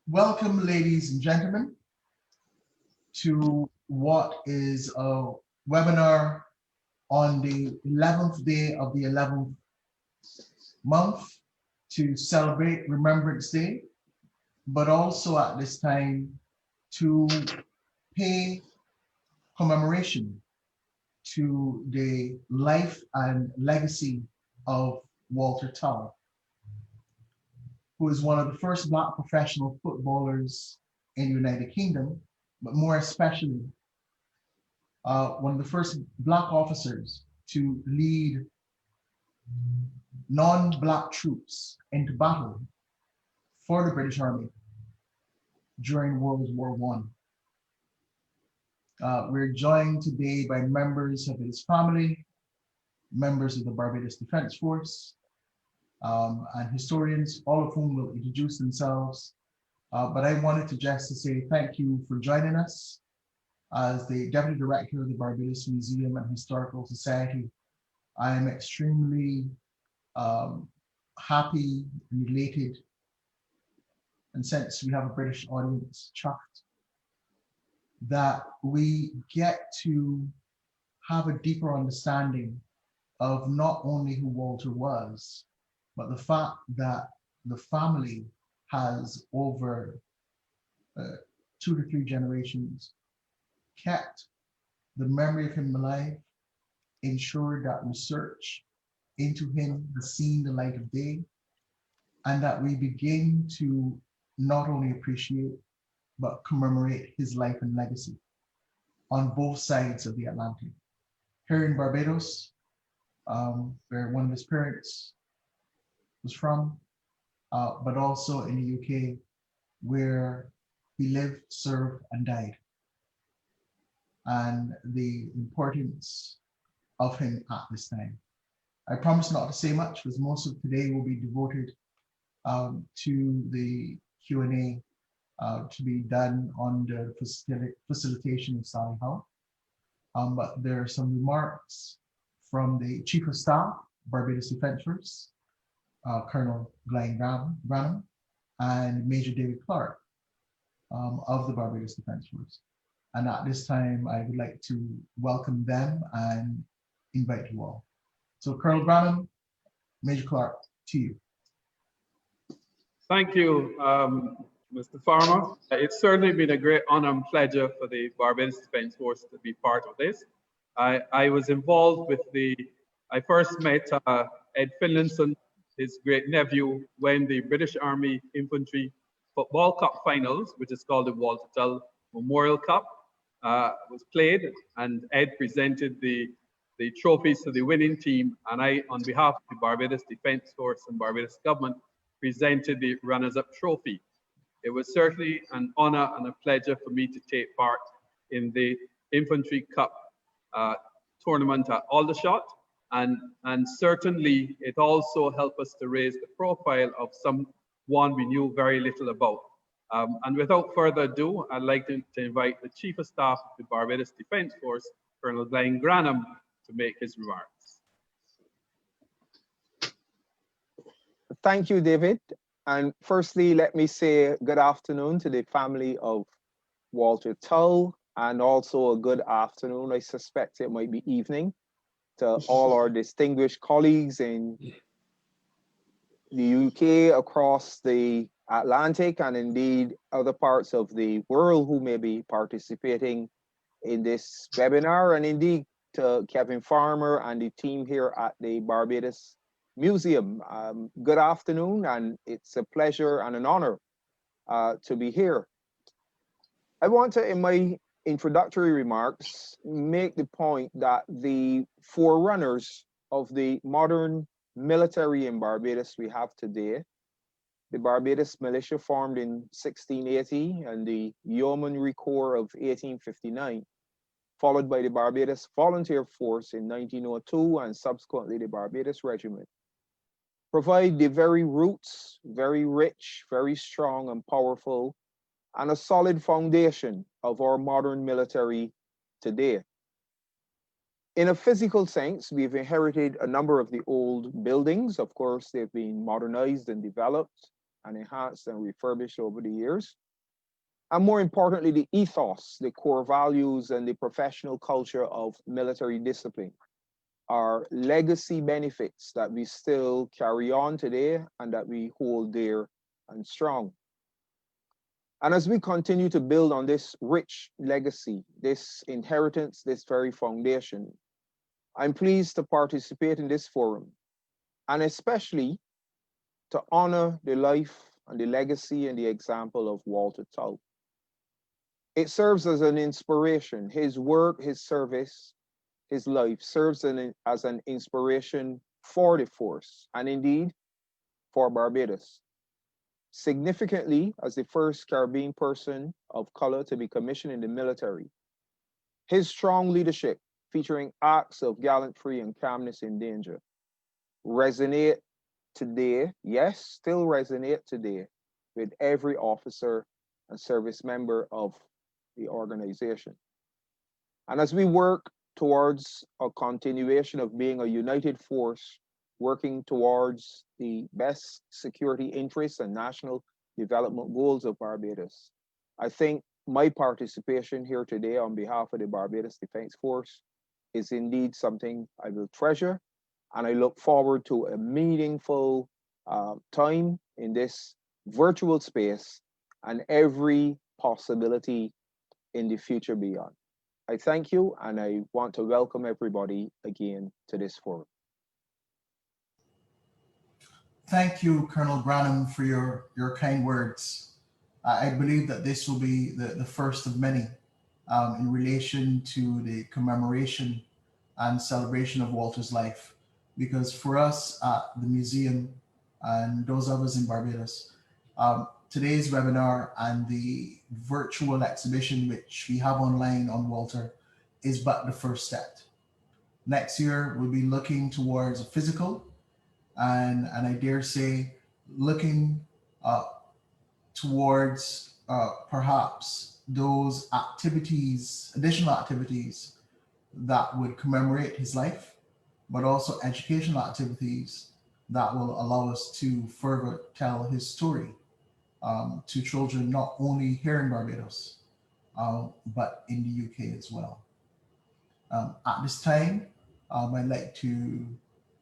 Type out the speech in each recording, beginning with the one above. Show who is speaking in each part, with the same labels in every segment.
Speaker 1: Welcome, ladies and gentlemen, to what is a webinar on the 11th day of the 11th month to celebrate Remembrance Day, but also at this time to pay commemoration to the life and legacy of Walter Tull, who is one of the first Black professional footballers in the United Kingdom, but more especially one of the first Black officers to lead non-Black troops into battle for the British Army during World War I. We're joined today by members of his family, members of the Barbados Defence Force, and historians, all of whom will introduce themselves. But I wanted to just to say thank you for joining us. As the Deputy Director of the Barbados Museum and Historical Society, I am extremely happy and elated, and since we have a British audience, chuffed that we get to have a deeper understanding of not only who Walter was, but the fact that the family has over 2 to 3 generations kept the memory of him alive, ensured that research into him has seen the light of day, and that we begin to not only appreciate, but commemorate his life and legacy on both sides of the Atlantic. Here in Barbados, where one of his parents was from, but also in the UK, where he lived, served, and died, and the importance of him at this time. I promise not to say much because most of today will be devoted to the Q&A to be done on the facilitation of Sally Hough. But there are some remarks from the Chief of Staff, Barbados Defence Force, Colonel Glyne Grannum, and Major David Clarke of the Barbados Defence Force. And at this time, I would like to welcome them and invite you all. So Colonel Grannum, Major Clarke, to you.
Speaker 2: Thank you, Mr. Farmer. It's certainly been a great honor and pleasure for the Barbados Defence Force to be part of this. I was involved with I first met Ed Finlayson, his great nephew, when the British Army Infantry Football Cup Finals, which is called the Walter Tull Memorial Cup, was played, and Ed presented the trophies to the winning team, and I, on behalf of the Barbados Defence Force and Barbados government, presented the runners-up trophy. It was certainly an honor and a pleasure for me to take part in the Infantry Cup tournament at Aldershot, and certainly it also helped us to raise the profile of someone we knew very little about. And without further ado, I'd like to invite the Chief of Staff of the Barbados Defence Force, Colonel Glyne Grannum, to make his remarks.
Speaker 3: Thank you, David. And firstly, let me say good afternoon to the family of Walter Tull, and also a good afternoon, I suspect it might be evening, to all our distinguished colleagues in the UK, across the Atlantic, and indeed other parts of the world who may be participating in this webinar, and indeed to Kevin Farmer and the team here at the Barbados Museum. Good afternoon, and it's a pleasure and an honor to be here. I want to, in my introductory remarks, make the point that the forerunners of the modern military in Barbados we have today, the Barbados Militia formed in 1680 and the Yeomanry Corps of 1859, followed by the Barbados Volunteer Force in 1902 and subsequently the Barbados Regiment, provide the very roots, very rich, very strong and powerful, and a solid foundation of our modern military today. In a physical sense, we've inherited a number of the old buildings. Of course, they've been modernized and developed and enhanced and refurbished over the years. And more importantly, the ethos, the core values, and the professional culture of military discipline are legacy benefits that we still carry on today and that we hold dear and strong. And as we continue to build on this rich legacy, this inheritance, this very foundation, I'm pleased to participate in this forum, and especially to honor the life and the legacy and the example of Walter Tull. It serves as an inspiration. His work, his service, his life serves as an inspiration for the force, and indeed for Barbados. Significantly, as the first Caribbean person of color to be commissioned in the military, his strong leadership, featuring acts of gallantry and calmness in danger, resonate today, yes, still resonate today with every officer and service member of the organization. And as we work towards a continuation of being a united force, working towards the best security interests and national development goals of Barbados, I think my participation here today on behalf of the Barbados Defense Force is indeed something I will treasure, and I look forward to a meaningful time in this virtual space and every possibility in the future beyond. I thank you, and I want to welcome everybody again to this forum.
Speaker 1: Thank you, Colonel Grannum, for your kind words. I believe that this will be the first of many in relation to the commemoration and celebration of Walter's life, because for us at the museum and those of us in Barbados, today's webinar and the virtual exhibition which we have online on Walter is but the first step. Next year, we'll be looking towards a physical and I dare say looking towards perhaps those activities, additional activities that would commemorate his life, but also educational activities that will allow us to further tell his story to children, not only here in Barbados, but in the UK as well. At this time, I'd like to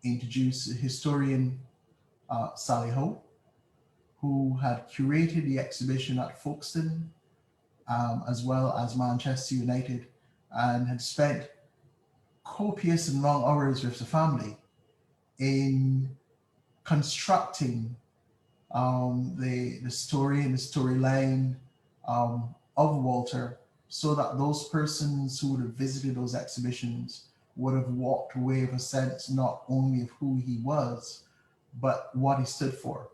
Speaker 1: introduce historian Sally Hough, who had curated the exhibition at Folkestone, as well as Manchester United, and had spent copious and long hours with the family in constructing the story and the storyline of Walter, so that those persons who would have visited those exhibitions would have walked away with a sense not only of who he was, but what he stood for,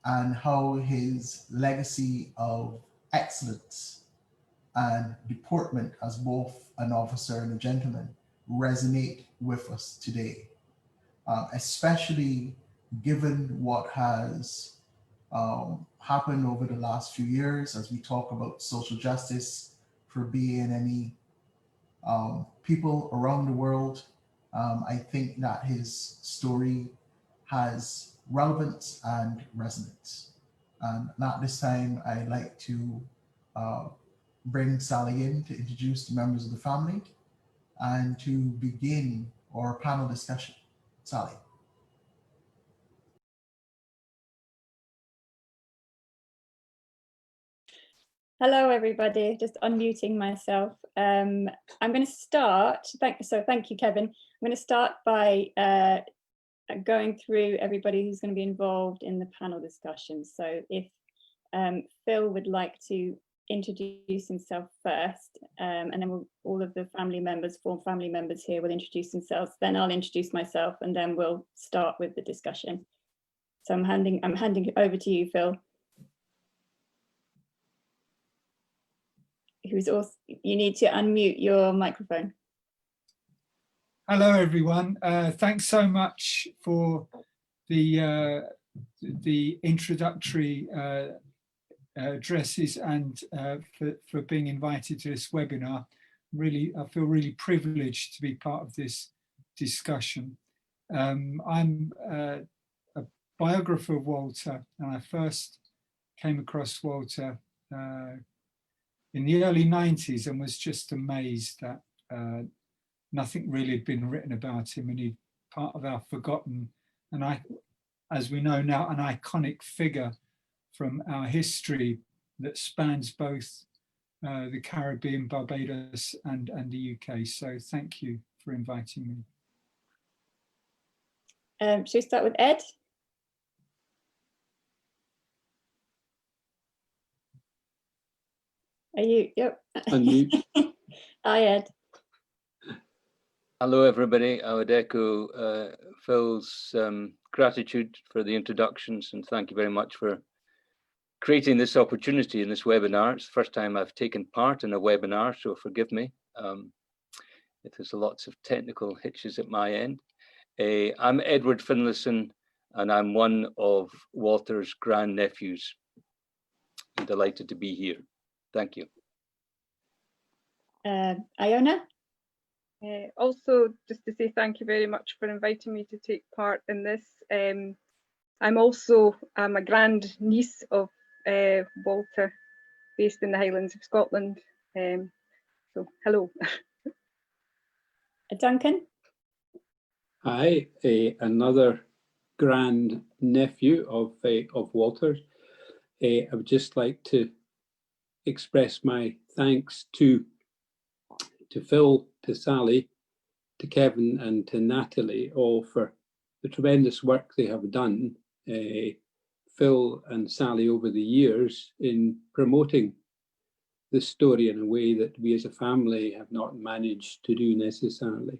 Speaker 1: and how his legacy of excellence and deportment as both an officer and a gentleman resonate with us today, especially given what has happened over the last few years as we talk about social justice for BMHS people around the world. I think that his story has relevance and resonance. And at this time, I'd like to bring Sally in to introduce the members of the family and to begin our panel discussion. Sally.
Speaker 4: Hello, everybody. Just unmuting myself. I'm going to start. Thank you, Kevin. I'm going to start by going through everybody who's going to be involved in the panel discussion. So if Phil would like to introduce himself first, and then all of the family members, 4 family members here will introduce themselves. Then I'll introduce myself, and then we'll start with the discussion. So I'm handing it over to you, Phil. Who's also, you need to unmute your microphone.
Speaker 5: Hello, everyone. Thanks so much for the introductory addresses and for being invited to this webinar. I feel really privileged to be part of this discussion. I'm a biographer of Walter, and I first came across Walter in the early 90s and was just amazed that nothing really had been written about him, and he'd part of our forgotten, and as we know now, an iconic figure from our history that spans both the Caribbean, Barbados, and the UK. So thank you for inviting me.
Speaker 4: Should we start with Ed? Are you? Yep.
Speaker 6: Unmute.
Speaker 4: Hi, Ed.
Speaker 6: Hello, everybody. I would echo Phil's gratitude for the introductions, and thank you very much for creating this opportunity in this webinar. It's the first time I've taken part in a webinar, so forgive me if there's lots of technical hitches at my end. I'm Edward Finlayson, and I'm one of Walter's grandnephews. I'm delighted to be here. Thank you.
Speaker 4: Iona?
Speaker 7: Also, just to say thank you very much for inviting me to take part in this. I'm also a grand niece of Walter, based in the Highlands of Scotland. So hello.
Speaker 4: Duncan?
Speaker 8: Hi, another grand nephew of Walter's. I would just like to express my thanks to Phil, to Sally, to Kevin, and to Natalie, all for the tremendous work they have done, Phil and Sally, over the years in promoting this story in a way that we as a family have not managed to do necessarily.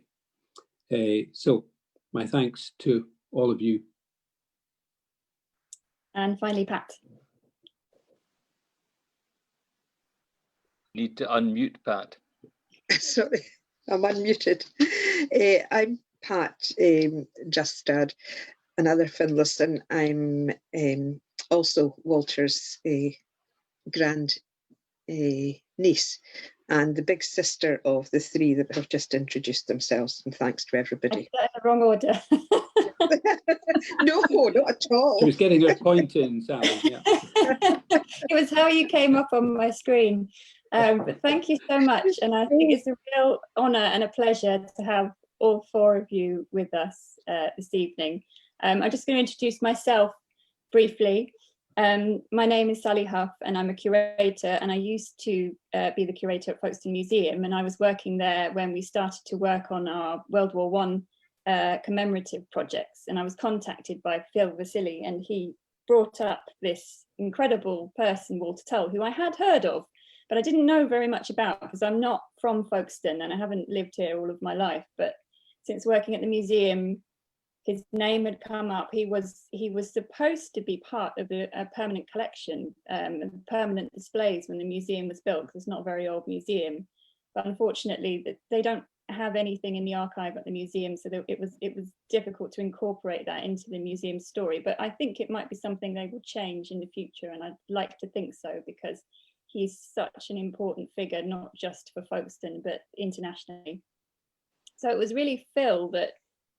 Speaker 8: So my thanks to all of you.
Speaker 4: And finally, Pat.
Speaker 6: Need to unmute Pat.
Speaker 9: Sorry, I'm unmuted. I'm Pat Justad, another Finlayson. I'm also Walter's grand niece and the big sister of the three that have just introduced themselves. And thanks to everybody.
Speaker 4: That's the wrong order.
Speaker 9: No, not at all.
Speaker 8: She was getting her point in, Sally. Yeah.
Speaker 4: It was how you came up on my screen. But thank you so much, and I think it's a real honour and a pleasure to have all four of you with us this evening. I'm just going to introduce myself briefly. My name is Sally Hough, and I'm a curator, and I used to be the curator at Folkestone Museum, and I was working there when we started to work on our World War I commemorative projects, and I was contacted by Phil Vasili, and he brought up this incredible person, Walter Tull, who I had heard of, but I didn't know very much about because I'm not from Folkestone and I haven't lived here all of my life. But since working at the museum, his name had come up. He was supposed to be part of a permanent collection, permanent displays when the museum was built, because it's not a very old museum. But unfortunately, they don't have anything in the archive at the museum, so it was difficult to incorporate that into the museum story. But I think it might be something they will change in the future, and I'd like to think so, because he's such an important figure, not just for Folkestone, but internationally. So it was really Phil that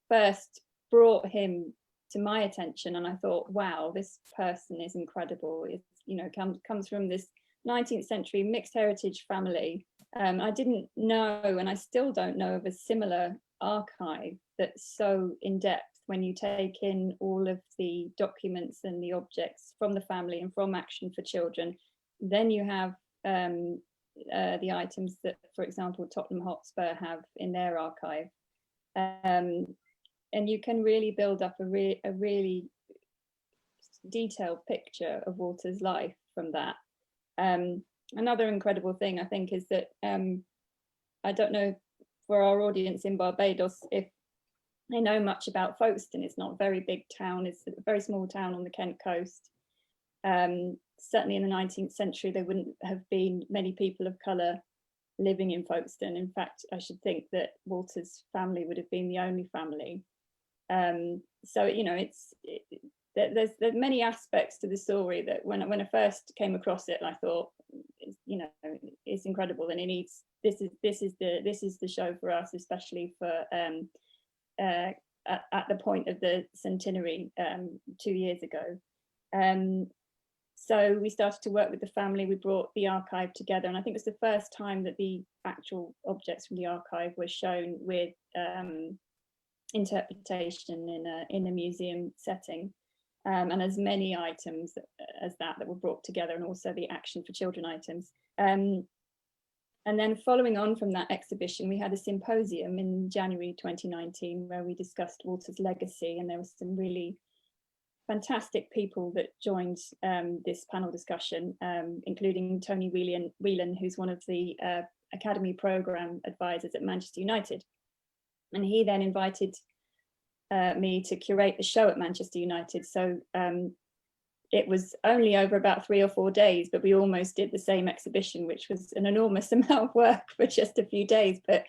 Speaker 4: first brought him to my attention, and I thought, wow, this person is incredible. It's, you know, comes from this 19th century mixed heritage family. I didn't know, and I still don't know, of a similar archive that's so in depth when you take in all of the documents and the objects from the family and from Action for Children. Then you have the items that, for example, Tottenham Hotspur have in their archive. And you can really build up a really detailed picture of Walter's life from that. Another incredible thing, I think, is that I don't know for our audience in Barbados if they know much about Folkestone. It's not a very big town, it's a very small town on the Kent coast. Certainly in the 19th century, there wouldn't have been many people of colour living in Folkestone. In fact, I should think that Walter's family would have been the only family. So, you know, there's many aspects to the story that when I first came across it, I thought, you know, it's incredible, and it needs, this is the show for us, especially for at the point of the centenary 2 years ago. So we started to work with the family. We brought the archive together, and I think it was the first time that the actual objects from the archive were shown with interpretation in a museum setting, and as many items as that were brought together, and also the Action for Children items. And then following on from that exhibition, we had a symposium in January 2019 where we discussed Walter's legacy, and there were some really fantastic people that joined this panel discussion, including Tony Whelan, who's one of the Academy Programme advisors at Manchester United. And he then invited me to curate the show at Manchester United. So it was only over about 3 or 4 days, but we almost did the same exhibition, which was an enormous amount of work for just a few days. But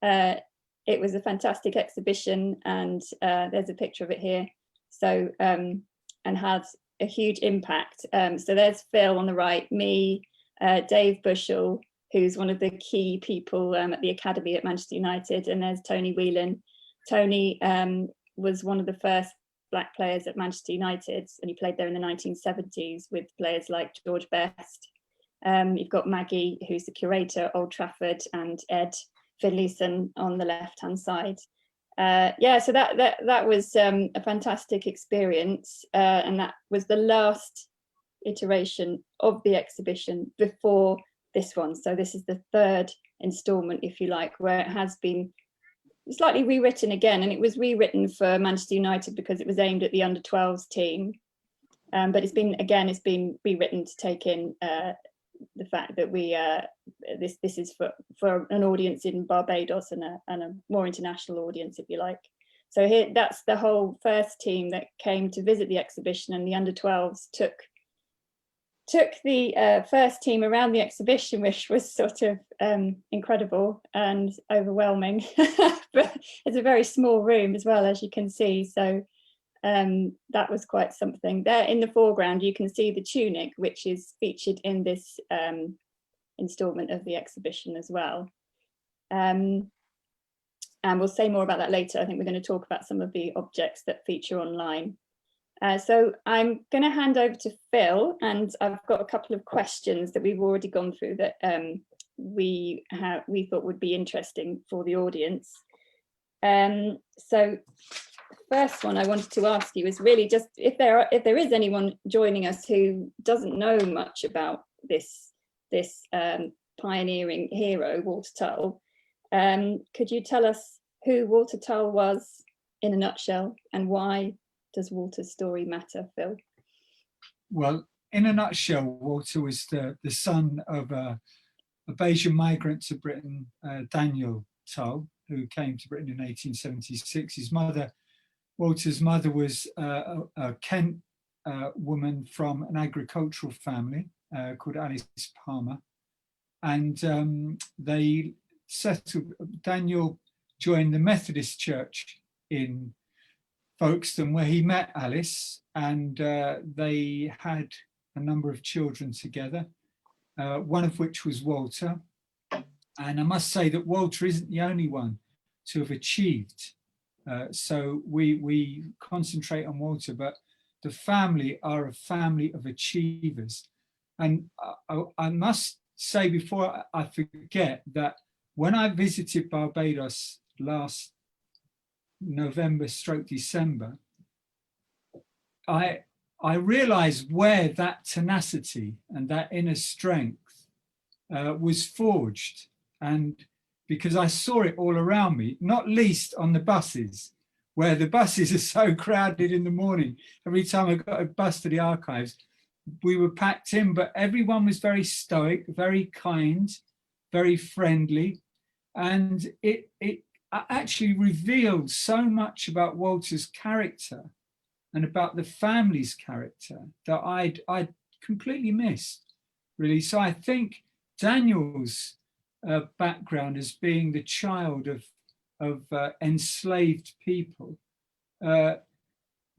Speaker 4: it was a fantastic exhibition, and there's a picture of it here. So, and had a huge impact. So there's Phil on the right, me, Dave Bushell, who's one of the key people at the Academy at Manchester United, and there's Tony Whelan. Tony was one of the first Black players at Manchester United, and he played there in the 1970s with players like George Best. You've got Maggie, who's the curator at Old Trafford, and Ed Finlayson on the left-hand side. Yeah, so that was a fantastic experience, and that was the last iteration of the exhibition before this one. So this is the third instalment, if you like, where it has been slightly rewritten again, and it was rewritten for Manchester United because it was aimed at the under-12s team, but it's been rewritten to take in the fact that we this is for an audience in Barbados and a more international audience, if you like. So here, that's the whole first team that came to visit the exhibition, and the under-12s took the first team around the exhibition, which was sort of incredible and overwhelming. But it's a very small room as well, as you can see. So that was quite something. There in the foreground, you can see the tunic, which is featured in this instalment of the exhibition as well. And we'll say more about that later. I think we're going to talk about some of the objects that feature online. So I'm going to hand over to Phil, and I've got a couple of questions that we've already gone through that we thought would be interesting for the audience. So first one I wanted to ask you is really just if there is anyone joining us who doesn't know much about this pioneering hero, Walter Tull, could you tell us who Walter Tull was in a nutshell, and why does Walter's story matter, Phil?
Speaker 5: Well, in a nutshell, Walter was the son of a Bayesian migrant to Britain, Daniel Tull, who came to Britain in 1876. His mother, Walter's mother, was a Kent woman from an agricultural family called Alice Palmer. And they settled, Daniel joined the Methodist Church in Folkestone, where he met Alice, and they had a number of children together, one of which was Walter. And I must say that Walter isn't the only one to have achieved. So we concentrate on Walter, but the family are a family of achievers. And I must say before I forget that when I visited Barbados last November/December, I realized where that tenacity and that inner strength was forged. And because I saw it all around me, not least on the buses, where the buses are so crowded in the morning. Every time I got a bus to the archives, we were packed in, but everyone was very stoic, very kind, very friendly. And it actually revealed so much about Walter's character and about the family's character that I'd completely missed, really. So I think Daniel's background as being the child of enslaved people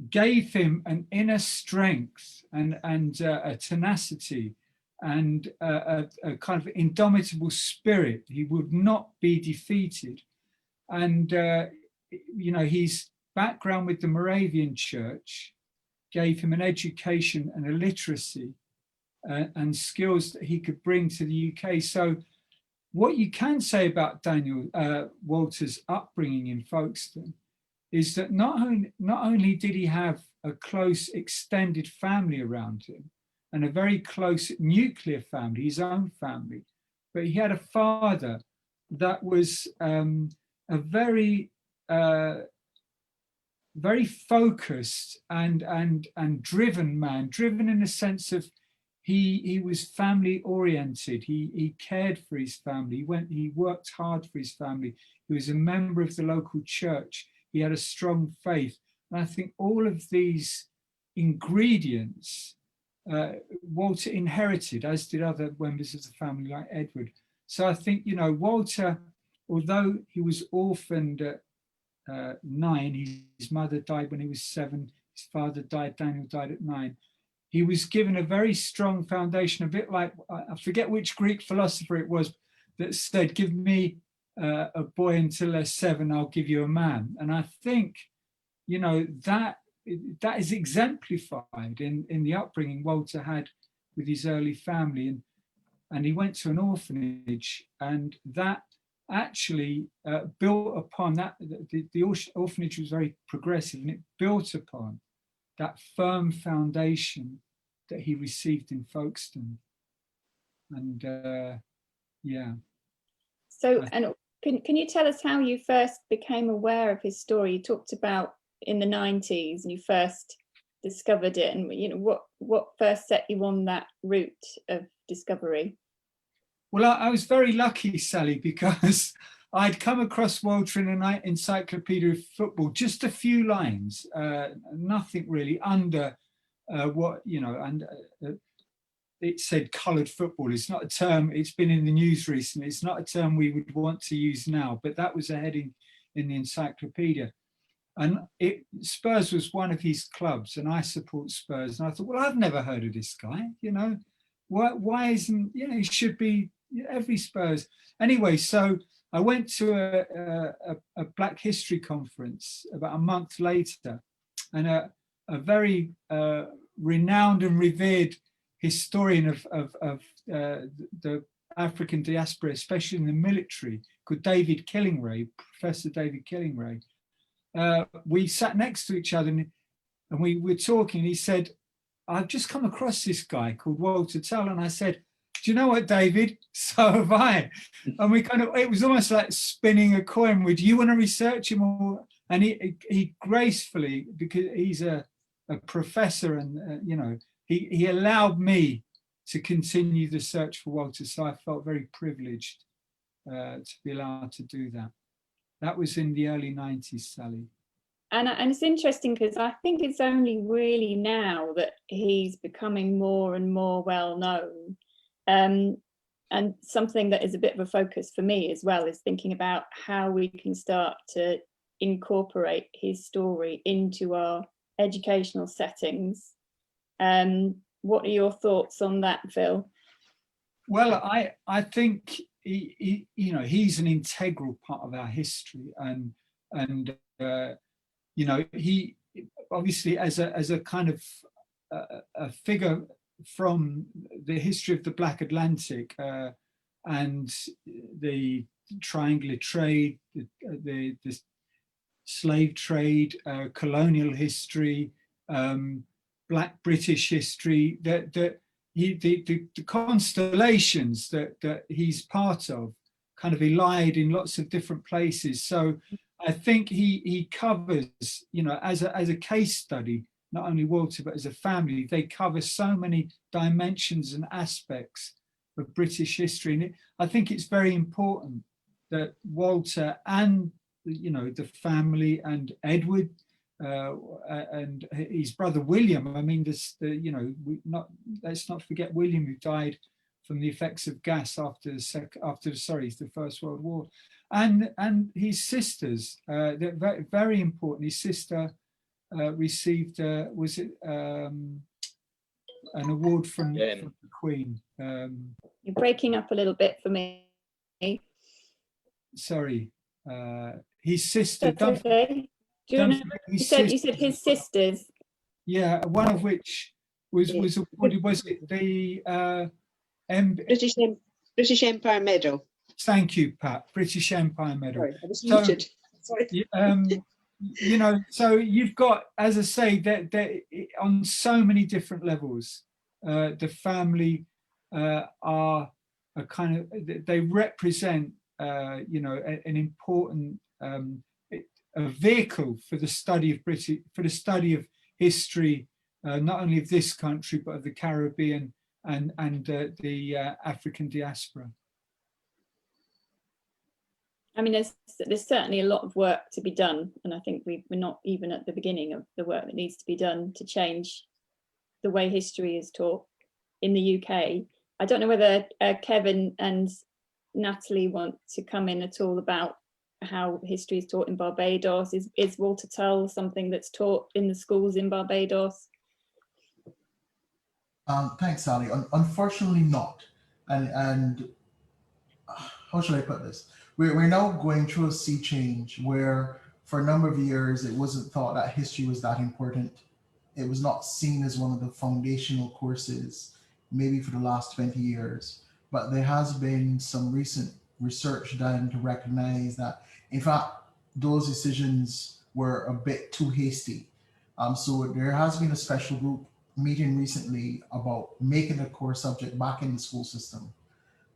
Speaker 5: gave him an inner strength and a tenacity and a kind of indomitable spirit. He would not be defeated. And, you know, his background with the Moravian Church gave him an education and a literacy and skills that he could bring to the UK. So what you can say about Walter's upbringing in Folkestone is that not only did he have a close extended family around him and a very close nuclear family, his own family, but he had a father that was a very focused and driven man, driven in the sense of he was family oriented. He cared for his family. He worked hard for his family. He was a member of the local church. He had a strong faith. And I think all of these ingredients Walter inherited, as did other members of the family like Edward. So I think, you know, Walter, although he was orphaned at 9, his mother died when he was 7, his father died, Daniel died at 9. He was given a very strong foundation, a bit like, I forget which Greek philosopher it was that said, give me a boy until they're 7, I'll give you a man. And I think, you know, that is exemplified in the upbringing Walter had with his early family. And he went to an orphanage, and that actually built upon that. The orphanage was very progressive, and it built upon that firm foundation that he received in Folkestone. And yeah.
Speaker 4: So, and can you tell us how you first became aware of his story? You talked about in the 90s and you first discovered it, and you know what first set you on that route of discovery?
Speaker 5: Well, I was very lucky, Sally, because I'd come across Walter in an encyclopedia of football, just a few lines, nothing really under what, you know, and it said coloured football. It's not a term, it's been in the news recently. It's not a term we would want to use now, but that was a heading in the encyclopedia. And Spurs was one of his clubs, and I support Spurs. And I thought, well, I've never heard of this guy, you know. Why isn't, you know, he should be every Spurs. Anyway, so I went to a Black History conference about a month later, and a very renowned and revered historian of the African diaspora, especially in the military, called David Killingray, Professor David Killingray. We sat next to each other and we were talking. He said, I've just come across this guy called Walter Tull. And I said, do you know what, David? So have I. And we kind of, it was almost like spinning a coin. Would you want to research him? And he gracefully, because he's a professor and, you know, he allowed me to continue the search for Walter. So I felt very privileged to be allowed to do that. That was in the early 90s, Sally.
Speaker 4: And it's interesting because I think it's only really now that he's becoming more and more well known. And something that is a bit of a focus for me as well is thinking about how we can start to incorporate his story into our educational settings. What are your thoughts on that, Phil?
Speaker 5: Well, I think you know, he's an integral part of our history, and you know, he obviously as a kind of a figure from the history of the Black Atlantic and the triangular trade, the slave trade, colonial history, Black British history, the constellations that he's part of kind of elide in lots of different places. So I think he covers, you know, as a case study, not only Walter, but as a family, they cover so many dimensions and aspects of British history. And I think it's very important that Walter and, you know, the family and Edward and his brother William, I mean, you know, let's not forget William, who died from the effects of gas after the First World War, and his sisters, they're very, very important. His sister received was it an award from the Queen.
Speaker 4: You're breaking up a little bit for me.
Speaker 5: Sorry, his sister.
Speaker 4: That's okay. You said his sisters.
Speaker 5: Yeah, one of which Was awarded, was it the
Speaker 9: British Empire Medal.
Speaker 5: Thank you, Pat. British Empire Medal.
Speaker 9: Sorry, I was muted. Sorry.
Speaker 5: You know, so you've got, as I say, that on so many different levels, the family are a kind of, they represent, you know, an important a vehicle for the study of history, not only of this country but of the Caribbean and the African diaspora.
Speaker 4: I mean, there's certainly a lot of work to be done, and I think we're not even at the beginning of the work that needs to be done to change the way history is taught in the UK. I don't know whether Kevin and Natalie want to come in at all about how history is taught in Barbados. Is Walter Tull something that's taught in the schools in Barbados?
Speaker 1: Thanks, Sally. Unfortunately not. And how should I put this? We're now going through a sea change where for a number of years it wasn't thought that history was that important. It was not seen as one of the foundational courses, maybe for the last 20 years. But there has been some recent research done to recognize that, in fact, those decisions were a bit too hasty. So there has been a special group meeting recently about making the core subject back in the school system,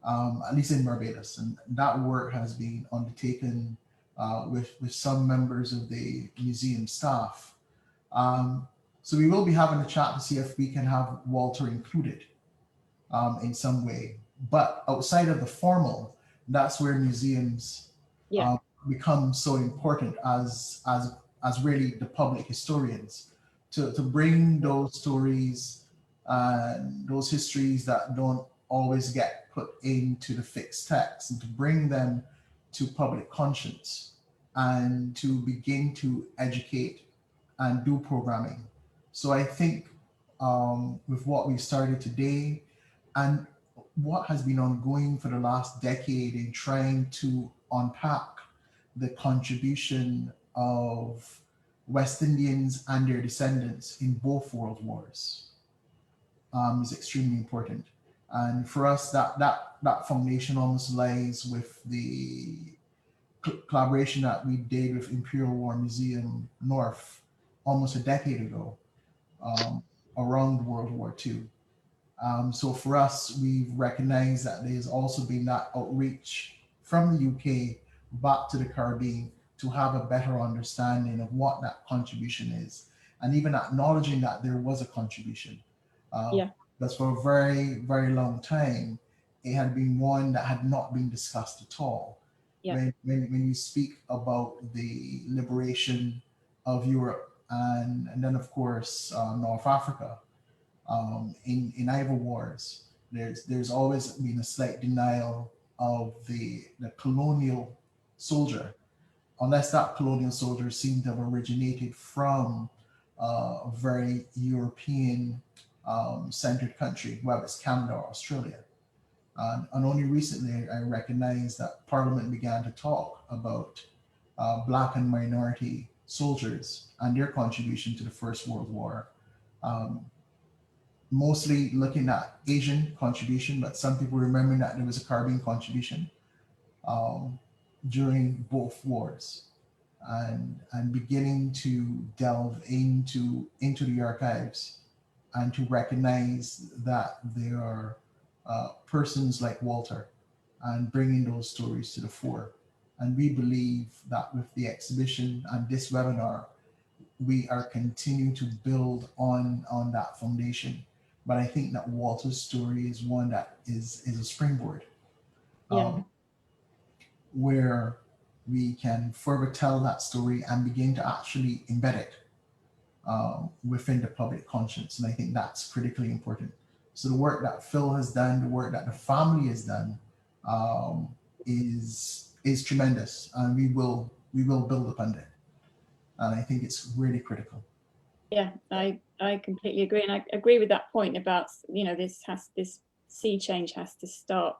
Speaker 1: at least in Barbados. And that work has been undertaken with some members of the museum staff. So we will be having a chat to see if we can have Walter included in some way. But outside of the formal, that's where museums become so important as really the public historians, to bring those stories and those histories that don't always get put into the fixed text, and to bring them to public conscience and to begin to educate and do programming. So I think with what we started today and what has been ongoing for the last decade in trying to unpack the contribution of West Indians and their descendants in both world wars is extremely important. And for us, that foundation almost lies with the collaboration that we did with Imperial War Museum North almost a decade ago around World War II. So for us, we've recognized that there's also been that outreach from the UK back to the Caribbean to have a better understanding of what that contribution is, and even acknowledging that there was a contribution. Because for a very, very long time, it had been one that had not been discussed at all. When you speak about the liberation of Europe and then of course North Africa, in either wars, there's always been a slight denial of the colonial soldier, unless that colonial soldier seemed to have originated from a very European centered country, whether it's Canada or Australia. And only recently I recognized that Parliament began to talk about Black and minority soldiers and their contribution to the First World War. Mostly looking at Asian contribution, but some people remembering that there was a Caribbean contribution during both wars, and beginning to delve into the archives and to recognize that there are persons like Walter, and bringing those stories to the fore. And we believe that with the exhibition and this webinar, we are continuing to build on that foundation. But I think that Walter's story is one that is a springboard, where we can further tell that story and begin to actually embed it within the public conscience. And I think that's critically important. So the work that Phil has done, the work that the family has done, is tremendous, and we will build upon it. And I think it's really critical.
Speaker 4: Yeah, I completely agree, and I agree with that point about, this sea change has to start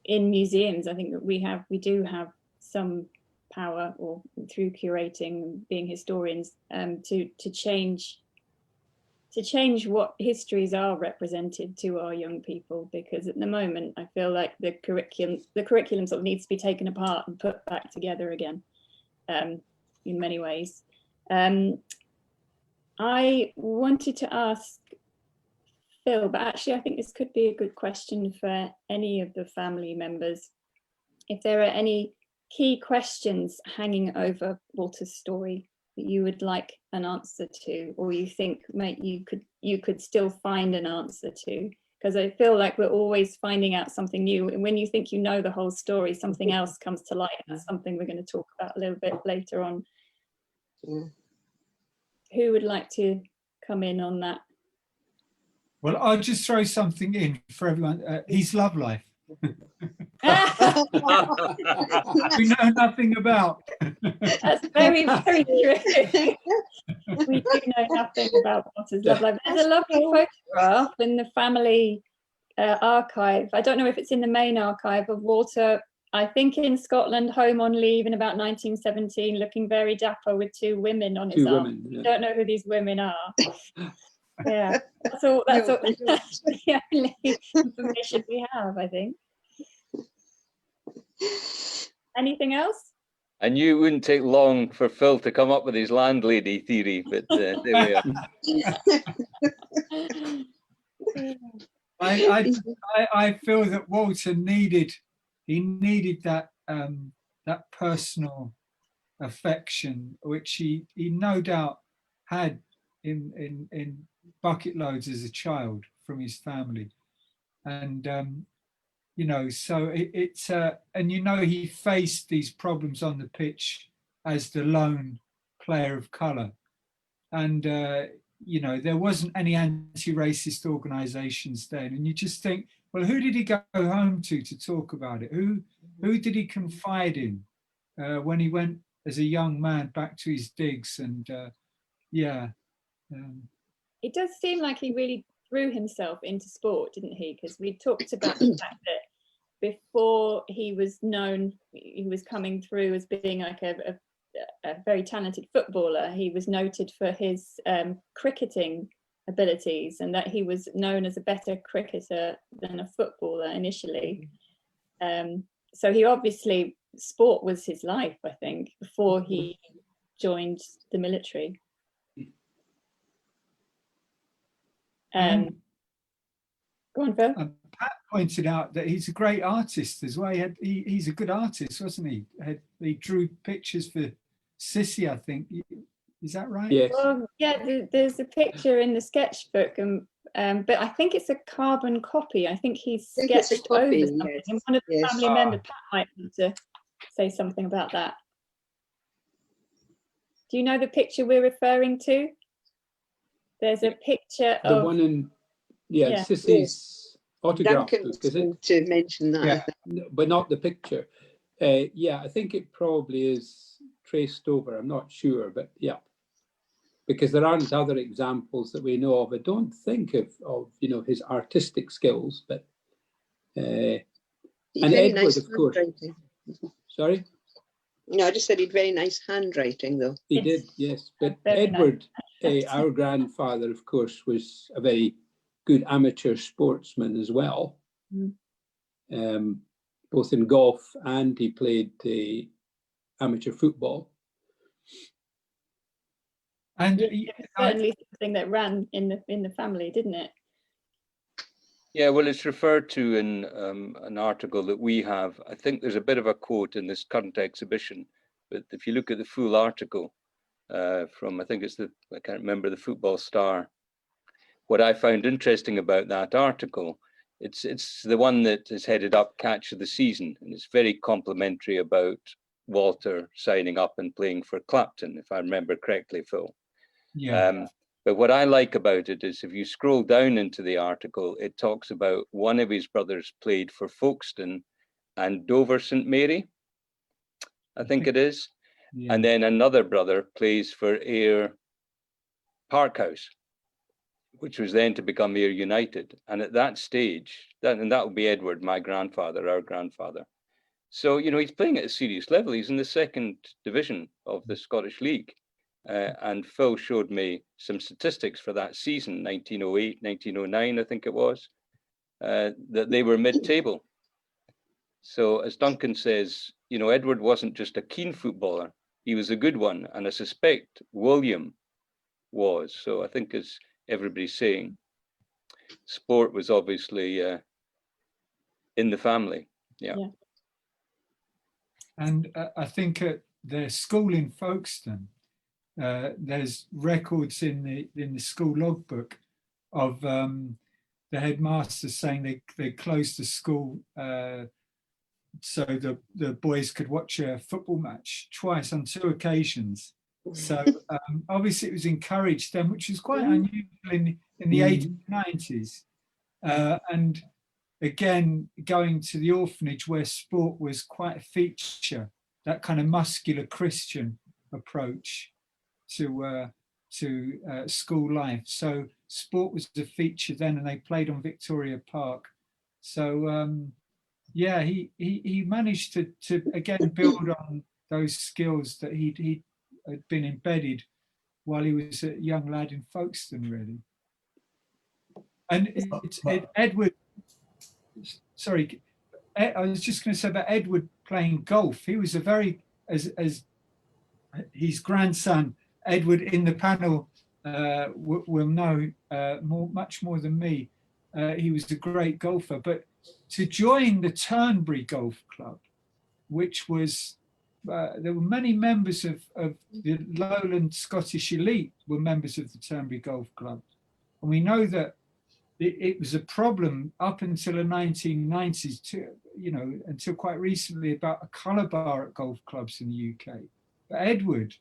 Speaker 4: in museums. I think that we do have some power, or through curating, being historians, to change change what histories are represented to our young people, because at the moment I feel like the curriculum sort of needs to be taken apart and put back together again, in many ways. I wanted to ask Phil, but actually I think this could be a good question for any of the family members. If there are any key questions hanging over Walter's story that you would like an answer to, or you think you could still find an answer to, because I feel like we're always finding out something new, and when you think you know the whole story, something else comes to light, and that's something we're going to talk about a little bit later on. Who would like to come in on that?
Speaker 5: Well, I'll just throw something in for everyone. His love life. We know nothing about.
Speaker 4: That's very, very true. We do know nothing about Walter's love life. There's a lovely photograph in the family archive. I don't know if it's in the main archive of Walter, I think in Scotland, home on leave in about 1917, looking very dapper with two women on his arm.
Speaker 8: Yeah.
Speaker 4: I don't know who these women are. Yeah, that's all. That's the only information we have, I think. Anything else?
Speaker 6: I knew it wouldn't take long for Phil to come up with his landlady theory, but there we are.
Speaker 5: I feel that Walter needed that that personal affection, which he no doubt had in bucket loads as a child from his family, and you know, so it's and you know, he faced these problems on the pitch as the lone player of colour, and you know, there wasn't any anti-racist organisations then, and you just think, well, who did he go home to talk about it? Who did he confide in when he went as a young man back to his digs? And yeah.
Speaker 4: It does seem like he really threw himself into sport, didn't he? Because we talked about the fact that before he was known, he was coming through as being like a very talented footballer. He was noted for his cricketing abilities, and that he was known as a better cricketer than a footballer initially. So he obviously, sport was his life, I think, before he joined the military. Go on, Phil.
Speaker 5: Pat pointed out that he's a great artist as well. He's a good artist, wasn't he? He drew pictures for Sissy, I think. Is that right?
Speaker 8: Yes.
Speaker 4: Well, yeah, there's a picture in the sketchbook, but I think it's a carbon copy. I think he's sketched over something. Yes. And one of the family members, Pat, might want to say something about that. Do you know the picture we're referring to? There's a picture
Speaker 8: the
Speaker 4: of
Speaker 8: one in Sissy's autograph
Speaker 9: Duncan
Speaker 8: book, is it?
Speaker 9: To mention that,
Speaker 8: yeah. But not the picture. Yeah, I think it probably is traced over. I'm not sure, but yeah, because there aren't other examples that we know of. I don't think of you know, his artistic skills, but and Edward,
Speaker 9: nice,
Speaker 8: of course. Sorry.
Speaker 9: No, I just said he'd very nice handwriting, though.
Speaker 8: He did, yes. But
Speaker 4: Very
Speaker 8: Edward, our grandfather, of course, was a very good amateur sportsman as well, both in golf, and he played amateur football.
Speaker 4: And certainly something that ran in the family, didn't it?
Speaker 6: Yeah, well, it's referred to in an article that we have. I think there's a bit of a quote in this current exhibition, but if you look at the full article from, I think it's I can't remember, the Football Star. What I found interesting about that article, it's the one that is headed up Catch of the Season, and it's very complimentary about Walter signing up and playing for Clapton, if I remember correctly, Phil.
Speaker 5: Yeah.
Speaker 6: But what I like about it is if you scroll down into the article, it talks about one of his brothers played for Folkestone and Dover St. Mary, I think it is. Yeah. And then another brother plays for Ayr Parkhouse, which was then to become Ayr United. And at that stage, that would be Edward, my grandfather, our grandfather. So, you know, he's playing at a serious level. He's in the second division of the Scottish League. And Phil showed me some statistics for that season, 1908, 1909, I think it was, that they were mid-table. So as Duncan says, you know, Edward wasn't just a keen footballer, he was a good one. And I suspect William was. So I think, as everybody's saying, sport was obviously in the family. Yeah.
Speaker 5: And I think at the school in Folkestone, there's records in the school logbook of the headmaster saying they closed the school so the boys could watch a football match twice on 2 occasions. So obviously it was encouraged then, which is quite unusual in the 1890s. And again, going to the orphanage where sport was quite a feature, that kind of muscular Christian approach to school life. So sport was a feature then, and they played on Victoria Park. So yeah, he managed to again build on those skills that he had been embedded while he was a young lad in Folkestone, really. And Edward, sorry, I was just going to say about Edward playing golf. He was a very, as his grandson Edward in the panel will know much more than me. He was a great golfer, but to join the Turnberry Golf Club, which was there were many members of the Lowland Scottish elite were members of the Turnberry Golf Club, and we know that it was a problem up until the 1990s, until quite recently, about a colour bar at golf clubs in the UK. But Edward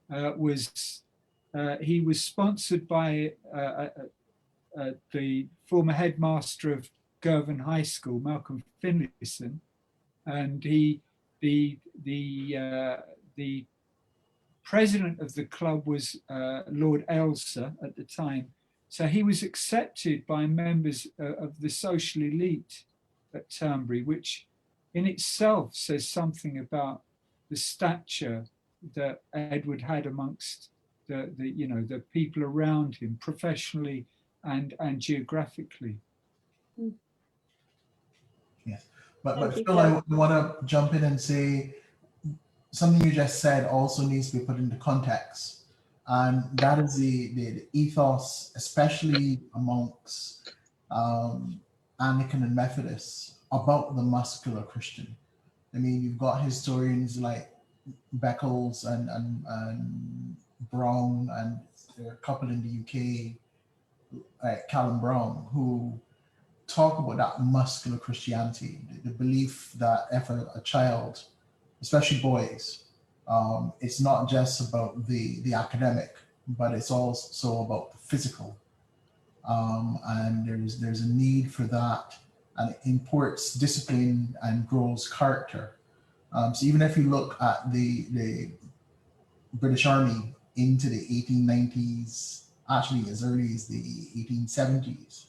Speaker 5: was sponsored by the former headmaster of Girvan High School, Malcolm Finlayson, and the president of the club was Lord Ailsa at the time. So he was accepted by members of the social elite at Turnberry, which in itself says something about the stature that Edward had amongst the people around him, professionally and geographically.
Speaker 1: Yes, but Phil, I want to jump in and say something you just said also needs to be put into context. And that is the ethos, especially amongst Anglican and Methodists, about the muscular Christian. I mean, you've got historians like Beckles and Brown, and a couple in the UK, like Callum Brown, who talk about that muscular Christianity, the belief that if a child, especially boys, it's not just about the academic, but it's also about the physical. And there's a need for that, and it imports discipline and grows character. So even if you look at the British Army into the 1890s, actually as early as the 1870s,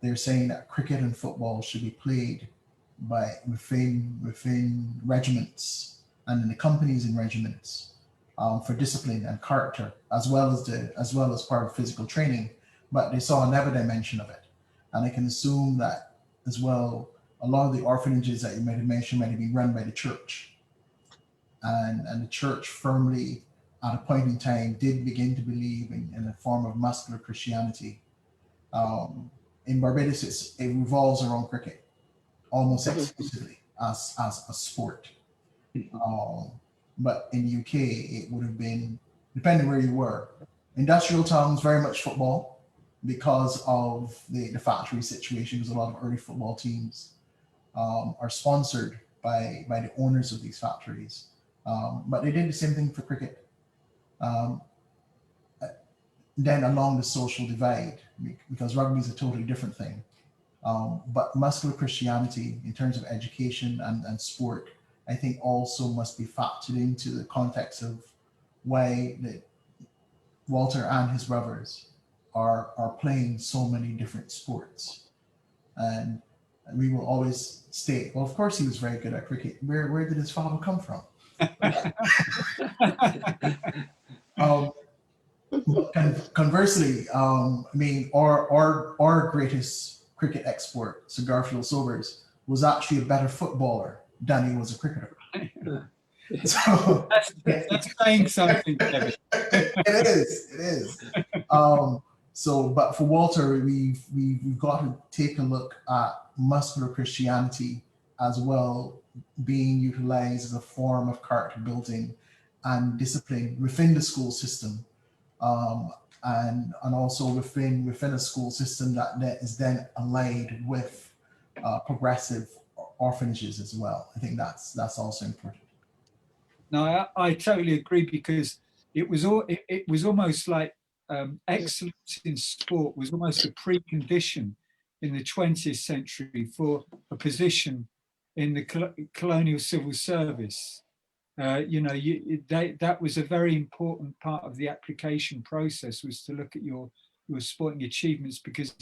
Speaker 1: they're saying that cricket and football should be played within regiments and in the companies and regiments for discipline and character, as well as part of physical training. But they saw another dimension of it, and I can assume that as well. A lot of the orphanages that you might have mentioned might have been run by the church, and the church firmly, at a point in time, did begin to believe in a form of muscular Christianity. In Barbados, it revolves around cricket almost exclusively as a sport. But in the UK, it would have been, depending where you were, industrial towns, very much football because of the factory situation, because a lot of early football teams are sponsored by the owners of these factories. But they did the same thing for cricket. Then along the social divide, because rugby is a totally different thing. But muscular Christianity, in terms of education and sport, I think also must be factored into the context of why Walter and his brothers are playing so many different sports. And we will always state, well, of course he was very good at cricket. Where did his father come from? Conversely, I mean, our greatest cricket export, Sir Garfield Sobers, was actually a better footballer than he was a cricketer. So
Speaker 5: that's saying something, Kevin.
Speaker 1: it is. But for Walter, we've got to take a look at muscular Christianity as well, being utilized as a form of character building and discipline within the school system, and also within a school system that is then allied with progressive orphanages as well. I think that's also important.
Speaker 5: No, I totally agree, because it was almost like excellence in sport was almost a precondition in the 20th century for a position in the colonial civil service. That was a very important part of the application process, was to look at your sporting achievements, because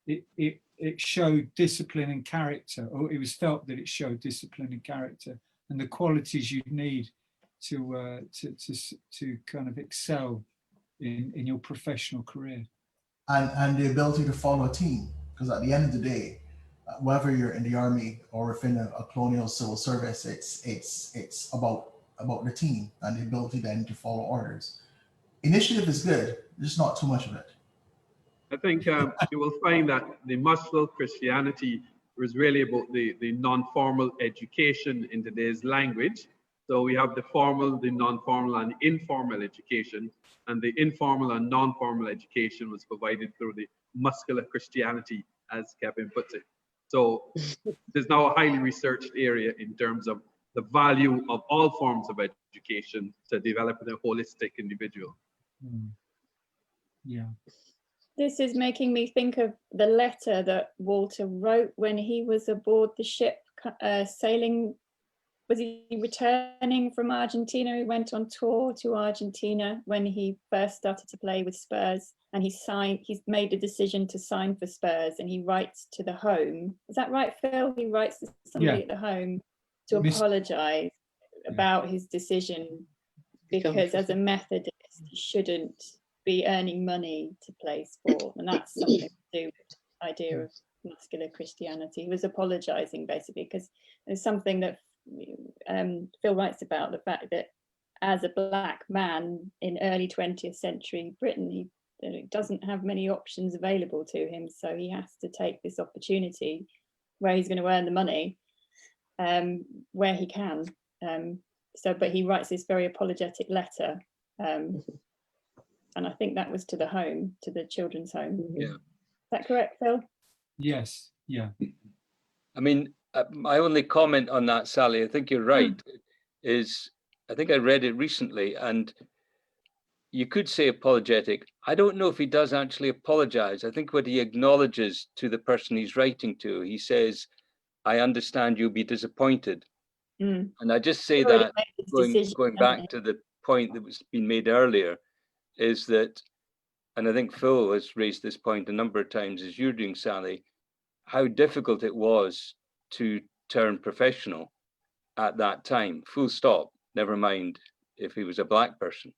Speaker 5: it showed discipline and character, or it was felt that it showed discipline and character, and the qualities you'd need to kind of excel in your professional career.
Speaker 1: And the ability to follow a team, because at the end of the day, whether you're in the army or within a colonial civil service, it's about the team and the ability then to follow orders. Initiative is good, just not too much of it.
Speaker 2: I think you will find that the muscular Christianity was really about the non-formal education in today's language. So we have the formal, the non-formal, and informal education, and the informal and non-formal education was provided through the muscular Christianity, as Kevin puts it. So there's now a highly researched area in terms of the value of all forms of education to develop a holistic individual.
Speaker 5: Yeah.
Speaker 4: This is making me think of the letter that Walter wrote when he was aboard the ship sailing. Was he returning from Argentina? He went on tour to Argentina when he first started to play with Spurs, and he's made a decision to sign for Spurs, and he writes to the home. Is that right, Phil? He writes to somebody at the home to apologise about his decision, because as a Methodist, he shouldn't be earning money to play sport, and that's something to do with the idea of muscular Christianity. He was apologising basically because there's something that Phil writes about, the fact that as a black man in early 20th century Britain, he doesn't have many options available to him, so he has to take this opportunity where he's going to earn the money where he can. But he writes this very apologetic letter, and I think that was to the home, to the children's home.
Speaker 6: Yeah.
Speaker 4: Is that correct, Phil?
Speaker 5: Yes. Yeah.
Speaker 6: I mean, my only comment on that, Sally, I think you're right, is I think I read it recently, and you could say apologetic. I don't know if he does actually apologize. I think what he acknowledges to the person he's writing to, he says, I understand you'll be disappointed. And I just say that, going back to the point that was being made earlier, is that, and I think Phil has raised this point a number of times, as you're doing, Sally, how difficult it was to turn professional at that time, full stop, never mind if he was a black person.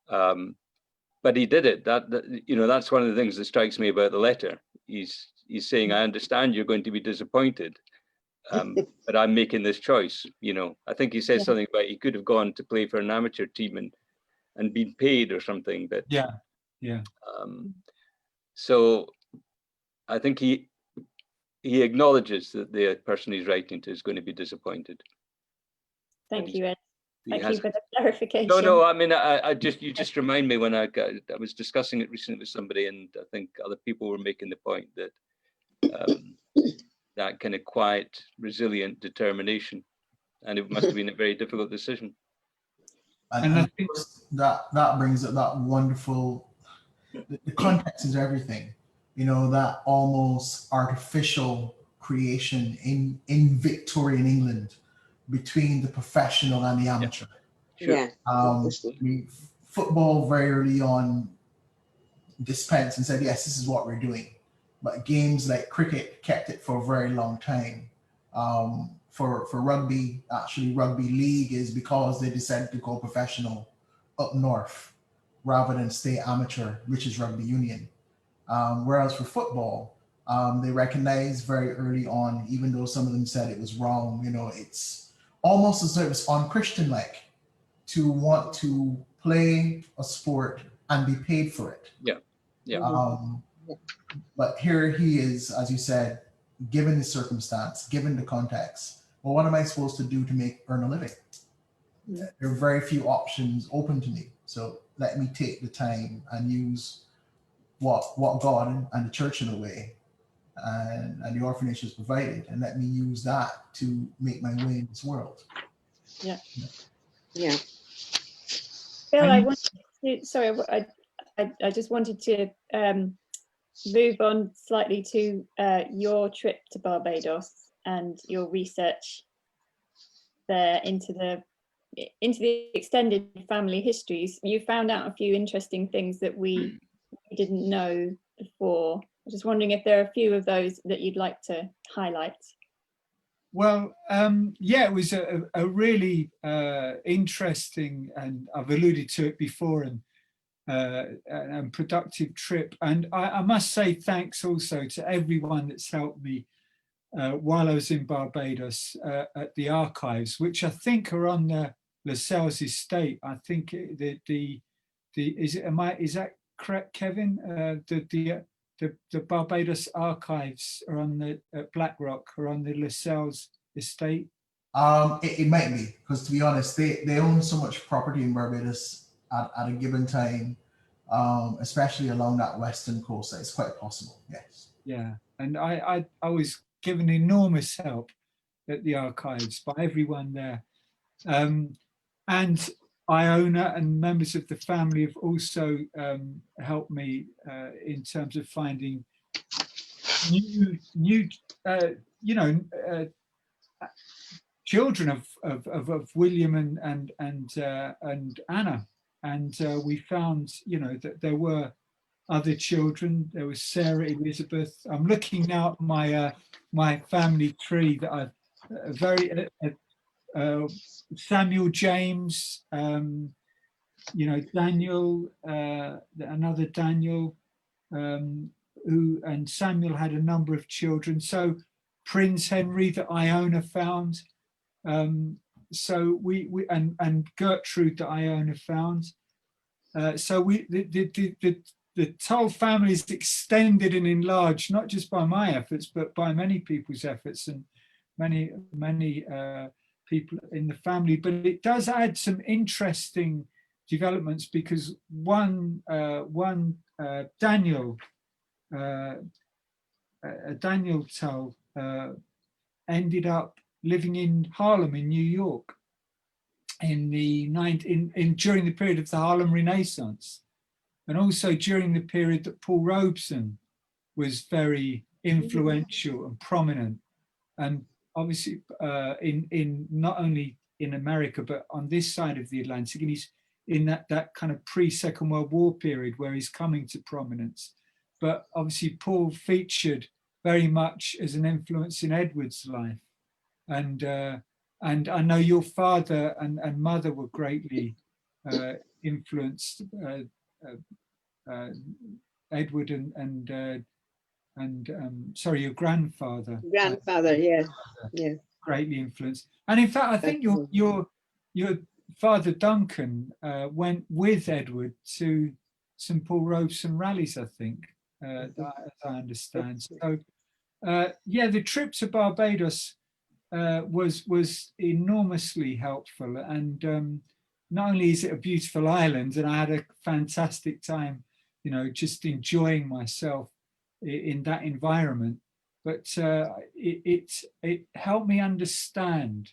Speaker 6: But he did it. That's one of the things that strikes me about the letter. He's saying, I understand you're going to be disappointed, but I'm making this choice. I think he says something about he could have gone to play for an amateur team and been paid or something. But so I think he acknowledges that the person he's writing to is going to be disappointed.
Speaker 4: Thank you, Ed. Thank you for the clarification.
Speaker 6: No, I mean, you just remind me when I was discussing it recently with somebody, and I think other people were making the point that that kind of quiet, resilient determination, and it must have been a very difficult decision.
Speaker 1: And I think that brings up that wonderful, the context is everything, that almost artificial creation in Victorian England between the professional and the amateur. Football very early on dispensed and said, yes, this is what we're doing. But games like cricket kept it for a very long time. For rugby, actually rugby league is because they decided to go professional up north. rather than stay amateur, which is rugby union. Whereas for football, they recognized very early on, even though some of them said it was wrong, you know, it's almost as though it was unchristian-like to want to play a sport and be paid for it.
Speaker 6: Yeah, yeah.
Speaker 1: But here he is, as you said, given the circumstance, given the context, well, what am I supposed to do to earn a living? There are very few options open to me. So let me take the time and use what God and the church in a way and the orphanage has provided, and let me use that to make my way in this world.
Speaker 4: Yeah.
Speaker 9: Yeah.
Speaker 4: Phil, I wanted to, sorry, I just wanted to move on slightly to your trip to Barbados and your research there into the extended family histories. You found out a few interesting things that we didn't know before. I'm just wondering if there are a few of those that you'd like to highlight.
Speaker 5: Well, yeah, it was a really interesting, and I've alluded to it before, and productive trip. And I must say thanks also to everyone that's helped me while I was in Barbados at the archives, which I think are on the Lascelles estate. I think is that correct, Kevin? The Barbados archives are on the at Blackrock, are on the Lascelles estate.
Speaker 1: It might be, because to be honest, they own so much property in Barbados at a given time, especially along that western coast, that it's quite possible. Yes.
Speaker 5: Yeah, and I was given enormous help at the archives by everyone there, and Iona and members of the family have also helped me in terms of finding new children of William and Anna, and we found, you know, that there were other children. There was Sarah Elizabeth. I'm looking now at my my family tree that I've very Samuel James, you know, Daniel, another Daniel, who, and Samuel had a number of children. So Prince Henry that Iona found. So we and Gertrude that Iona found. So the Tull family is extended and enlarged, not just by my efforts, but by many people's efforts and many people in the family. But it does add some interesting developments, because one Daniel Tull ended up living in Harlem in New York in during the period of the Harlem Renaissance, and also during the period that Paul Robeson was very influential and prominent, and obviously in not only in America but on this side of the Atlantic, and he's in that kind of pre-Second World War period where he's coming to prominence. But obviously Paul featured very much as an influence in Edward's life, and I know your father and mother were greatly influenced. Edward and sorry, your grandfather.
Speaker 9: Grandfather, yeah, yeah.
Speaker 5: Greatly influenced, and in fact, I think your father Duncan went with Edward to St Paul Robeson rallies, I think, as I understand. So, yeah, the trip to Barbados was enormously helpful, and not only is it a beautiful island, and I had a fantastic time, you know, just enjoying myself in that environment, but it helped me understand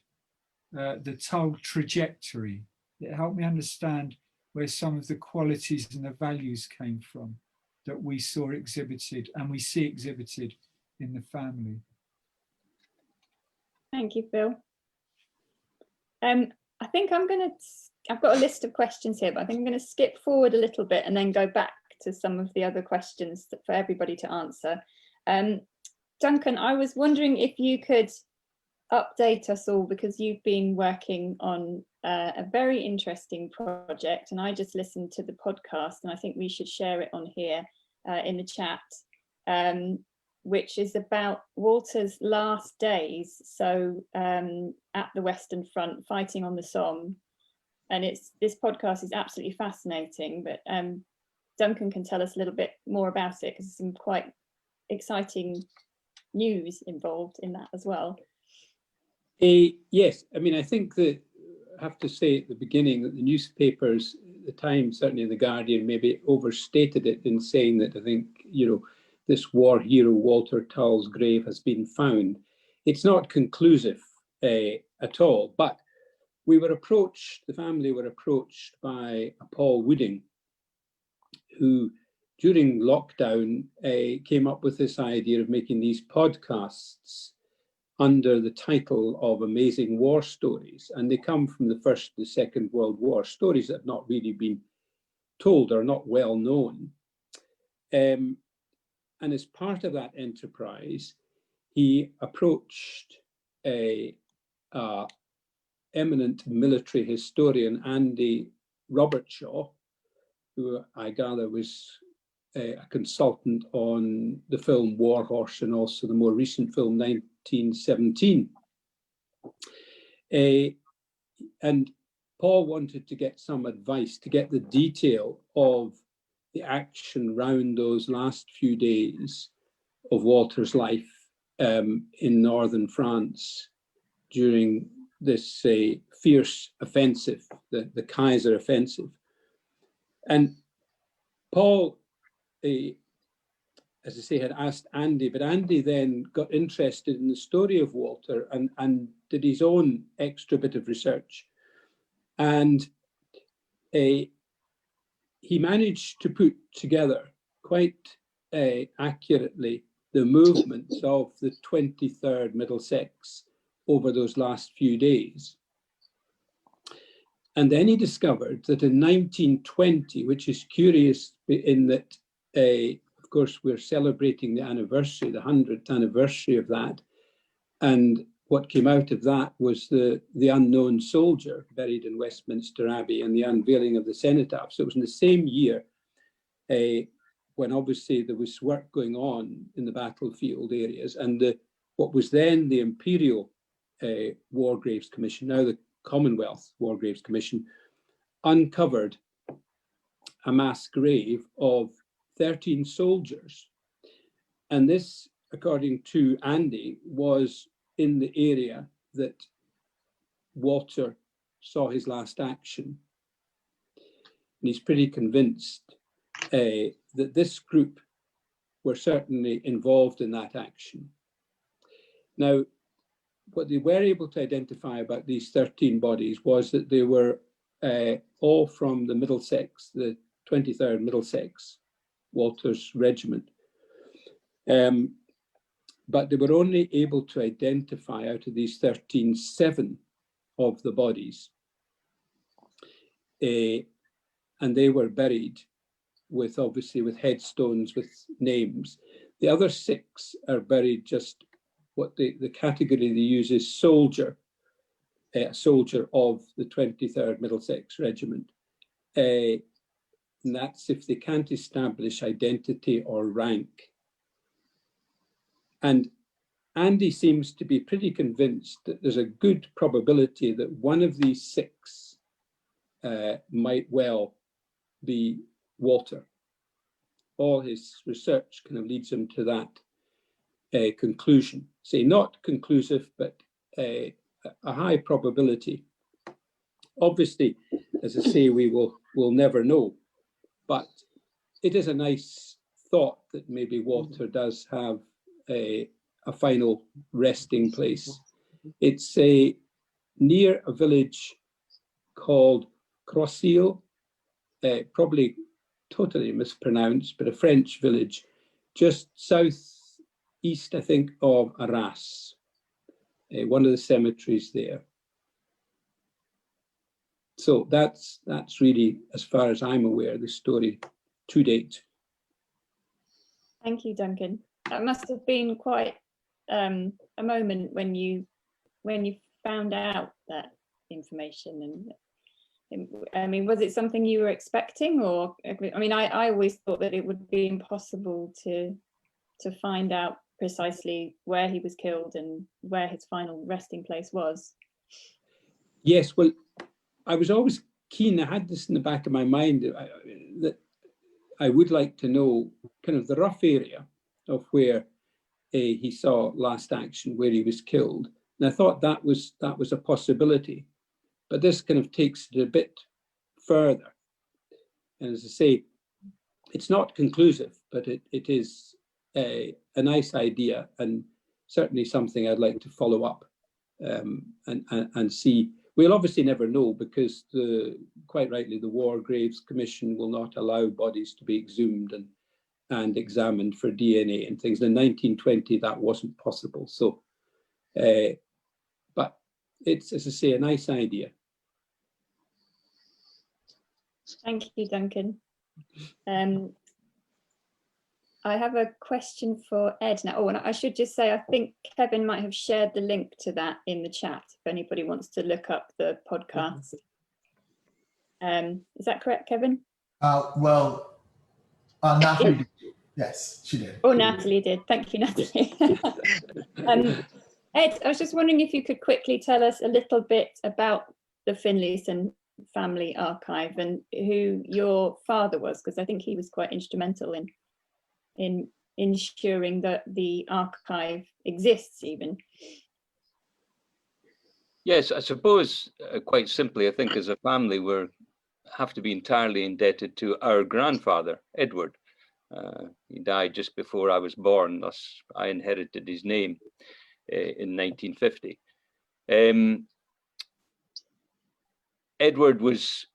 Speaker 5: the Tull trajectory. It helped me understand where some of the qualities and the values came from that we saw exhibited and we see exhibited in the family.
Speaker 4: Thank you, Phil. I think I've got a list of questions here, but I think I'm going to skip forward a little bit and then go back to some of the other questions for everybody to answer. Duncan, I was wondering if you could update us all, because you've been working on a very interesting project, and I just listened to the podcast, and I think we should share it on here in the chat, which is about Walter's last days, so at the Western Front, fighting on the Somme. And this podcast is absolutely fascinating, but Duncan can tell us a little bit more about it, because there's some quite exciting news involved in that as well.
Speaker 8: Yes, I mean, I think that I have to say at the beginning that the newspapers at the time, certainly The Guardian, maybe overstated it in saying that I think, this war hero Walter Tull's grave has been found. It's not conclusive at all, but we were approached, the family were approached by a Paul Wooding, who during lockdown came up with this idea of making these podcasts under the title of Amazing War Stories. And they come from the First and the Second World War, stories that have not really been told or not well known. And as part of that enterprise, he approached a eminent military historian, Andy Robertshaw, who I gather was a consultant on the film War Horse and also the more recent film 1917. And Paul wanted to get some advice, to get the detail of the action round those last few days of Walter's life in northern France during this fierce offensive, the Kaiser offensive. And Paul, as I say, had asked Andy, but Andy then got interested in the story of Walter and did his own extra bit of research. And he managed to put together quite accurately the movements of the 23rd Middlesex over those last few days. And then he discovered that in 1920, which is curious in that, of course, we're celebrating the anniversary, the 100th anniversary of that. And what came out of that was the unknown soldier buried in Westminster Abbey and the unveiling of the cenotaph. So it was in the same year when obviously there was work going on in the battlefield areas, and what was then the Imperial War Graves Commission, now the Commonwealth War Graves Commission, uncovered a mass grave of 13 soldiers. And this, according to Andy, was in the area that Walter saw his last action. And he's pretty convinced that this group were certainly involved in that action. Now, what they were able to identify about these 13 bodies was that they were all from the Middlesex, the 23rd Middlesex, Walter's regiment. But they were only able to identify out of these 13, 7 of the bodies. And they were buried with, obviously, with headstones with names. The other 6 are buried just what the category they use is soldier, a soldier of the 23rd Middlesex Regiment. And that's if they can't establish identity or rank. And Andy seems to be pretty convinced that there's a good probability that one of these 6 might well be Walter. All his research kind of leads him to that conclusion. Say not conclusive, but a high probability. Obviously, as I say, we'll never know, but it is a nice thought that maybe Walter does have a final resting place. It's near a village called Crossil, probably totally mispronounced, but a French village, just southeast, I think, of Arras, one of the cemeteries there. So that's really, as far as I'm aware, the story to date.
Speaker 4: Thank you, Duncan. That must have been quite a moment when you found out that information. And I mean, was it something you were expecting, or I mean, I always thought that it would be impossible to find out precisely where he was killed and where his final resting place was.
Speaker 8: Yes, well, I was always keen. I had this in the back of my mind that I would like to know kind of the rough area of where he saw last action, where he was killed. And I thought that was a possibility, but this kind of takes it a bit further. And as I say, it's not conclusive, but it is a nice idea, and certainly something I'd like to follow up and see. We'll obviously never know, because quite rightly, the War Graves Commission will not allow bodies to be exhumed and examined for DNA and things. In 1920, that wasn't possible. So, but it's, as I say, a nice idea.
Speaker 4: Thank you, Duncan. I have a question for Ed now. Oh, and I should just say, I think Kevin might have shared the link to that in the chat if anybody wants to look up the podcast. Is that correct, Kevin?
Speaker 1: Well, Natalie did. Yes, she did.
Speaker 4: Oh, Natalie did. Thank you, Natalie. Ed, I was just wondering if you could quickly tell us a little bit about the Finlayson family archive and who your father was, because I think he was quite instrumental in ensuring that the archive exists even.
Speaker 6: Yes, I suppose quite simply, I think as a family we have to be entirely indebted to our grandfather, Edward. He died just before I was born, thus I inherited his name in 1950. Edward was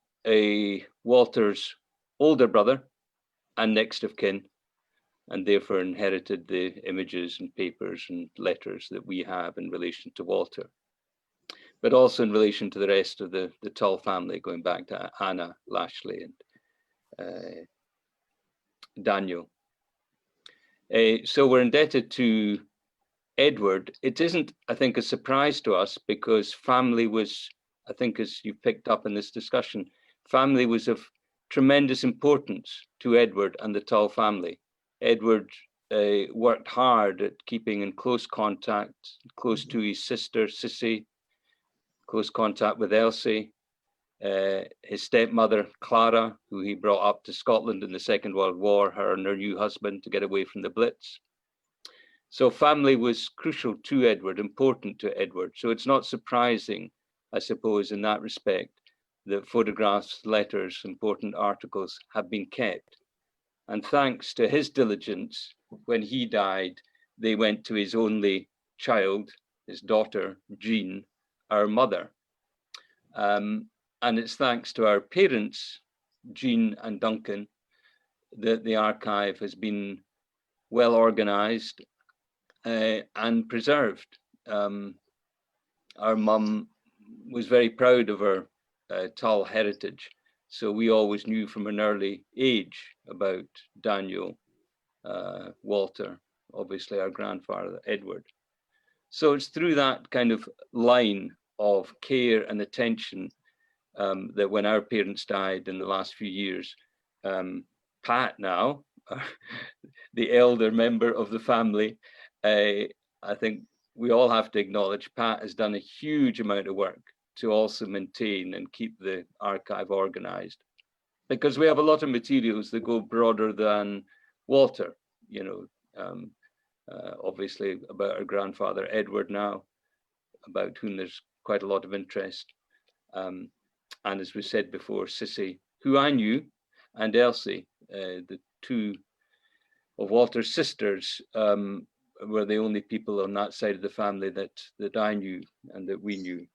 Speaker 6: Walter's older brother and next of kin, and therefore inherited the images and papers and letters that we have in relation to Walter, but also in relation to the rest of the Tull family, going back to Anna, Lashley, and Daniel. So we're indebted to Edward. It isn't, I think, a surprise to us, because family was, I think, as you picked up in this discussion, family was of tremendous importance to Edward and the Tull family. Edward worked hard at keeping in close contact, close to his sister, Sissy, close contact with Elsie, his stepmother, Clara, who he brought up to Scotland in the Second World War, her and her new husband, to get away from the Blitz. So family was crucial to Edward, important to Edward. So it's not surprising, I suppose, in that respect, that photographs, letters, important articles have been kept. And thanks to his diligence, when he died, they went to his only child, his daughter, Jean, our mother. And it's thanks to our parents, Jean and Duncan, that the archive has been well organized and preserved. Our mum was very proud of her Tull heritage. So we always knew from an early age about Daniel, Walter, obviously our grandfather, Edward. So it's through that kind of line of care and attention that when our parents died in the last few years, Pat now, the elder member of the family, I think we all have to acknowledge Pat has done a huge amount of work to also maintain and keep the archive organized, because we have a lot of materials that go broader than Walter, you know, obviously about our grandfather Edward now, about whom there's quite a lot of interest. And as we said before, Sissy, who I knew, and Elsie, the two of Walter's sisters, were the only people on that side of the family that I knew and that we knew.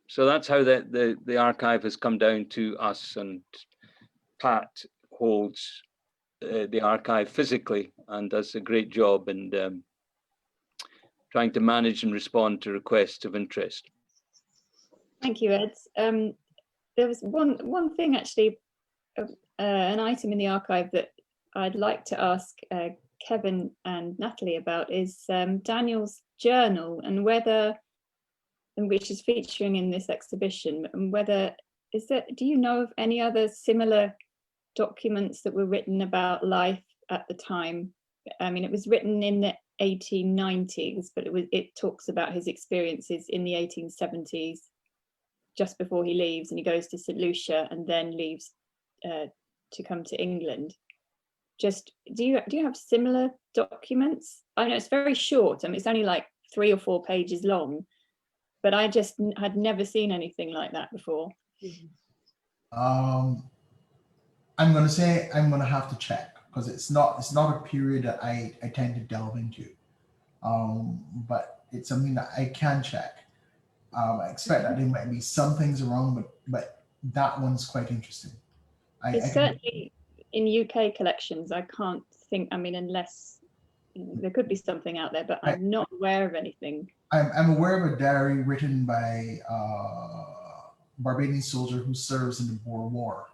Speaker 6: So that's how the archive has come down to us, and Pat holds the archive physically and does a great job in trying to manage and respond to requests of interest.
Speaker 4: Thank you, Ed. There was one thing actually, an item in the archive that I'd like to ask Kevin and Natalie about is Daniel's journal, and whether and which is featuring in this exhibition, and whether, do you know of any other similar documents that were written about life at the time? I mean, it was written in the 1890s, but it talks about his experiences in the 1870s, just before he leaves, and he goes to St. Lucia and then leaves to come to England. Just, do you have similar documents? I know it's very short. I mean, it's only like 3 or 4 pages long, but I just had never seen anything like that before.
Speaker 1: I'm going to say I'm going to have to check, because it's not a period that I tend to delve into, but it's something that I can check. I expect that there might be some things around, but that one's quite interesting.
Speaker 4: It's certainly in UK collections. I can't think, I mean, unless there could be something out there, but I'm not aware of anything.
Speaker 1: I'm aware of a diary written by a Barbadian soldier who serves in the Boer War,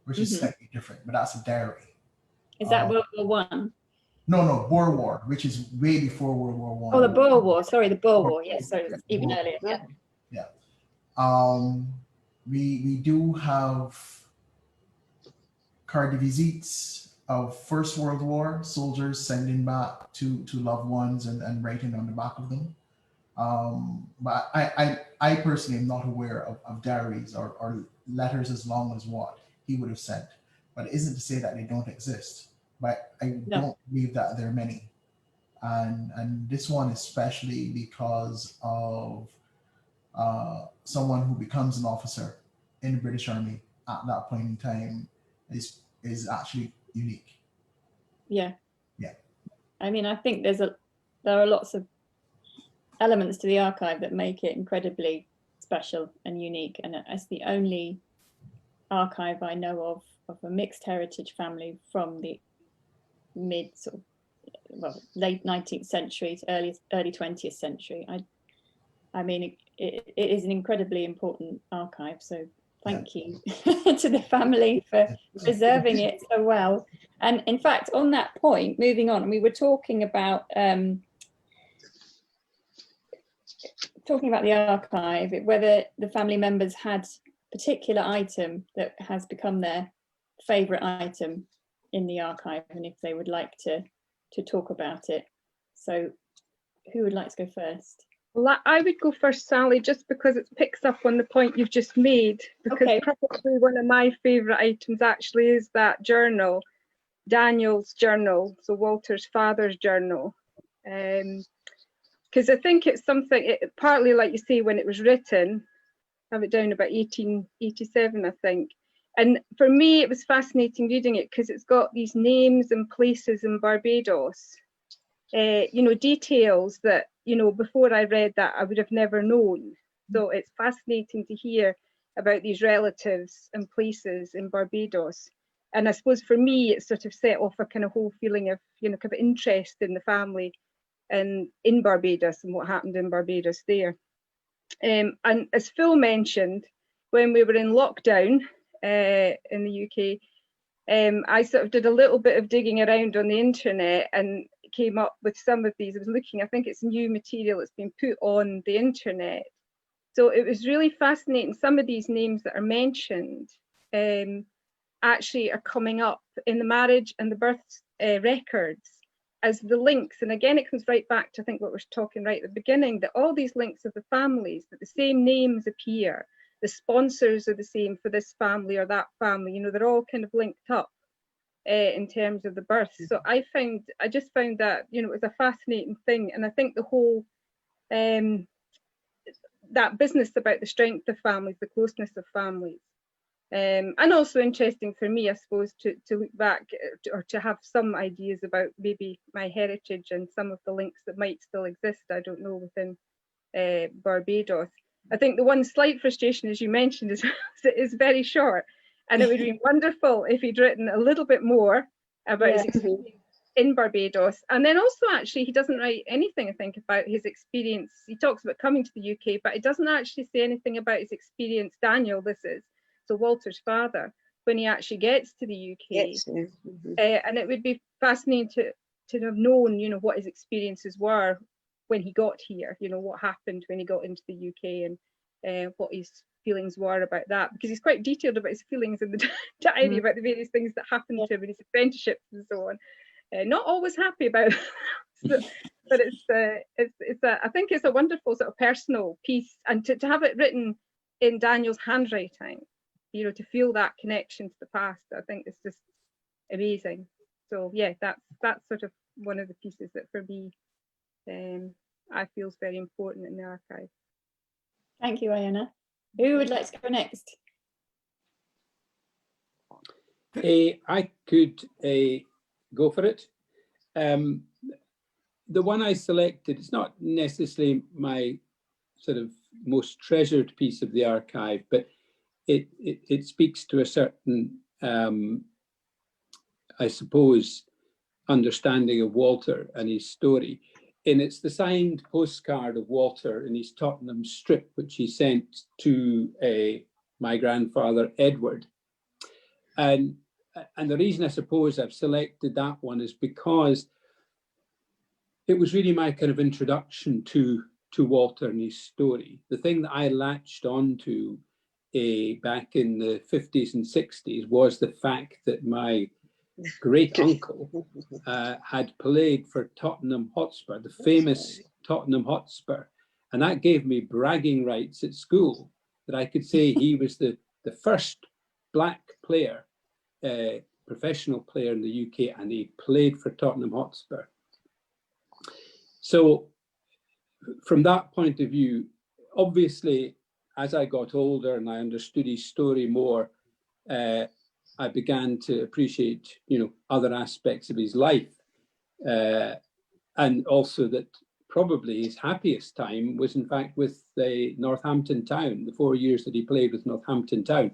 Speaker 1: which is slightly different, but that's a diary.
Speaker 4: Is that World War One?
Speaker 1: No, Boer War, which is way before World War One.
Speaker 4: Oh, the Boer War. Sorry, the Boer War. Yes, sorry, even earlier. Yeah.
Speaker 1: We do have carte de visites of First World War soldiers sending back to loved ones and writing on the back of them. But I personally am not aware of diaries or letters as long as what he would have sent. But it isn't to say that they don't exist. But I don't believe that there are many. And this one especially because of someone who becomes an officer in the British Army at that point in time is actually unique.
Speaker 4: Yeah.
Speaker 1: Yeah.
Speaker 4: I mean, I think there are lots of elements to the archive that make it incredibly special and unique, and it's the only archive I know of a mixed heritage family from the late 19th century to early 20th century. I mean, it is an incredibly important archive, so thank you to the family for preserving it so well. And in fact, on that point, moving on, we were talking about the archive, whether the family members had a particular item that has become their favourite item in the archive, and if they would like to talk about it. So who would like to go first?
Speaker 7: Well, I would go first, Sally, just because it picks up on the point you've just made, because probably one of my favourite items actually is that journal, Daniel's journal, so Walter's father's journal. Because I think it's something, partly like you say, when it was written, I have it down about 1887, I think. And for me, it was fascinating reading it because it's got these names and places in Barbados, details that, before I read that, I would have never known. So it's fascinating to hear about these relatives and places in Barbados. And I suppose for me, it sort of set off a kind of whole feeling of, kind of interest in the family and in Barbados and what happened in Barbados there. And as Phil mentioned, when we were in lockdown in the UK, I sort of did a little bit of digging around on the internet and came up with some of these. I was looking, I think it's new material that's been put on the internet. So it was really fascinating. Some of these names that are mentioned actually are coming up in the marriage and the birth records as the links. And again, it comes right back to, I think, what we're talking right at the beginning, that all these links of the families, that the same names appear, the sponsors are the same for this family or that family, they're all kind of linked up in terms of the birth. So I just found that, it was a fascinating thing. And I think the whole, that business about the strength of families, the closeness of families, and also interesting for me, I suppose, to look back or to have some ideas about maybe my heritage and some of the links that might still exist, I don't know, within Barbados. I think the one slight frustration, as you mentioned, is it is very short, and it would be wonderful if he'd written a little bit more about his experience in Barbados. And then also, actually, he doesn't write anything, I think, about his experience. He talks about coming to the UK, but he doesn't actually say anything about his experience, Daniel, this is, so Walter's father, when he actually gets to the UK. Yes. And it would be fascinating to have known, what his experiences were when he got here, you know, what happened when he got into the UK, and what his feelings were about that, because he's quite detailed about his feelings in the diary about the various things that happened to him in his apprenticeships and so on. Not always happy about so, but I think it's a wonderful sort of personal piece, and to have it written in Daniel's handwriting, you know, to feel that connection to the past, I think it's just amazing. So yeah, that's sort of one of the pieces that for me I feel is very important in the archive.
Speaker 4: Thank you, Iona. Who would like to go next?
Speaker 8: I could go for it. The one I selected, it's not necessarily my sort of most treasured piece of the archive, but it speaks to a certain, I suppose, understanding of Walter and his story. And it's the signed postcard of Walter in his Tottenham strip, which he sent to my grandfather, Edward. And the reason I suppose I've selected that one is because it was really my kind of introduction to Walter and his story. The thing that I latched onto back in the 50s and 60s was the fact that my great uncle had played for Tottenham Hotspur, the famous Tottenham Hotspur. And that gave me bragging rights at school, that I could say he was the first black player, professional player in the UK, and he played for Tottenham Hotspur. So from that point of view, obviously, as I got older and I understood his story more, I began to appreciate, you know, other aspects of his life, and also that probably his happiest time was in fact with the Northampton Town, the 4 years that he played with Northampton Town.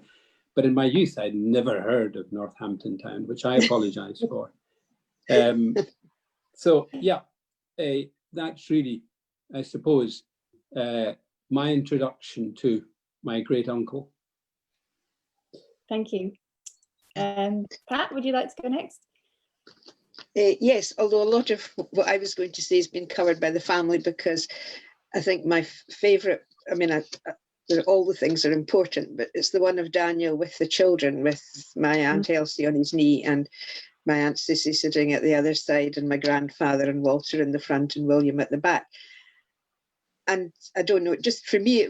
Speaker 8: But in my youth, I'd never heard of Northampton Town, which I apologise for. So yeah, that's really, I suppose, my introduction to my great uncle.
Speaker 4: Thank you. Pat, would you like to go next?
Speaker 9: Yes, although a lot of what I was going to say has been covered by the family, because I think my favourite, I mean, all the things are important, but it's the one of Daniel with the children, with my Aunt Elsie on his knee and my Aunt Sissy sitting at the other side, and my grandfather and Walter in the front and William at the back. And I don't know, just for me,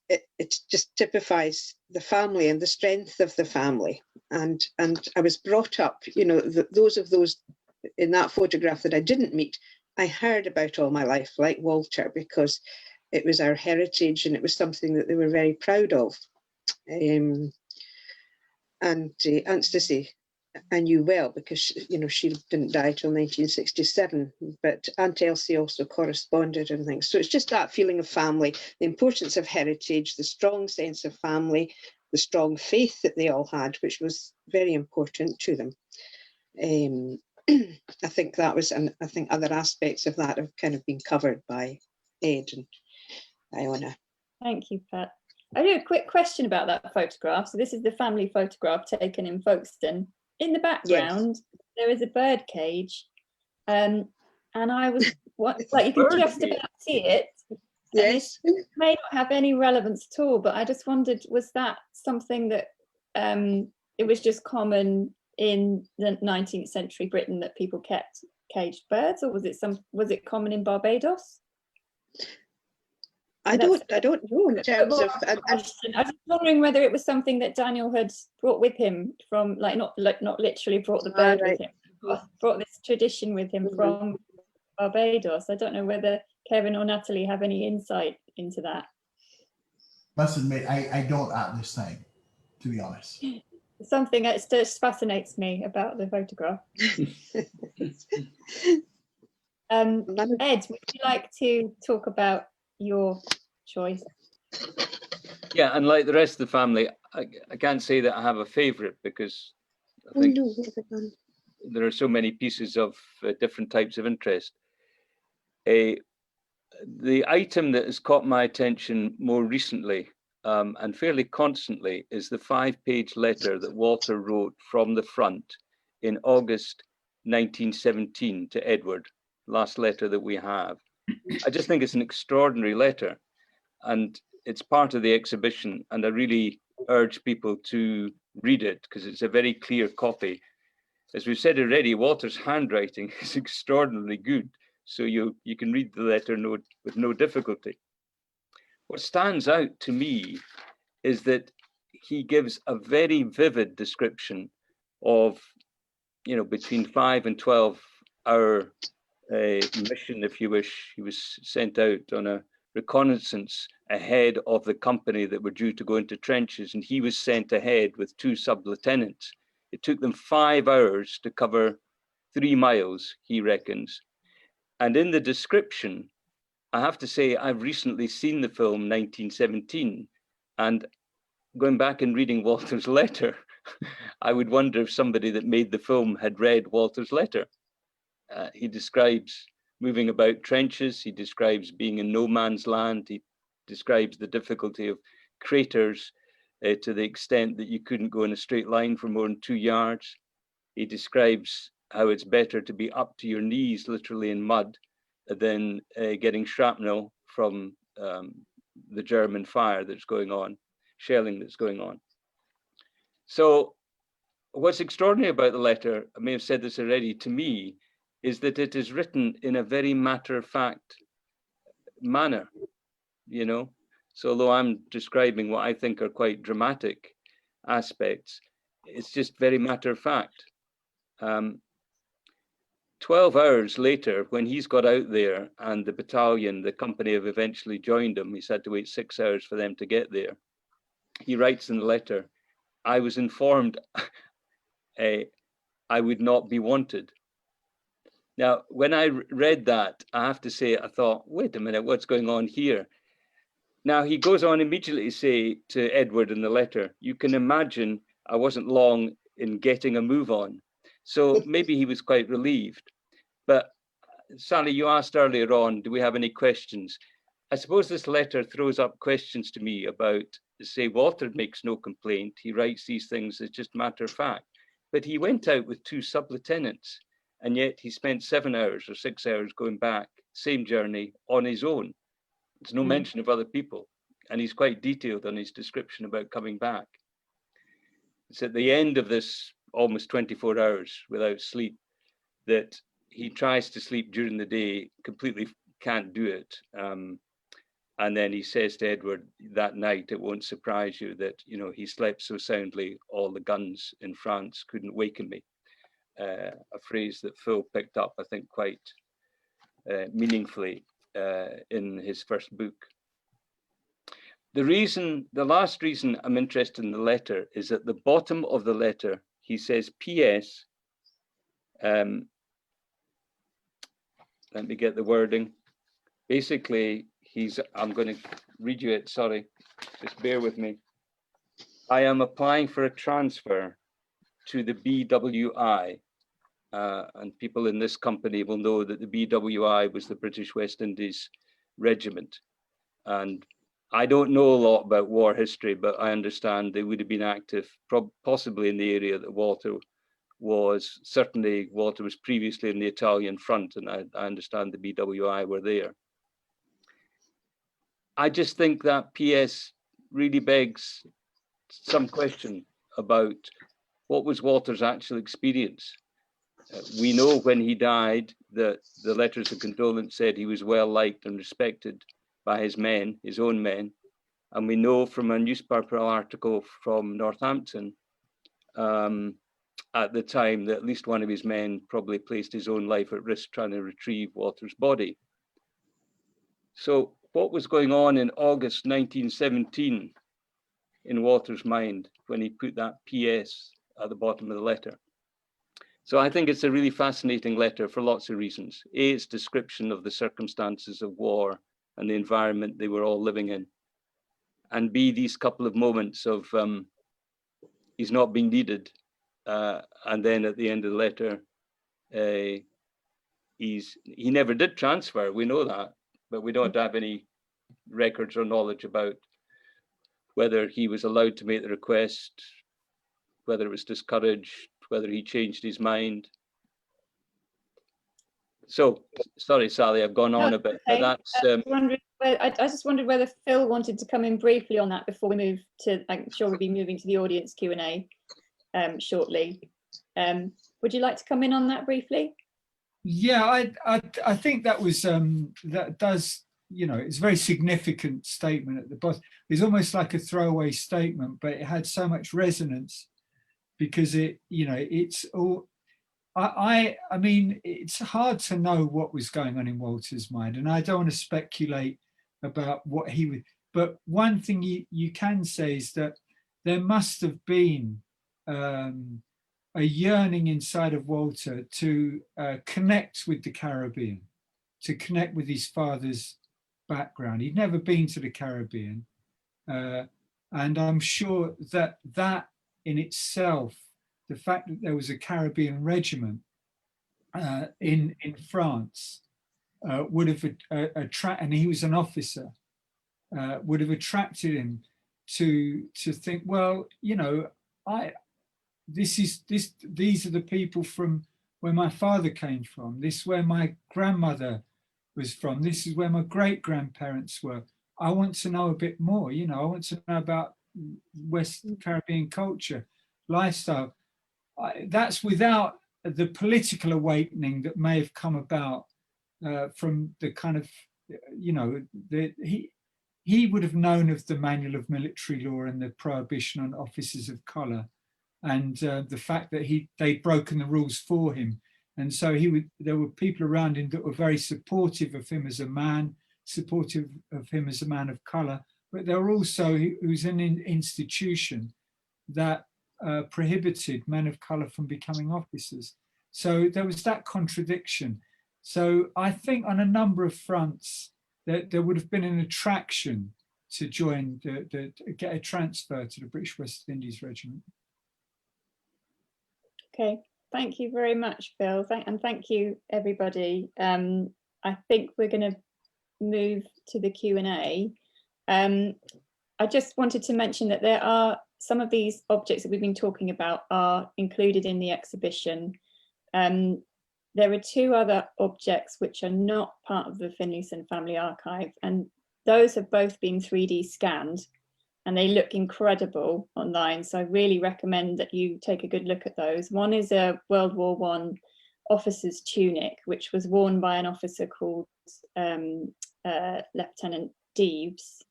Speaker 9: it just typifies the family and the strength of the family. And I was brought up, you know, those in that photograph that I didn't meet, I heard about all my life, like Walter, because it was our heritage and it was something that they were very proud of. And Aunt Sissy, I knew well, because you know, she didn't die till 1967, but Aunt Elsie also corresponded and things. So it's just that feeling of family, the importance of heritage, the strong sense of family, the strong faith that they all had, which was very important to them. I think that was, and I think other aspects of that have kind of been covered by Ed and Iona.
Speaker 4: Thank you, Pat. I do a quick question about that photograph. So this is the family photograph taken in Folkestone. In the background, there is a bird cage, and I was like, you can just about see it.
Speaker 9: Yes,
Speaker 4: it may not have any relevance at all, but I just wondered, was that something that it was just common in the 19th century Britain that people kept caged birds, or was it common in Barbados?
Speaker 9: I don't know in terms of.
Speaker 4: I was just wondering whether it was something that Daniel had brought with him from, not literally brought the bird with him, brought this tradition with him from Barbados. I don't know whether Kevin or Natalie have any insight into that.
Speaker 1: Must admit, I don't at this time, to be honest.
Speaker 4: Something that just fascinates me about the photograph. Ed, would you like to talk about your choice?
Speaker 6: Yeah, and like the rest of the family, I can't say that I have a favourite, because I think there are so many pieces of different types of interest. The item that has caught my attention more recently and fairly constantly is the 5-page letter that Walter wrote from the front in August 1917 to Edward, last letter that we have. I just think it's an extraordinary letter, and it's part of the exhibition, and I really urge people to read it because it's a very clear copy. As we've said already, Walter's handwriting is extraordinarily good, so you can read the letter with no difficulty. What stands out to me is that he gives a very vivid description of, between 5 and 12 hour mission, if you wish. He was sent out on a reconnaissance ahead of the company that were due to go into trenches, and he was sent ahead with 2 sub-lieutenants. It took them 5 hours to cover 3 miles, he reckons. And in the description, I have to say, I've recently seen the film 1917, and going back and reading Walter's letter, I would wonder if somebody that made the film had read Walter's letter. He describes moving about trenches. He describes being in no man's land. He describes the difficulty of craters to the extent that you couldn't go in a straight line for more than 2 yards. He describes how it's better to be up to your knees, literally in mud, than getting shrapnel from the German fire that's going on, shelling that's going on. So what's extraordinary about the letter, I may have said this already, to me, is that it is written in a very matter-of-fact manner, So although I'm describing what I think are quite dramatic aspects, it's just very matter-of-fact. 12 hours later, when he's got out there and the battalion, the company have eventually joined him, he's had to wait 6 hours for them to get there. He writes in the letter, I was informed I would not be wanted. Now, when I read that, I have to say, I thought, wait a minute, what's going on here? Now, he goes on immediately to say to Edward in the letter, you can imagine I wasn't long in getting a move on. So maybe he was quite relieved. But Sally, you asked earlier on, do we have any questions? I suppose this letter throws up questions to me about, say, Walter makes no complaint. He writes these things as just matter of fact. But he went out with 2 sub-lieutenants, and yet he spent 7 hours or 6 hours going back, same journey, on his own. There's no mention of other people. And he's quite detailed on his description about coming back. It's at the end of this almost 24 hours without sleep that he tries to sleep during the day, completely can't do it. And then he says to Edward that night, it won't surprise you that, he slept so soundly, all the guns in France couldn't waken me. A phrase that Phil picked up, I think, quite meaningfully in his first book. The last reason I'm interested in the letter is at the bottom of the letter, he says, P.S. Let me get the wording. Basically, I'm going to read you it, sorry, just bear with me. I am applying for a transfer to the BWI. And people in this company will know that the BWI was the British West Indies Regiment. And I don't know a lot about war history, but I understand they would have been active, possibly in the area that Walter was. Certainly, Walter was previously in the Italian front, and I understand the BWI were there. I just think that PS really begs some question about what was Walter's actual experience. We know when he died that the letters of condolence said he was well liked and respected by his men, his own men. And we know from a newspaper article from Northampton at the time that at least one of his men probably placed his own life at risk trying to retrieve Walter's body. So what was going on in August 1917 in Walter's mind when he put that PS at the bottom of the letter? So I think it's a really fascinating letter for lots of reasons. A, its description of the circumstances of war and the environment they were all living in. And B, these couple of moments of he's not being needed. And then at the end of the letter, he never did transfer, we know that, but we don't have any records or knowledge about whether he was allowed to make the request, whether it was discouraged, whether he changed his mind. So, sorry, Sally, I've gone on a bit, but
Speaker 4: Okay.
Speaker 6: that's,
Speaker 4: I just wondered whether Phil wanted to come in briefly on that before we move to, I'm sure we'll be moving to the audience Q&A shortly. Would you like to come in on that briefly?
Speaker 5: Yeah, I think that was that does, you know, it's a very significant statement at the bottom. It's almost like a throwaway statement, but it had so much resonance because it, you know, it's all. I mean, it's hard to know what was going on in Walter's mind, and I don't want to speculate about what he would. But one thing you can say is that there must have been a yearning inside of Walter to connect with the Caribbean, to connect with his father's background. He'd never been to the Caribbean. And I'm sure that that in itself, the fact that there was a Caribbean regiment in France would have attracted, and he was an officer, would have attracted him to think, well, you know, these are the people from where my father came from. This is where my grandmother was from. This is where my great grandparents were. I want to know a bit more. You know, I want to know about West Caribbean culture, lifestyle. That's without the political awakening that may have come about from the kind of, you know, he would have known of the Manual of Military Law and the prohibition on officers of colour, and the fact that they'd broken the rules for him. And so there were people around him that were very supportive of him as a man, supportive of him as a man of colour, but there were also, it was an institution that prohibited men of colour from becoming officers. So there was that contradiction. So I think on a number of fronts, there would have been an attraction to join, get a transfer to the British West Indies Regiment.
Speaker 4: Okay, thank you very much, Phil, and thank you, everybody. I think we're going to move to the Q&A. I just wanted to mention that there are some of these objects that we've been talking about are included in the exhibition. There are two other objects which are not part of the Finlayson family archive, and those have both been 3D scanned and they look incredible online. So I really recommend that you take a good look at those. One is a World War I officer's tunic, which was worn by an officer called Lieutenant Deves,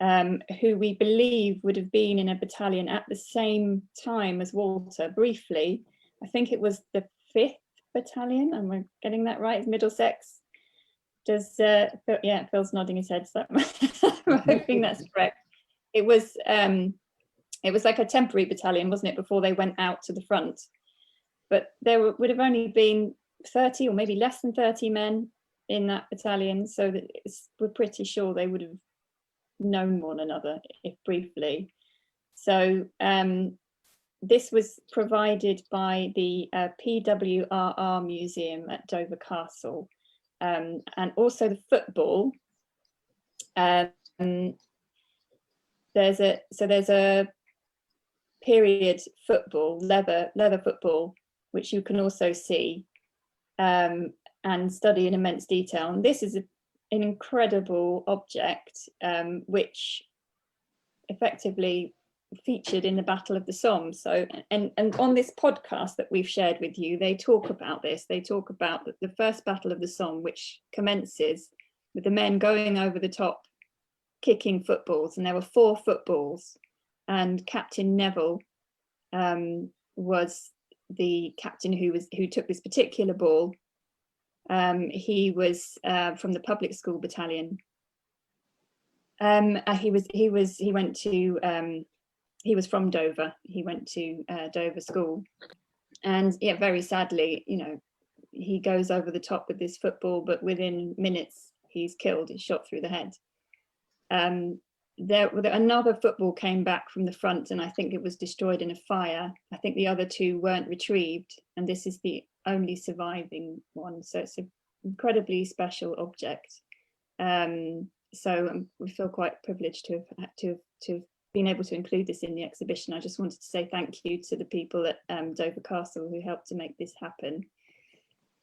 Speaker 4: who we believe would have been in a battalion at the same time as Walter, briefly. I think it was the 5th Battalion, am I getting that right? Middlesex. Does Phil, yeah, Phil's nodding his head, so I'm hoping that's correct. It was like a temporary battalion, wasn't it, before they went out to the front? But there would have only been 30 or maybe less than 30 men in that battalion, so that we're pretty sure they would have known one another, if briefly. So this was provided by the PWRR Museum at Dover Castle, and also the football. There's a period football, leather football, which you can also see and study in immense detail. And this is an incredible object, which effectively featured in the Battle of the Somme. So, and on this podcast that we've shared with you, they talk about this. They talk about the first Battle of the Somme, which commences with the men going over the top, kicking footballs, and there were 4 footballs, and Captain Neville was the captain who took this particular ball. He was from the public school battalion. He was from Dover. He went to Dover School, and yeah, very sadly, you know, he goes over the top with this football, but within minutes he's killed. He's shot through the head. Another football came back from the front, and I think it was destroyed in a fire. I think the other 2 weren't retrieved, and this is the only surviving one. So it's an incredibly special object. So we feel quite privileged to have been able to include this in the exhibition. I just wanted to say thank you to the people at Dover Castle who helped to make this happen.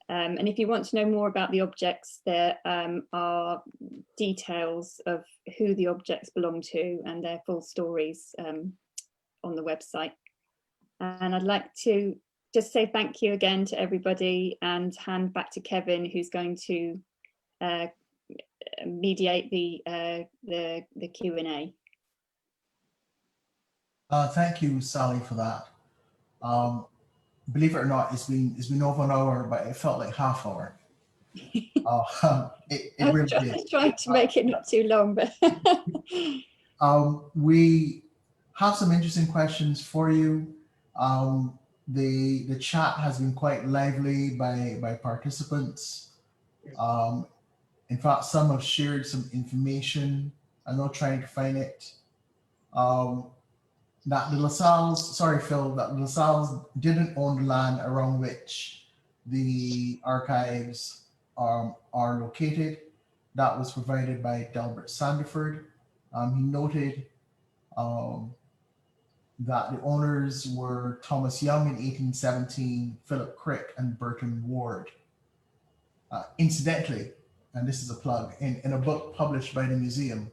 Speaker 4: And if you want to know more about the objects, there are details of who the objects belong to and their full stories on the website. And I'd like to just say thank you again to everybody and hand back to Kevin, who's going to mediate the Q&A.
Speaker 1: Thank you, Sally, for that. Believe it or not, it's been over an hour, but it felt like half hour. It really did.
Speaker 4: I tried to make it not too long, but
Speaker 1: we have some interesting questions for you. The chat has been quite lively by participants. In fact, some have shared some information. I'm not trying to find it. That the LaSalle's, sorry Phil, that the LaSalle's didn't own the land around which the archives are located. That was provided by Delbert Sandiford. He noted that the owners were Thomas Young in 1817, Philip Crick, and Burton Ward. Incidentally, and this is a plug, in a book published by the museum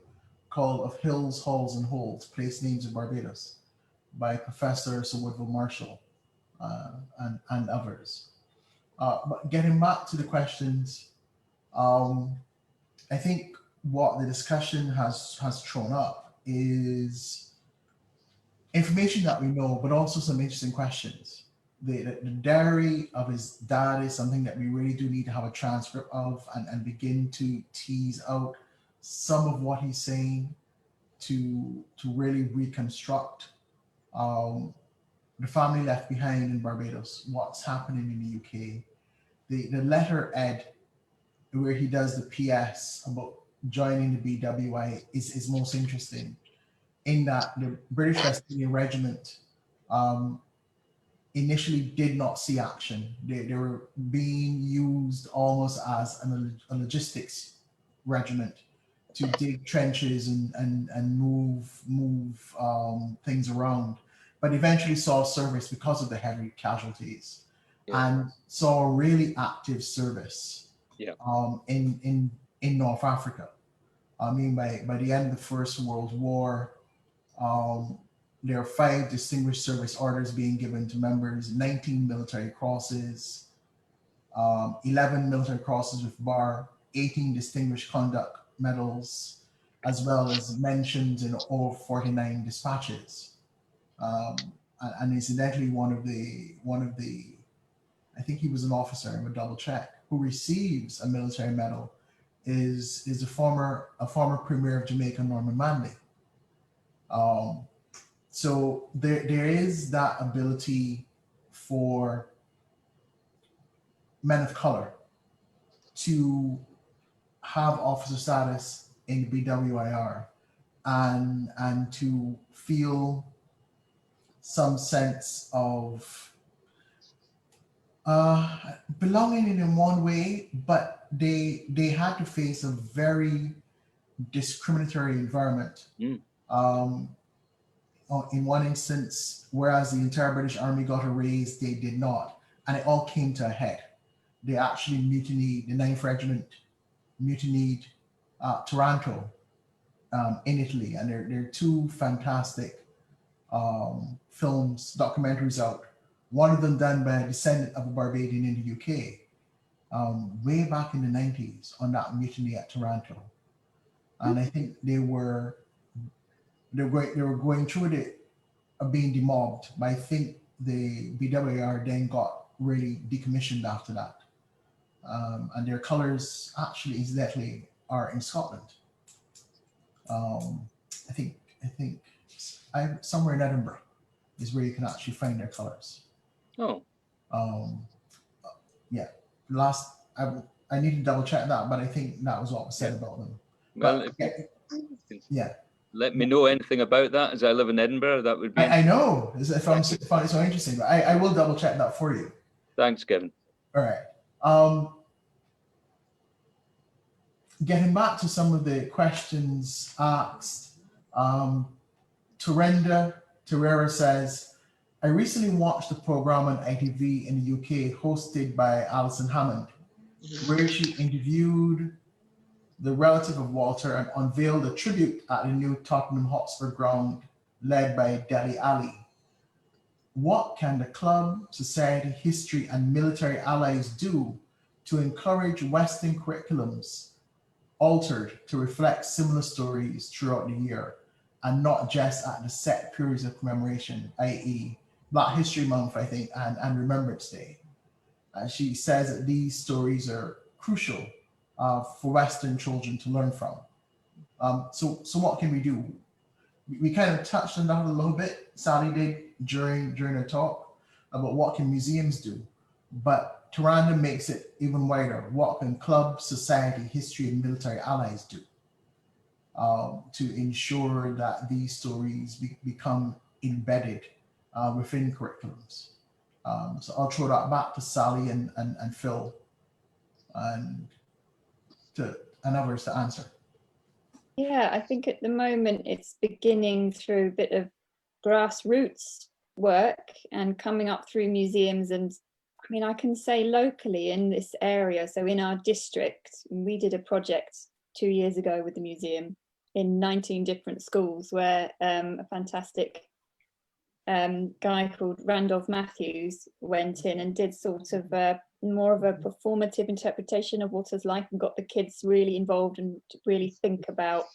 Speaker 1: called Of Hills, Halls, and Holes, Place Names of Barbados, by Professor Sir Woodville Marshall and others. But getting back to the questions, I think what the discussion has thrown up is information that we know, but also some interesting questions. The diary of his dad is something that we really do need to have a transcript of and begin to tease out some of what he's saying to really reconstruct the family left behind in Barbados, what's happening in the UK. The letter Ed, where he does the PS about joining the BWI is most interesting, in that the British West Indian Regiment initially did not see action. They were being used almost as a logistics regiment to dig trenches and move things around, but eventually saw service because of the heavy casualties, and saw a really active service in North Africa. I mean, by the end of the First World War, there are 5 distinguished service orders being given to members, 19 military crosses, 11 military crosses with bar, 18 distinguished conduct medals, as well as mentions in over 49 dispatches. And incidentally, one of the, I think he was an officer, I would double check, who receives a military medal is a former Premier of Jamaica, Norman Manley. So there is that ability for men of color to have officer status in the BWIR and to feel some sense of belonging in one way, but they had to face a very discriminatory environment. In one instance, whereas the entire British Army got a raise, they did not, and it all came to a head. They actually mutinied, the 9th Regiment mutinied Taranto in Italy, and there are 2 fantastic films, documentaries out. One of them done by a descendant of a Barbadian in the UK, way back in the 90s, on that mutiny at Taranto. And I think they were going through it of being demobbed, but I think the BWR then got really decommissioned after that. And their colors actually incidentally are in Scotland. I think somewhere in Edinburgh is where you can actually find their colors.
Speaker 6: Oh.
Speaker 1: Yeah. I need to double check that, but I think that was what was said about them.
Speaker 6: Well,
Speaker 1: yeah.
Speaker 6: Let me know anything about that, as I live in Edinburgh. That would be.
Speaker 1: I know. I find it so interesting, but I will double check that for you.
Speaker 6: Thanks, Kevin.
Speaker 1: All right. Getting back to some of the questions asked, Terera says, I recently watched a program on ITV in the UK hosted by Alison Hammond, where she interviewed the relative of Walter and unveiled a tribute at the new Tottenham Hotspur ground led by Dele Alli. What can the club, society, history, and military allies do to encourage Western curriculums altered to reflect similar stories throughout the year and not just at the set periods of commemoration, i.e. Black History Month, I think, and Remembrance Day? And she says that these stories are crucial for Western children to learn from. So what can we do? We kind of touched on that a little bit, Sally did during her talk, about what can museums do. But Taranda makes it even wider. What can club, society, history, and military allies do to ensure that these stories become embedded within curriculums? So I'll throw that back to Sally and Phil and others to answer.
Speaker 4: Yeah, I think at the moment it's beginning through a bit of grassroots work and coming up through museums. And I mean, I can say locally in this area, so in our district, we did a project 2 years ago with the museum in 19 different schools where a fantastic guy called Randolph Matthews went in and did sort of more of a performative interpretation of Walter's life and got the kids really involved and to really think about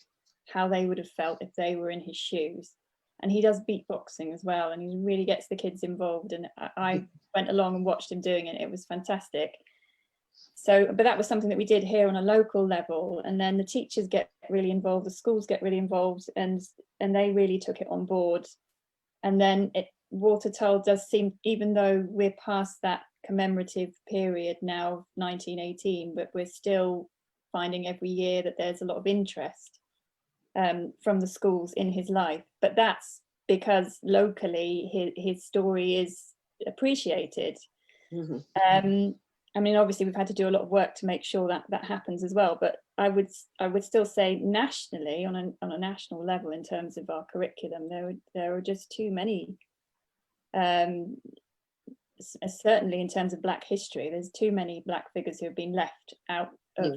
Speaker 4: how they would have felt if they were in his shoes. And he does beatboxing as well, and he really gets the kids involved. And I went along and watched him doing it. It was fantastic. So, but that was something that we did here on a local level. And then the teachers get really involved, the schools get really involved, and they really took it on board. And then Walter Tull does seem, even though we're past that commemorative period now of 1918, but we're still finding every year that there's a lot of interest from the schools in his life. But that's because locally his story is appreciated. Mm-hmm. I mean, obviously we've had to do a lot of work to make sure that that happens as well, but I would still say nationally, on a national level, in terms of our curriculum, there are just too many. Certainly in terms of Black history, there's too many Black figures who have been left out of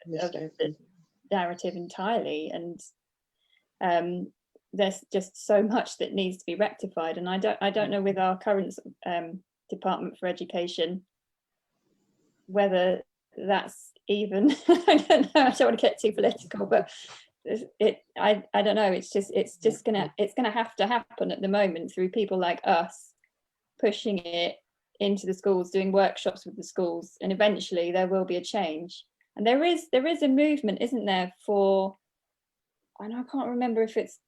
Speaker 4: the narrative entirely, and there's just so much that needs to be rectified. And I don't know with our current Department for Education whether that's even I don't know, I don't want to get too political, but I don't know, it's just gonna have to happen at the moment through people like us pushing it into the schools, doing workshops with the schools, and eventually there will be a change. And there is a movement, isn't there, for, and I can't remember if it's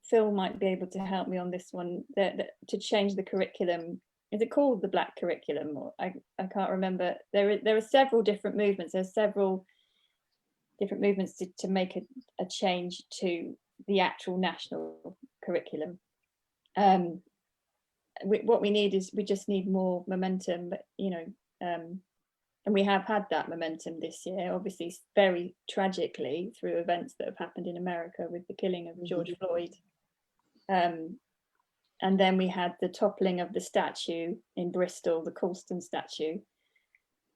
Speaker 4: Phil might be able to help me on this one, that to change the curriculum. Is it called the Black curriculum? Or I can't remember. There are several different movements. There's several different movements to make a change to the actual national curriculum. What we need is, we just need more momentum, but and we have had that momentum this year, obviously very tragically through events that have happened in America with the killing of George Floyd. And then we had the toppling of the statue in Bristol, the Colston statue.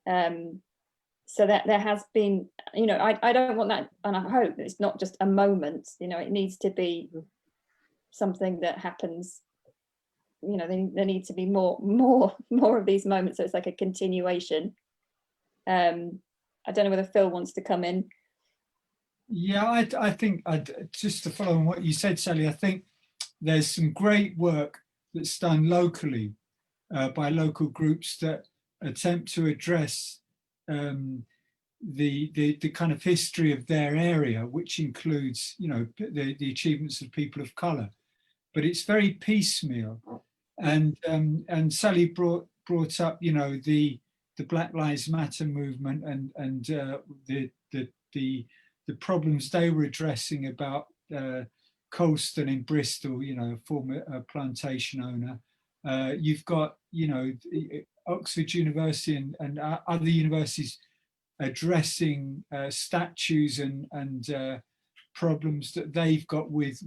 Speaker 4: So that there has been, I don't want that, and I hope that it's not just a moment, it needs to be something that happens, there need to be more of these moments, so it's like a continuation. I don't know whether Phil wants to come in.
Speaker 5: Yeah, I think just to follow on what you said, Sally, I think there's some great work that's done locally by local groups that attempt to address the kind of history of their area, which includes, the achievements of people of colour. But it's very piecemeal, and Sally brought up, the Black Lives Matter movement and the problems they were addressing about Colston in Bristol, a former plantation owner. You've got, Oxford University and other universities addressing statues and problems that they've got with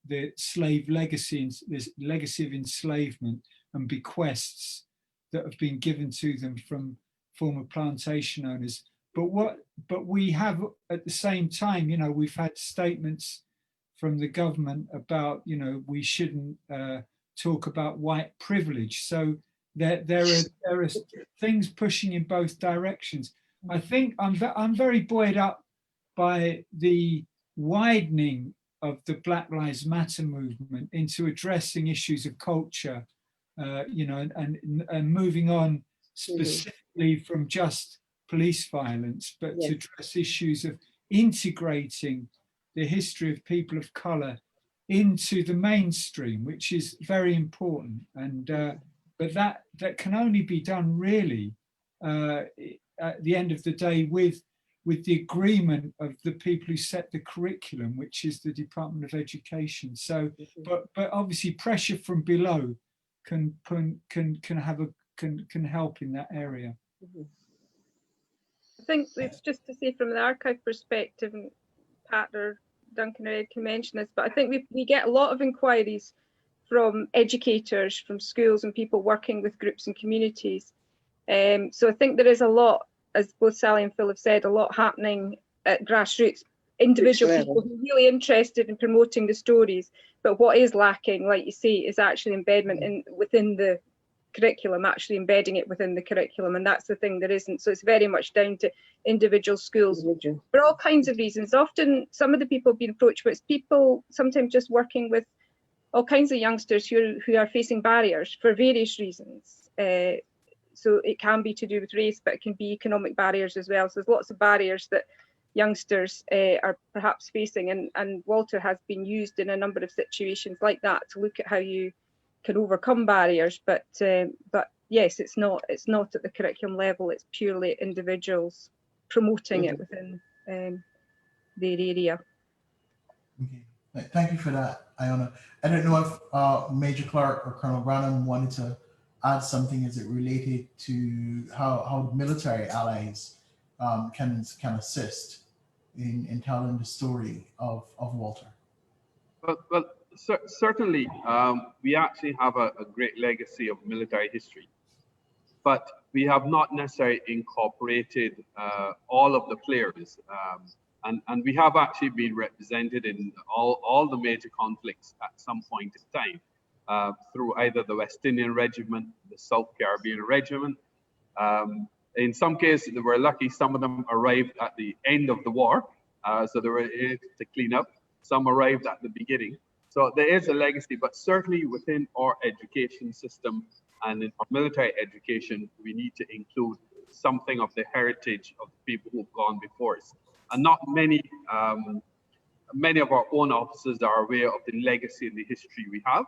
Speaker 5: the slave legacy, this legacy of enslavement and bequests that have been given to them from former plantation owners. But we have at the same time, you know, we've had statements from the government about, you know, we shouldn't talk about white privilege. So there are things pushing in both directions. I think I'm very buoyed up by the widening of the Black Lives Matter movement into addressing issues of culture, you know, and moving on specifically from just police violence, but to address issues of integrating the history of people of colour into the mainstream, which is very important. And but that can only be done really at the end of the day with the agreement of the people who set the curriculum, which is the Department of Education. So, but obviously pressure from below can help in that area.
Speaker 7: I think it's just to say from the archive perspective, and Pat or Duncan or Ed can mention this, but I think we get a lot of inquiries from educators, from schools and people working with groups and communities. So I think there is a lot, as both Sally and Phil have said, a lot happening at grassroots, individual people who are really interested in promoting the stories. But what is lacking, like you say, is actually embedment within the curriculum, actually embedding it within the curriculum, and that's the thing there isn't. So it's very much down to individual schools for all kinds of reasons. Often some of the people being approached, but it's people sometimes just working with all kinds of youngsters who are facing barriers for various reasons. So it can be to do with race, but it can be economic barriers as well. So there's lots of barriers that youngsters are perhaps facing, and Walter has been used in a number of situations like that to look at how you can overcome barriers. But yes, it's not at the curriculum level. It's purely individuals promoting it within their area.
Speaker 1: Okay, thank you for that, Iona. I don't know if Major Clarke or Colonel Grannum wanted to add something as it related to how military allies can assist in telling the story of Walter.
Speaker 2: Well, certainly, we actually have a great legacy of military history, but we have not necessarily incorporated all of the players, and we have actually been represented in all the major conflicts at some point in time through either the West Indian Regiment, the South Caribbean Regiment. In some cases, they were lucky; some of them arrived at the end of the war, so they were able to clean up. Some arrived at the beginning. So there is a legacy, but certainly within our education system and in our military education, we need to include something of the heritage of the people who've gone before us. And not many of our own officers are aware of the legacy and the history we have.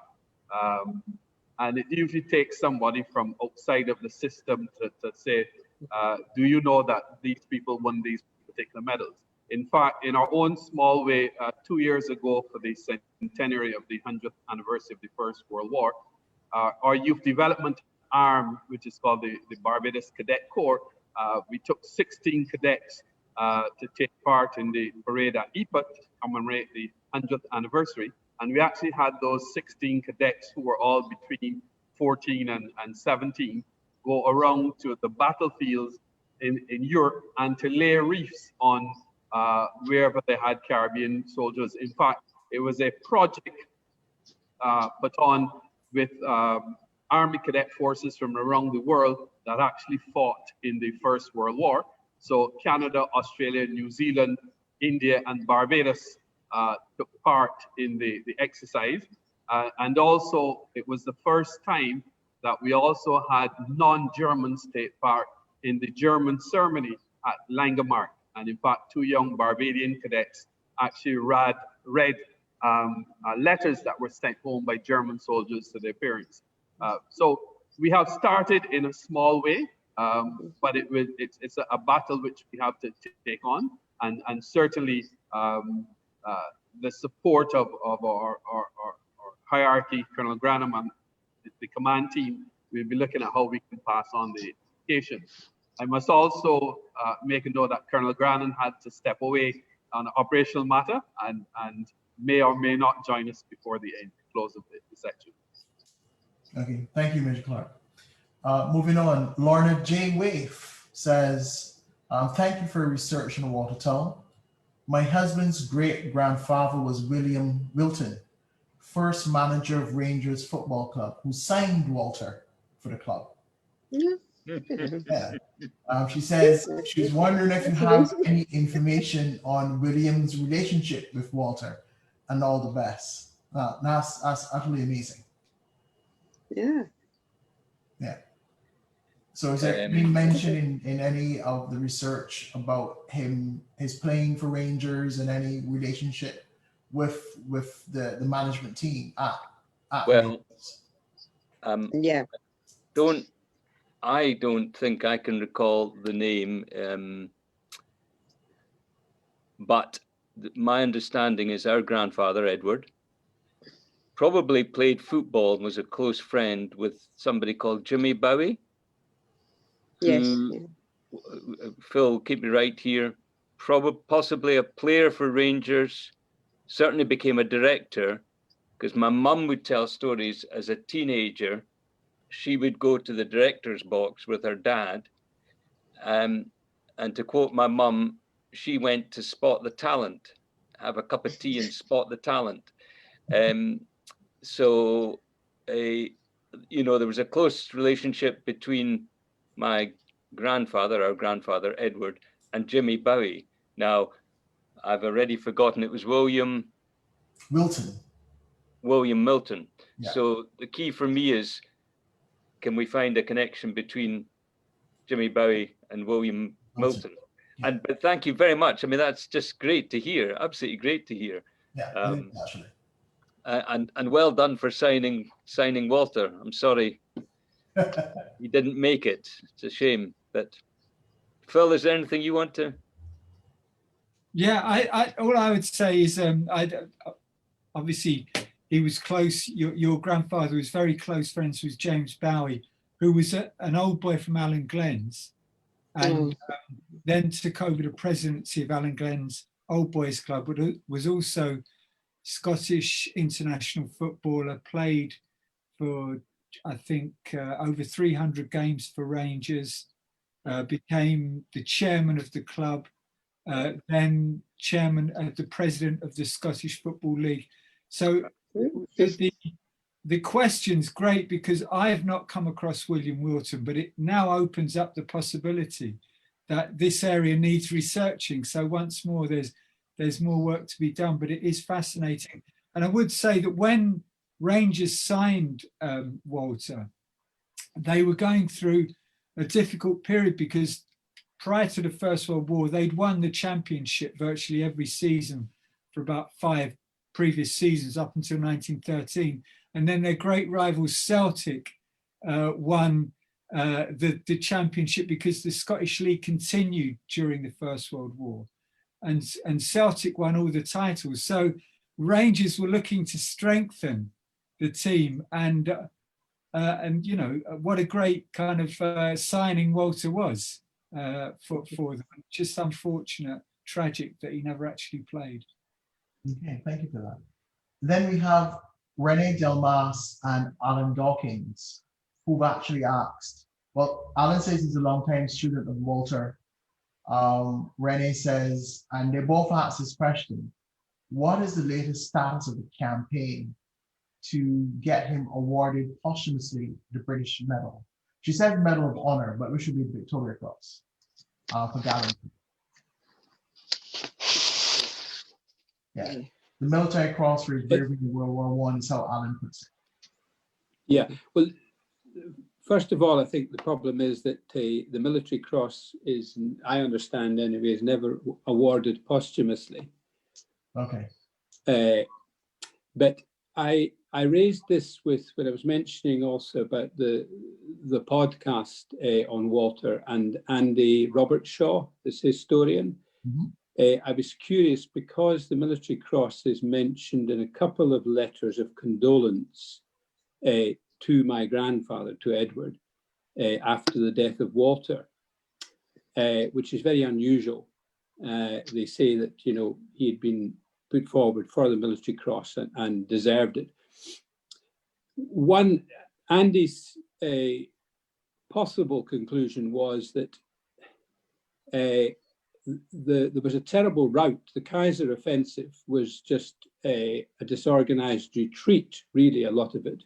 Speaker 2: And it usually takes somebody from outside of the system to say, do you know that these people won these particular medals? In fact, in our own small way, 2 years ago for the centenary of the 100th anniversary of the First World War, our youth development arm, which is called the Barbados Cadet Corps, we took 16 cadets to take part in the parade at Ypres to commemorate the 100th anniversary. And we actually had those 16 cadets who were all between 14 and 17 go around to the battlefields in Europe and to lay reefs on wherever they had Caribbean soldiers. In fact, it was a project baton with Army cadet forces from around the world that actually fought in the First World War. So Canada, Australia, New Zealand, India, and Barbados took part in the exercise. And also, it was the first time that we also had non-Germans take part in the German ceremony at Langemarck. And in fact, 2 young Barbadian cadets actually read letters that were sent home by German soldiers to their parents. So we have started in a small way, but it's a battle which we have to take on. And certainly the support of our hierarchy, Colonel Grannum and the command team, we'll be looking at how we can pass on the education. I must also make a note that Colonel Grannum had to step away on an operational matter, and may or may not join us before the close of the section.
Speaker 1: Okay, thank you, Mr. Clarke. Moving on, Lorna J. Waif says, thank you for your research on Walter Tull. My husband's great-grandfather was William Wilton, first manager of Rangers Football Club, who signed Walter for the club.
Speaker 9: Yeah.
Speaker 1: Yeah. She says she's wondering if you have any information on William's relationship with Walter, and all the best. That's utterly amazing.
Speaker 9: Yeah.
Speaker 1: Yeah. So is there any mention in any of the research about his playing for Rangers and any relationship with the management team at
Speaker 6: Well,
Speaker 1: Rangers?
Speaker 9: Yeah.
Speaker 6: I don't think I can recall the name, but my understanding is our grandfather, Edward, probably played football and was a close friend with somebody called Jimmy Bowie.
Speaker 9: Yes.
Speaker 6: Who, Phil, keep me right here, possibly a player for Rangers, certainly became a director, because my mum would tell stories as a teenager. She would go to the director's box with her dad. And to quote my mum, she went to spot the talent, have a cup of tea and spot the talent. So, you know, there was a close relationship between my grandfather, our grandfather, Edward, and Jimmy Bowie. Now, I've already forgotten, it was William Milton.
Speaker 1: Yeah.
Speaker 6: So the key for me is, can we find a connection between Jimmy Bowie and William Milton?
Speaker 1: Yeah.
Speaker 6: But thank you very much. I mean, that's just great to hear. Absolutely great to hear.
Speaker 1: Yeah, naturally.
Speaker 6: And well done for signing Walter. I'm sorry he didn't make it. It's a shame. But Phil, is there anything you want to?
Speaker 5: Yeah, all I would say is, obviously he was close. Your grandfather was very close friends with James Bowie, who was an old boy from Allen Glens, and then took over the presidency of Allen Glens Old Boys Club, but was also Scottish international footballer, played for, I think, over 300 games for Rangers, became the chairman of the club, then chairman of the president of the Scottish Football League. So the question's great, because I have not come across William Wilton, but it now opens up the possibility that this area needs researching. So once more, there's more work to be done, but it is fascinating. And I would say that when Rangers signed Walter, they were going through a difficult period, because prior to the First World War, they'd won the championship virtually every season for about 5 previous seasons up until 1913. And then their great rivals Celtic won the championship, because the Scottish League continued during the First World War. And Celtic won all the titles. So Rangers were looking to strengthen the team, and you know, what a great kind of signing Walter was for them. Just unfortunate, tragic that he never actually played.
Speaker 1: Okay, thank you for that. Then we have Rene Delmas and Alan Dawkins, who've actually asked. Well, Alan says he's a longtime student of Walter. Rene says, and they both asked this question: what is the latest status of the campaign to get him awarded posthumously the British Medal? She said Medal of Honor, but we should be the Victoria Cross for gallantry. Yeah, the military cross for his bravery in World War I is how Alan puts it.
Speaker 8: Yeah, well, first of all, I think the problem is that the military cross is, I understand anyway, is never awarded posthumously.
Speaker 1: Okay.
Speaker 8: But I raised this with when I was mentioning also about the podcast on Walter and Andy Robertshaw, this historian.
Speaker 1: Mm-hmm.
Speaker 8: I was curious, because the military cross is mentioned in a couple of letters of condolence to my grandfather, to Edward, after the death of Walter, which is very unusual. They say that, you know, he had been put forward for the Military Cross and deserved it. Andy's possible conclusion was that there was a terrible rout. The Kaiser offensive was just a disorganized retreat, really, a lot of it.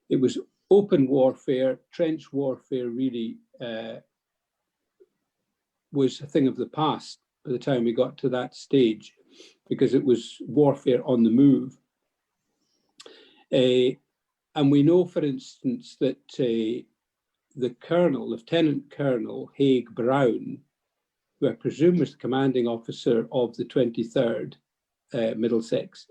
Speaker 8: It was open warfare, trench warfare really was a thing of the past by the time we got to that stage, because it was warfare on the move. And we know, for instance, that the colonel, Lieutenant Colonel Haig Brown, who I presume was the commanding officer of the 23rd Middlesex,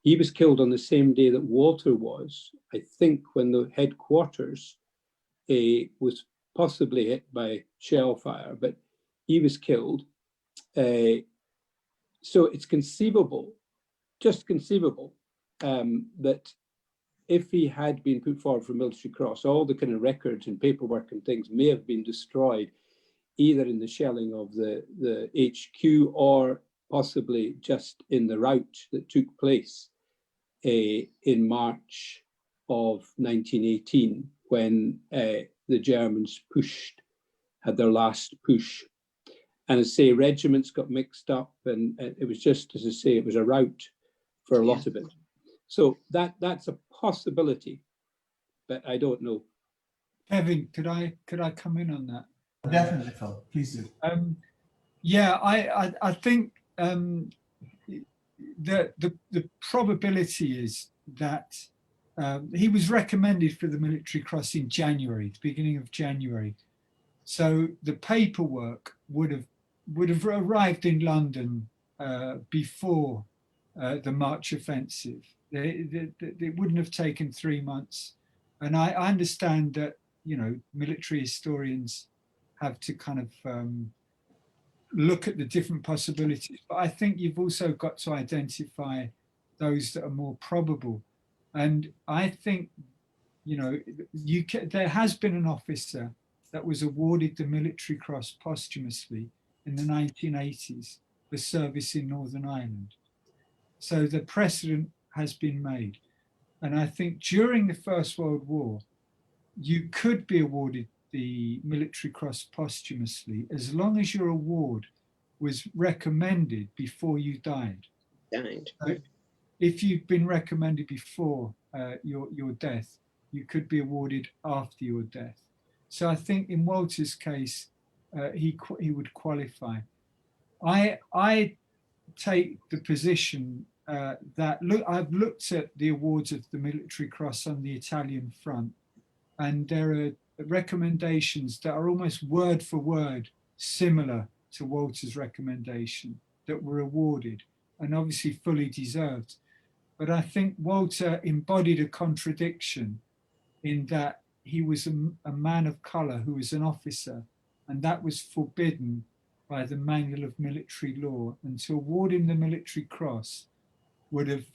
Speaker 8: he was killed on the same day that Walter was, I think, when the headquarters was possibly hit by shell fire, but he was killed. So it's conceivable, just conceivable, that if he had been put forward for a military cross, all the kind of records and paperwork and things may have been destroyed, either in the shelling of the HQ or possibly just in the rout that took place in March of 1918, when the Germans had their last push. And as I say, regiments got mixed up, and it was just, as I say, it was a rout for a lot of it. So that's a possibility, but I don't know.
Speaker 5: Kevin, could I come in on that?
Speaker 1: Definitely, Phil. Please do.
Speaker 5: Yeah, I think the probability is that he was recommended for the Military Cross in January, the beginning of January. So the paperwork would have arrived in London before the March offensive. It wouldn't have taken 3 months. And I understand that, you know, military historians have to kind of look at the different possibilities, but I think you've also got to identify those that are more probable. And I think, you know, there has been an officer that was awarded the Military Cross posthumously in the 1980s for service in Northern Ireland. So the precedent has been made. And I think during the First World War, you could be awarded the Military Cross posthumously as long as your award was recommended before you died. So if you've been recommended before your death, you could be awarded after your death. So I think in Walter's case, he would qualify. I take the position that I've looked at the awards of the Military Cross on the Italian front, and there are recommendations that are almost word for word similar to Walter's recommendation that were awarded, and obviously fully deserved. But I think Walter embodied a contradiction in that he was a man of colour who was an officer, and that was forbidden by the Manual of Military Law, and to award him the Military Cross would have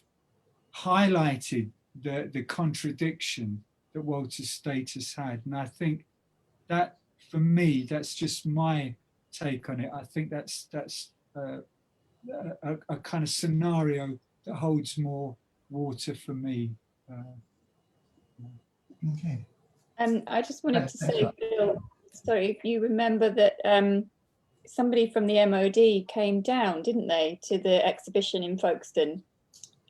Speaker 5: highlighted the contradiction that Walter's status had. And I think that, for me, that's just my take on it. I think that's a kind of scenario that holds more water for me.
Speaker 1: Okay.
Speaker 4: I just wanted to say, Phil, sorry, if you remember that somebody from the MOD came down, didn't they, to the exhibition in Folkestone?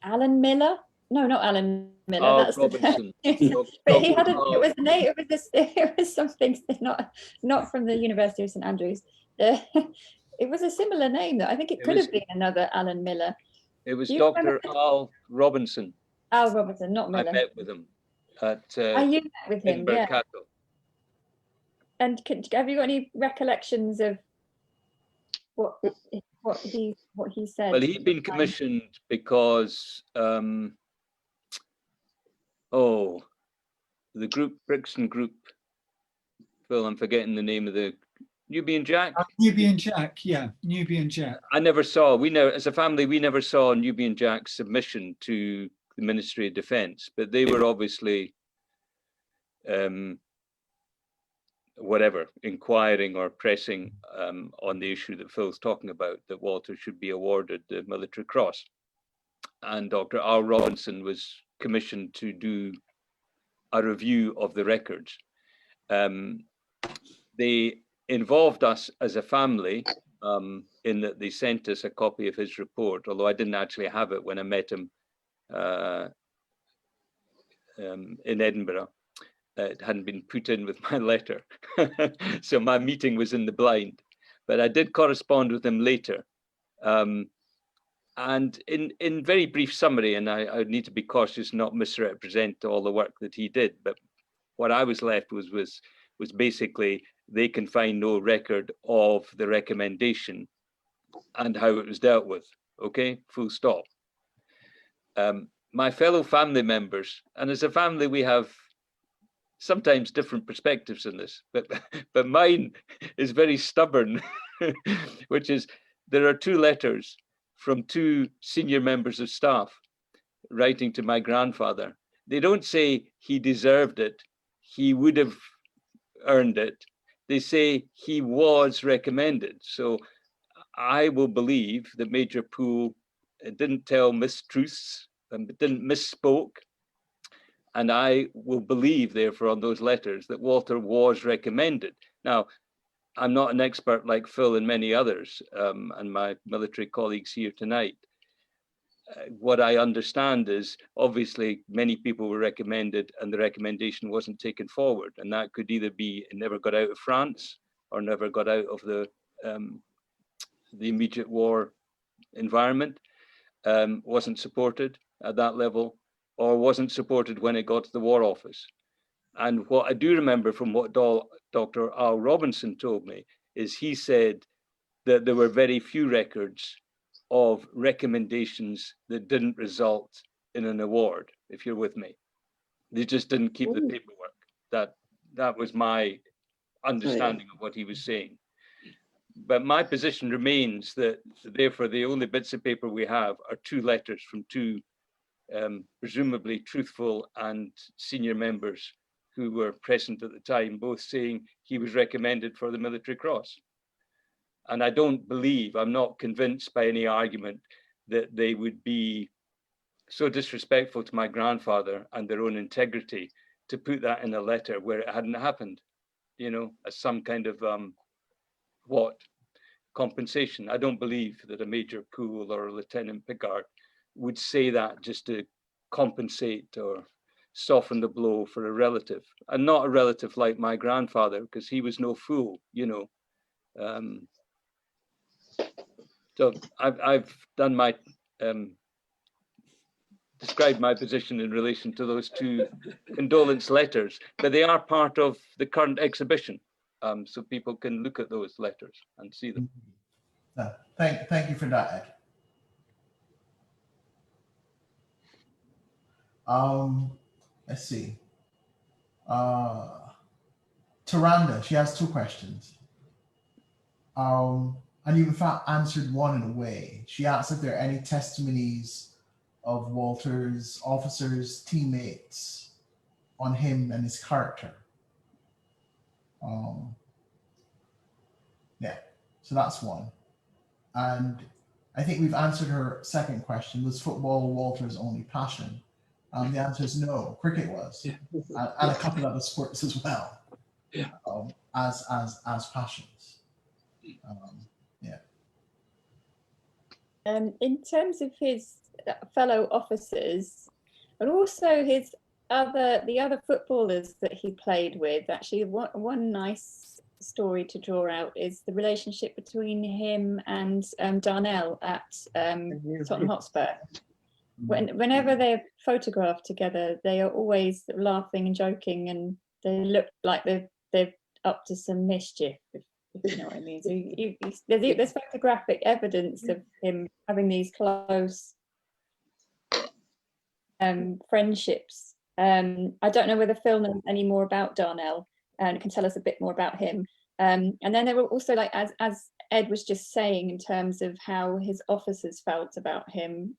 Speaker 4: Alan Miller? No, not Alan Miller.
Speaker 6: Oh,
Speaker 4: that's
Speaker 6: Robinson.
Speaker 4: But he had it was something not from the University of St Andrews. It was a similar name, though. I think it could have been another Alan Miller.
Speaker 6: It was Dr. Al Robinson.
Speaker 4: Al Robinson, not Miller.
Speaker 6: I met with him at
Speaker 4: you met with him,
Speaker 6: Edinburgh
Speaker 4: yeah.
Speaker 6: Castle.
Speaker 4: And have you got any recollections of what he said?
Speaker 6: Well, he'd been commissioned because the group, Brixton Group. Phil, I'm forgetting the name of the Nubian Jack.
Speaker 5: Nubian Jack, yeah, Nubian Jack.
Speaker 6: As a family, we never saw Nubian Jack's submission to the Ministry of Defence, but they were obviously inquiring or pressing on the issue that Phil's talking about, that Walter should be awarded the Military Cross. and Dr. R. Robinson was commissioned to do a review of the records. They involved us as a family in that they sent us a copy of his report, although I didn't actually have it when I met him in Edinburgh. It hadn't been put in with my letter. So my meeting was in the blind, but I did correspond with him later. And in very brief summary, and I need to be cautious not misrepresent all the work that he did, but what I was left was basically they can find no record of the recommendation and how it was dealt with. Okay, full stop. My fellow family members, and as a family we have sometimes different perspectives in this, but mine is very stubborn, which is there are 2 letters from 2 senior members of staff writing to my grandfather. They don't say he deserved it, he would have earned it. They say he was recommended. So I will believe that Major Poole didn't tell mistruths and didn't misspoke. And I will believe, therefore, on those letters that Walter was recommended. Now, I'm not an expert like Phil and many others, and my military colleagues here tonight. What I understand is, obviously, many people were recommended and the recommendation wasn't taken forward. And that could either be it never got out of France or never got out of the immediate war environment, wasn't supported at that level, or wasn't supported when it got to the War Office. And what I do remember from what Dr. Al Robinson told me is he said that there were very few records of recommendations that didn't result in an award, if you're with me. They just didn't keep the paperwork. That was my understanding of what he was saying. But my position remains that, therefore, the only bits of paper we have are 2 letters from 2 presumably truthful and senior members who were present at the time, both saying he was recommended for the Military Cross. And I don't believe, I'm not convinced by any argument that they would be so disrespectful to my grandfather and their own integrity to put that in a letter where it hadn't happened, you know, as some kind of compensation. I don't believe that a Major Poole or a Lieutenant Pickard would say that just to compensate or soften the blow for a relative, and not a relative like my grandfather, because he was no fool, you know. So I've done my described my position in relation to those 2 condolence letters, but they are part of the current exhibition, so people can look at those letters and see them.
Speaker 1: Thank you for that, Ed. Let's see. Taranda, she has 2 questions. And you in fact answered one in a way. She asked if there are any testimonies of Walter's officers, teammates on him and his character. Yeah, so that's one. And I think we've answered her second question. Was football Walter's only passion? The answer is no. Cricket was, and a couple of other sports as well, as passions.
Speaker 4: In terms of his fellow officers, but also the other footballers that he played with, actually one nice story to draw out is the relationship between him and Darnell at Tottenham Hotspur. Whenever they're photographed together, they are always laughing and joking, and they look like they're up to some mischief, if you know what I mean. So there's photographic evidence of him having these close friendships. I don't know whether Phil knows any more about Darnell and can tell us a bit more about him. And then there were also, like, as Ed was just saying, in terms of how his officers felt about him,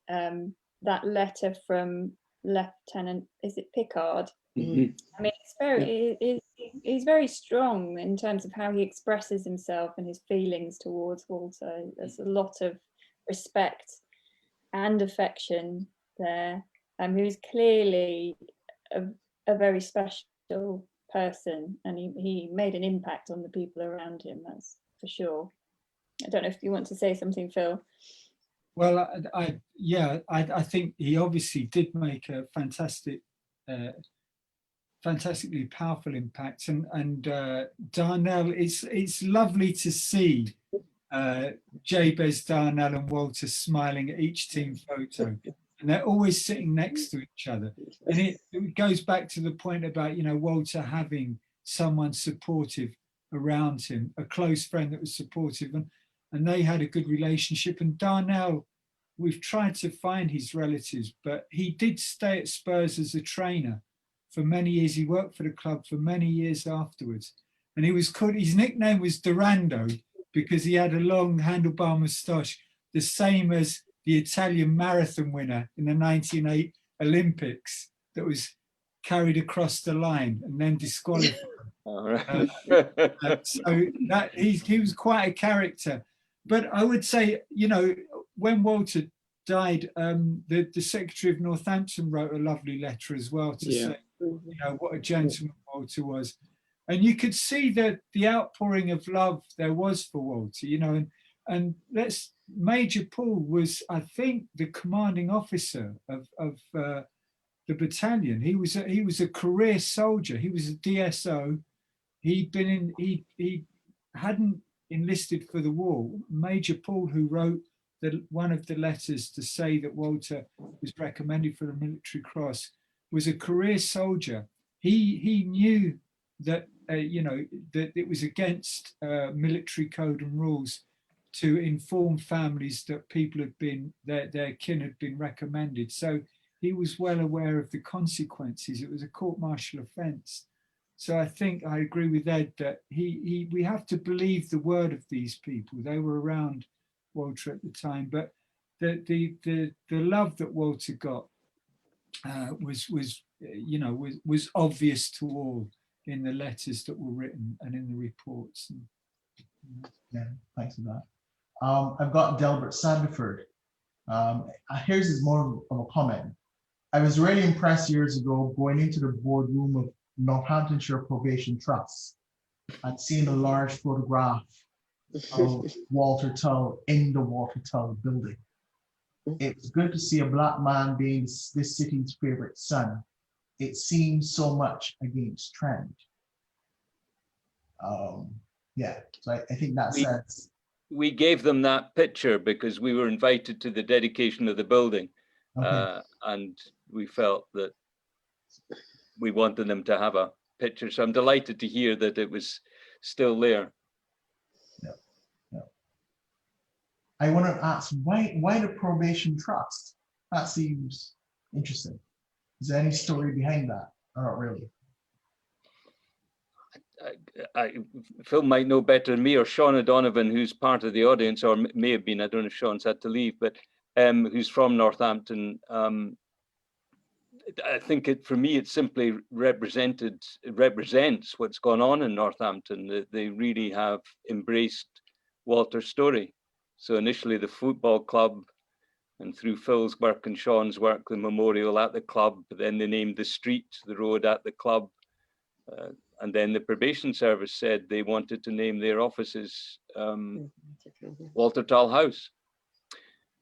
Speaker 4: that letter from Lieutenant, is it Pickard?
Speaker 8: Mm-hmm.
Speaker 4: I mean, he's very strong in terms of how he expresses himself and his feelings towards Walter. There's a lot of respect, and affection there. He was clearly a very special person, and he made an impact on the people around him, that's for sure. I don't know if you want to say something, Phil.
Speaker 5: Well, I think he obviously did make a fantastically powerful impact, and Darnell, it's lovely to see Jabez, Darnell and Walter smiling at each team photo, and they're always sitting next to each other. And it goes back to the point about, you know, Walter having someone supportive around him, a close friend that was supportive, and they had a good relationship. And Darnell, we've tried to find his relatives, but he did stay at Spurs as a trainer for many years. He worked for the club for many years afterwards. And he was called, his nickname was Durando, because he had a long handlebar moustache, the same as the Italian marathon winner in the 1908 Olympics that was carried across the line and then disqualified. So that he was quite a character. But I would say, you know, when Walter died, the Secretary of Northampton wrote a lovely letter as well to say, you know, what a gentleman Walter was. And you could see that the outpouring of love there was for Walter, you know, and Major Paul was, I think, the commanding officer of the battalion. He was a career soldier. He was a DSO. He hadn't enlisted for the war. Major Paul, who wrote one of the letters to say that Walter was recommended for the Military Cross, was a career soldier. He knew that you know, that it was against military code and rules to inform families that people had been, their kin had been recommended. So he was well aware of the consequences. It was a court-martial offence. So I think I agree with Ed that we have to believe the word of these people. They were around Walter at the time, but the love that Walter got was obvious to all in the letters that were written and in the reports.
Speaker 1: Yeah, thanks for that. I've got Delbert Sandiford. Here's his more of a comment. I was really impressed years ago going into the boardroom of Northamptonshire Probation Trust and seeing a large photograph of Walter Tull in the Walter Tull building. It was good to see a Black man being this city's favorite son. It seems so much against trend. Yeah, so I think that says.
Speaker 6: We gave them that picture because we were invited to the dedication of the building. Okay. And we felt that we wanted them to have a picture. So I'm delighted to hear that it was still there.
Speaker 1: Yeah, yeah. I want to ask, why the Probation Trust? That seems interesting. Is there any story behind that? Or not really?
Speaker 6: Phil might know better than me, or Sean O'Donovan, who's part of the audience, or may have been, I don't know if Sean's had to leave, but who's from Northampton. I think for me, it simply represents what's gone on in Northampton. They really have embraced Walter's story. So initially the football club, and through Phil's work and Sean's work, the memorial at the club, but then they named the street, the road at the club. And then the probation service said they wanted to name their offices Walter Tull House.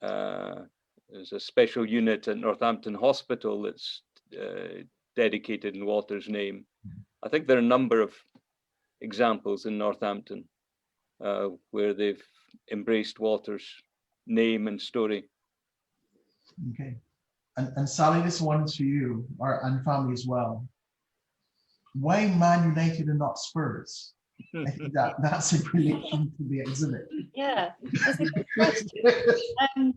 Speaker 6: There's a special unit at Northampton Hospital that's dedicated in Walter's name. I think there are a number of examples in Northampton where they've embraced Walter's name and story.
Speaker 1: Okay. And Sally, this one is for you, and family as well. Why Man United and not Spurs? I think that's in relation to the exhibit.
Speaker 4: Yeah, that's a good question.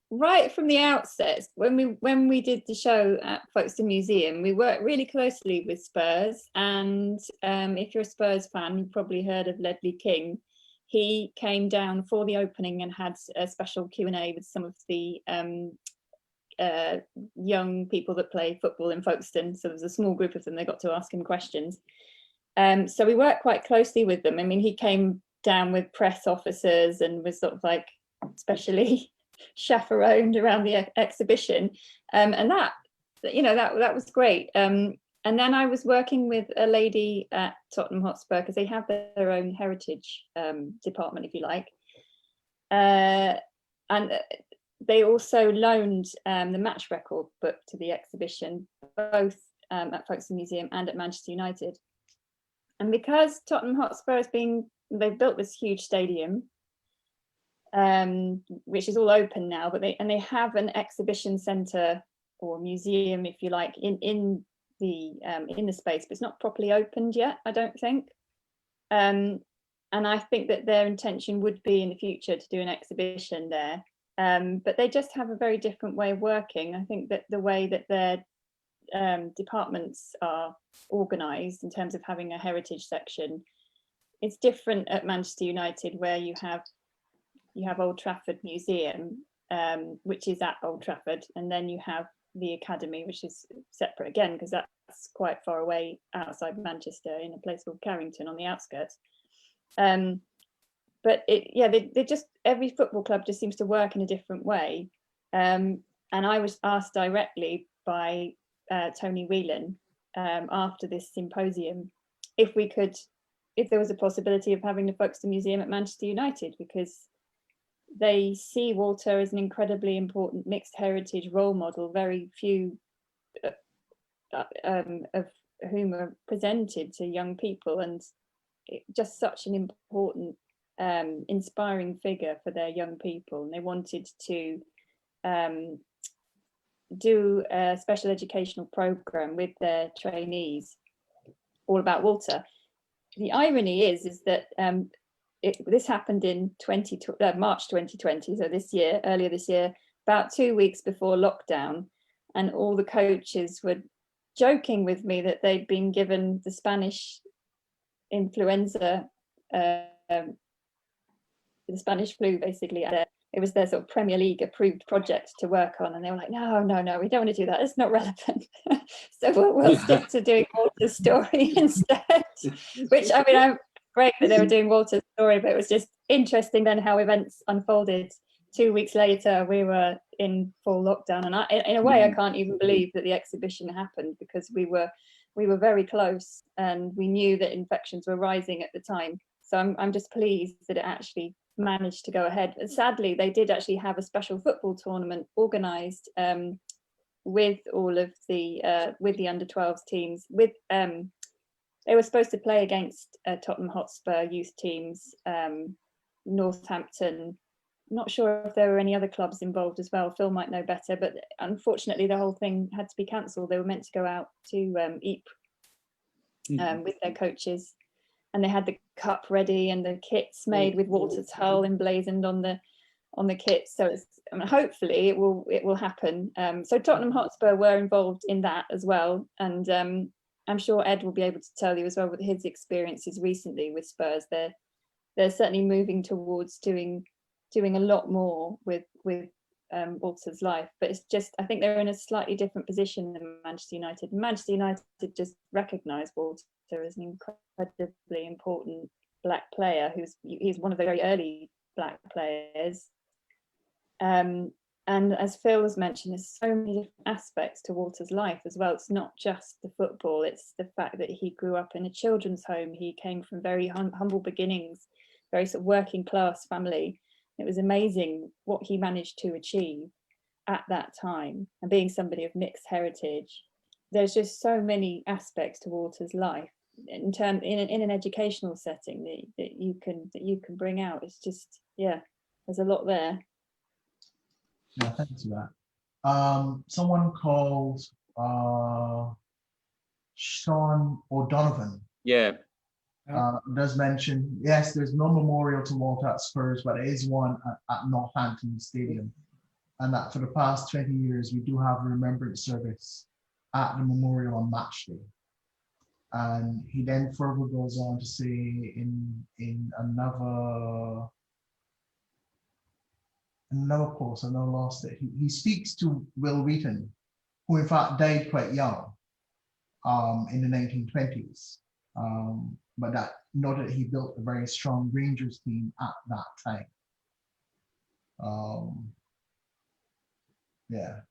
Speaker 4: Right from the outset, when we did the show at Folkestone Museum, we worked really closely with Spurs. And if you're a Spurs fan, you've probably heard of Ledley King. He came down for the opening and had a special Q&A with some of the young people that play football in Folkestone. So there was a small group of them. They got to ask him questions. So we worked quite closely with them. I mean, he came down with press officers and was sort of like specially chaperoned around the exhibition, and that was great. And then I was working with a lady at Tottenham Hotspur, because they have their own heritage department, if you like, and they also loaned the match record book to the exhibition, both at Folkestone Museum and at Manchester United. And because Tottenham Hotspur they've built this huge stadium, which is all open now, but they have an exhibition centre or museum, if you like, in the space, but it's not properly opened yet, I don't think. And I think that their intention would be in the future to do an exhibition there. But they just have a very different way of working. I think that the way that their departments are organised in terms of having a heritage section, it's different at Manchester United, where you have Old Trafford Museum, which is at Old Trafford, and then you have the Academy, which is separate again, because that's quite far away outside Manchester in a place called Carrington on the outskirts. But they just, every football club just seems to work in a different way. And I was asked directly by Tony Whelan after this symposium if there was a possibility of having the Folkestone Museum at Manchester United, because they see Walter as an incredibly important mixed heritage role model, very few of whom are presented to young people, and just such an important inspiring figure for their young people. And they wanted to do a special educational program with their trainees all about Walter. The irony is that this happened in March 2020, so earlier this year, about 2 weeks before lockdown, and all the coaches were joking with me that they'd been given the Spanish influenza, the Spanish flu, basically. It was their sort of Premier League approved project to work on, and they were like, no, we don't want to do that, it's not relevant. So we'll stick to doing Walter's story instead, which, I mean, I'm great that they were doing Walter's story, but it was just interesting then how events unfolded. 2 weeks later, we were in full lockdown, and in a way, I can't even believe that the exhibition happened, because we were very close, and we knew that infections were rising at the time. So I'm just pleased that it actually managed to go ahead. And sadly, they did actually have a special football tournament organised with all of the with the under-12s teams. They were supposed to play against Tottenham Hotspur youth teams, Northampton. Not sure if there were any other clubs involved as well. Phil might know better, but unfortunately the whole thing had to be cancelled. They were meant to go out to Ypres with their coaches, and they had the cup ready and the kits made with Walter Tull emblazoned on the kits. So hopefully it will happen. So Tottenham Hotspur were involved in that as well, and I'm sure Ed will be able to tell you as well with his experiences recently with Spurs. They're certainly moving towards doing a lot more with Walter's life, but it's just, I think they're in a slightly different position than Manchester United. Manchester United just recognise Walter as an incredibly important black player he's one of the very early black players. And as Phil has mentioned, there's so many different aspects to Walter's life as well. It's not just the football, it's the fact that he grew up in a children's home. He came from very humble beginnings, very sort of working class family. It was amazing what he managed to achieve at that time. And being somebody of mixed heritage, there's just so many aspects to Walter's life in an educational setting that you can bring out. It's just, there's a lot there.
Speaker 1: Yeah, thanks for that. Someone called Sean O'Donovan.
Speaker 6: Yeah.
Speaker 1: Does mention, yes, there's no memorial to Walter at Spurs, but there is one at Northampton Stadium. And that for the past 20 years, we do have a remembrance service at the memorial on match day. And he then further goes on to say in another post, I now lost it. He speaks to Will Wheaton, who in fact died quite young in the 1920s. But that noted he built a very strong Rangers team at that time. Yeah.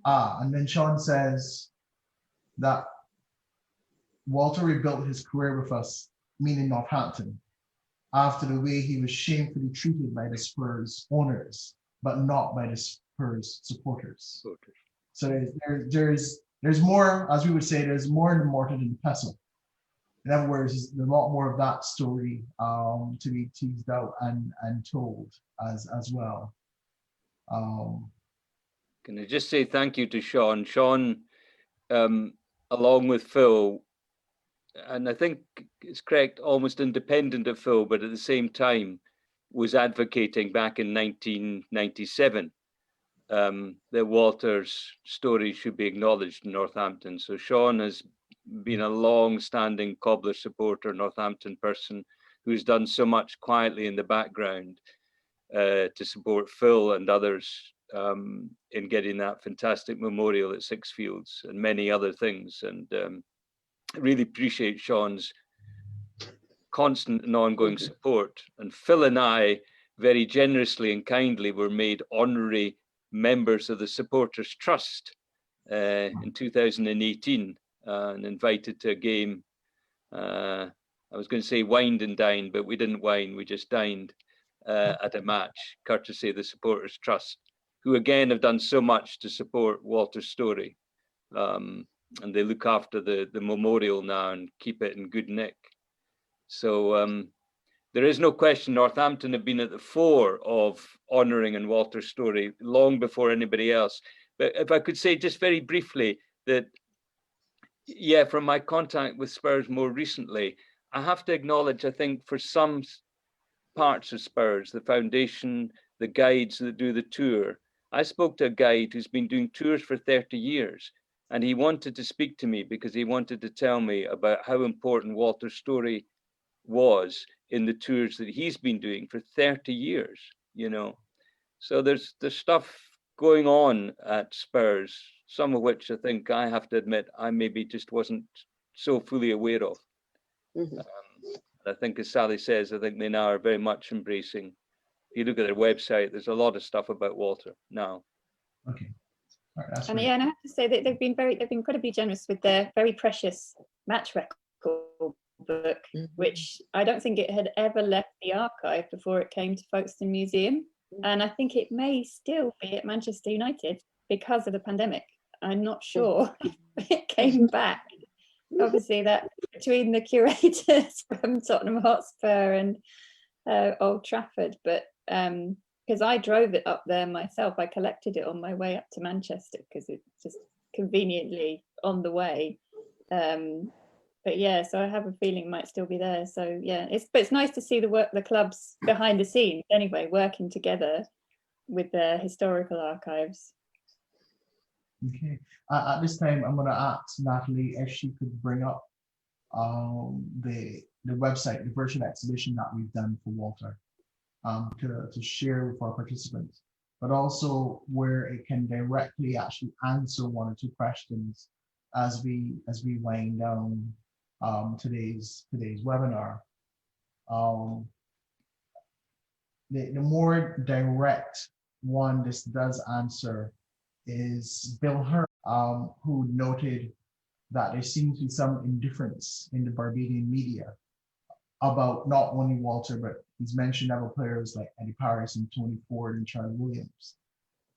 Speaker 1: And then Sean says that Walter rebuilt his career with us, meaning Northampton, after the way he was shamefully treated by the Spurs owners, but not by the Spurs supporters. So there's more, as we would say, there's more in the mortar than the pestle. In other words, there's a lot more of that story to be teased out and told as well.
Speaker 6: Can I just say thank you to Sean? Sean, along with Phil, and I think it's correct, almost independent of Phil, but at the same time was advocating back in 1997 that Walter's story should be acknowledged in Northampton. So Sean has been a long-standing Cobbler supporter, Northampton person, who's done so much quietly in the background to support Phil and others in getting that fantastic memorial at Six Fields and many other things. And I really appreciate Sean's constant and ongoing support. And Phil and I very generously and kindly were made honorary members of the Supporters Trust in 2018 and invited to a game. I was going to say wined and dined, but we didn't wine, we just dined at a match, courtesy of the Supporters Trust, who again have done so much to support Walter's story. And they look after the memorial now and keep it in good nick. So there is no question Northampton have been at the fore of honouring and Walter's story long before anybody else. But if I could say just very briefly that, yeah, from my contact with Spurs more recently, I have to acknowledge, I think for some parts of Spurs, the foundation, the guides that do the tour, I spoke to a guide who's been doing tours for 30 years. And he wanted to speak to me because he wanted to tell me about how important Walter's story was in the tours that he's been doing for 30 years, you know. So there's stuff going on at Spurs, some of which I think I have to admit I maybe just wasn't so fully aware of. I think, as Sally says, I think they now are very much embracing. If you look at their website, there's a lot of stuff about Walter now.
Speaker 1: Okay. All right,
Speaker 4: And yeah, and I have to say that they've been incredibly generous with their very precious match record book, which I don't think it had ever left the archive before it came to Folkestone Museum. And I think it may still be at Manchester United because of the pandemic. I'm not sure if it came back. Obviously, that between the curators from Tottenham Hotspur and Old Trafford, but because I drove it up there myself, I collected it on my way up to Manchester because it's just conveniently on the way. But yeah, so I have a feeling it might still be there. So yeah, but it's nice to see the clubs behind the scenes anyway, working together with their historical archives.
Speaker 1: Okay. At this time, I'm going to ask Natalie if she could bring up the website, the virtual exhibition that we've done for Walter, to share with our participants, but also where it can directly actually answer one or two questions as we wind down today's webinar. The more direct one this does answer is Bill Hearn, who noted that there seems to be some indifference in the Barbadian media about not only Walter, but he's mentioned other players like Eddie Paris and Tony Ford and Charlie Williams,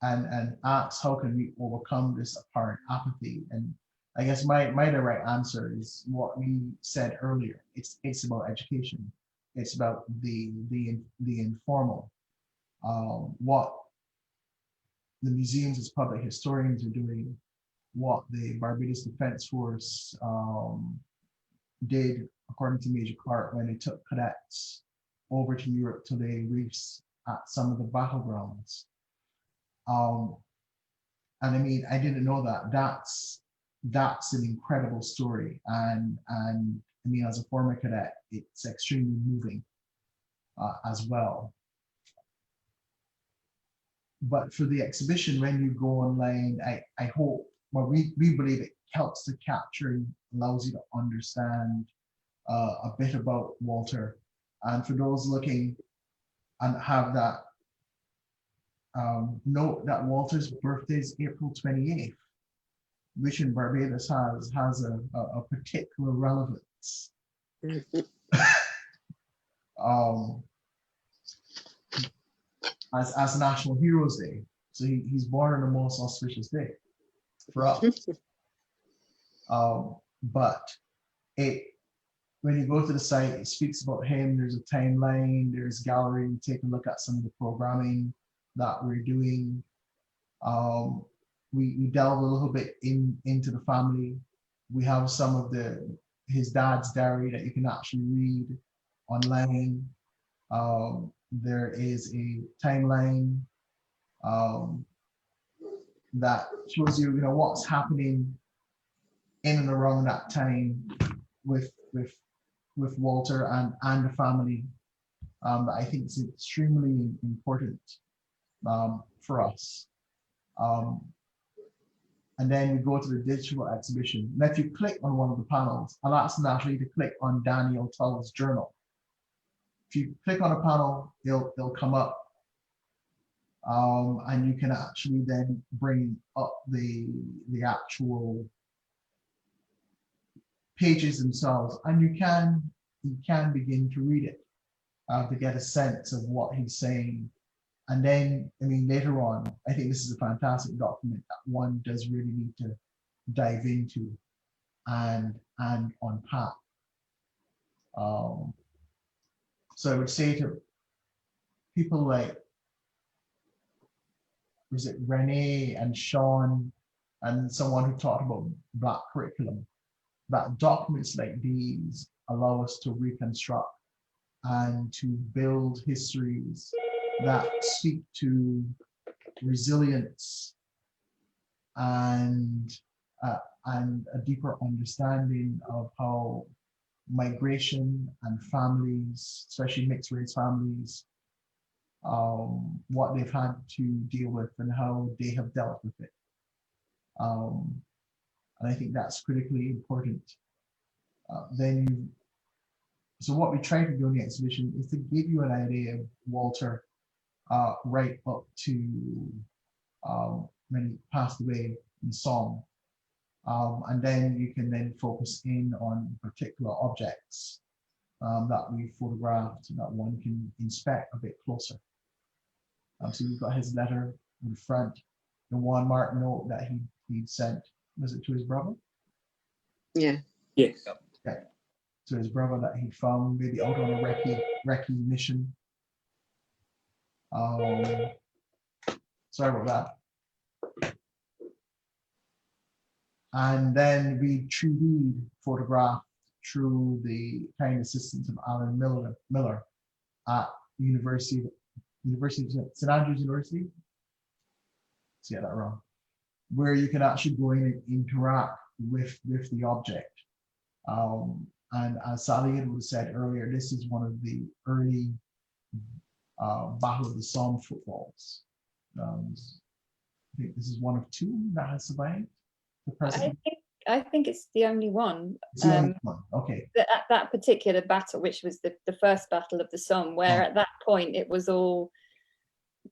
Speaker 1: and asks how can we overcome this apparent apathy. And I guess my direct answer is what we said earlier. It's about education. It's about the informal. What the museums as public historians are doing, what the Barbados Defense Force did, according to Major Clarke, when they took cadets over to Europe to lay reefs at some of the battlegrounds. And I mean, I didn't know that. That's an incredible story. And I mean, as a former cadet, it's extremely moving as well. But for the exhibition, when you go online, I hope, well, we believe it helps to capture and allows you to understand a bit about Walter. And for those looking and have that note that Walter's birthday is April 28th, which in Barbados has a particular relevance. As National Heroes Day. So he's born on the most auspicious day for us. But when you go to the site, it speaks about him. There's a timeline, there's gallery. We take a look at some of the programming that we're doing. We delve a little bit into the family. We have some of his dad's diary that you can actually read online. There is a timeline that shows you, what's happening in and around that time with Walter and the family. That I think is extremely important for us. And then we go to the digital exhibition. Now, if you click on one of the panels, I'll ask Natalie to click on Daniel Tull's journal. If you click on a panel, they'll come up, and you can actually then bring up the actual pages themselves, and you can begin to read it to get a sense of what he's saying. And then, later on, I think this is a fantastic document that one does really need to dive into and unpack. So I would say to people like, was it Renee and Sean and someone who talked about Black curriculum, that documents like these allow us to reconstruct and to build histories that speak to resilience and a deeper understanding of how migration and families, especially mixed race families, what they've had to deal with and how they have dealt with it. And I think that's critically important. So what we try to do in the exhibition is to give you an idea of Walter right up to when he passed away in song. And then you can then focus in on particular objects that we photographed that one can inspect a bit closer. So you've got his letter in the front, the one marked note that he'd sent, was it to his brother?
Speaker 9: Yeah.
Speaker 8: Yes.
Speaker 1: Okay. To his brother that he found maybe out on a recce mission. Sorry about that. And then we 3D photographed through the kind assistance of Alan Miller at University of St. Andrews University. Let's get that wrong. Where you can actually go in and interact with the object. And as Sally had said earlier, this is one of the early Battle of the Somme footballs. I think this is one of two that has survived.
Speaker 4: I think it's the only one.
Speaker 1: It's the only one. Okay.
Speaker 4: That particular battle, which was the first Battle of the Somme, where at that point it was all,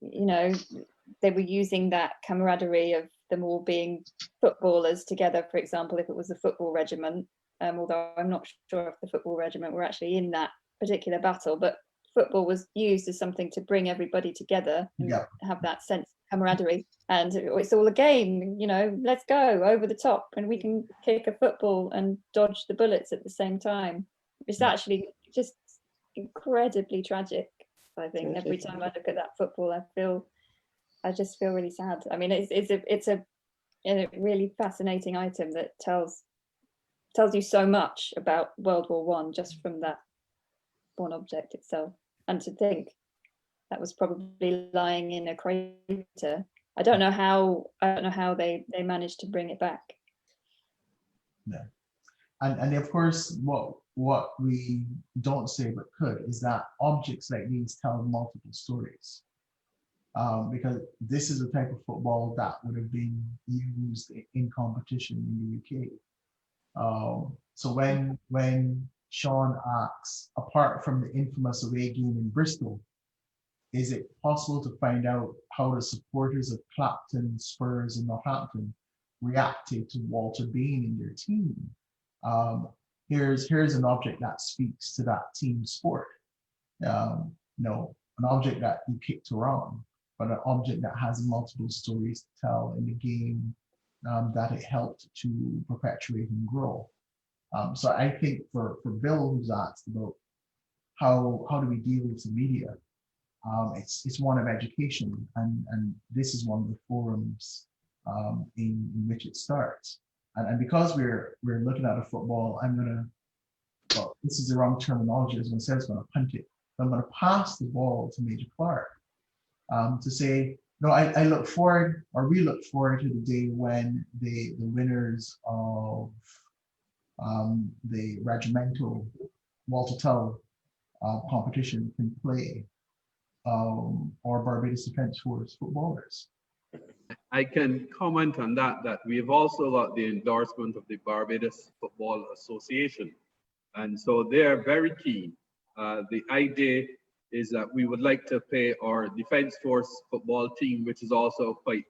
Speaker 4: they were using that camaraderie of them all being footballers together. For example, if it was a football regiment, although I'm not sure if the football regiment were actually in that particular battle, but football was used as something to bring everybody together and have that sense of camaraderie. And it's all a game, let's go over the top and we can kick a football and dodge the bullets at the same time. It's actually just incredibly tragic. I think every time I look at that football, I just feel really sad. I mean, it's a really fascinating item that tells you so much about World War I just from that one object itself. And to think that was probably lying in a crater. I don't know how they managed to bring it back.
Speaker 1: Yeah. And of course, what we don't say but could is that objects like these tell multiple stories. Because this is a type of football that would have been used in competition in the UK. So when Sean asks, apart from the infamous away game in Bristol, is it possible to find out how the supporters of Clapton, Spurs, and Northampton reacted to Walter being in their team. Here's an object that speaks to that team sport. You know, an object that you kicked around, but an object that has multiple stories to tell in the game that it helped to perpetuate and grow. So I think for Bill, who's asked about how do we deal with the media, it's one of education, and this is one of the forums in which it starts. And because we're looking at a football, well, this is the wrong terminology, as one says, I'm going to punt it. I'm going to pass the ball to Major Clarke to say, no, I look forward, or we look forward to the day when the winners of the regimental Walter Tull competition can play or Barbados Defence Force footballers.
Speaker 2: I can comment on that we have also got the endorsement of the Barbados Football Association. And so they're very keen. The idea is that we would like to play our Defence Force football team, which is also quite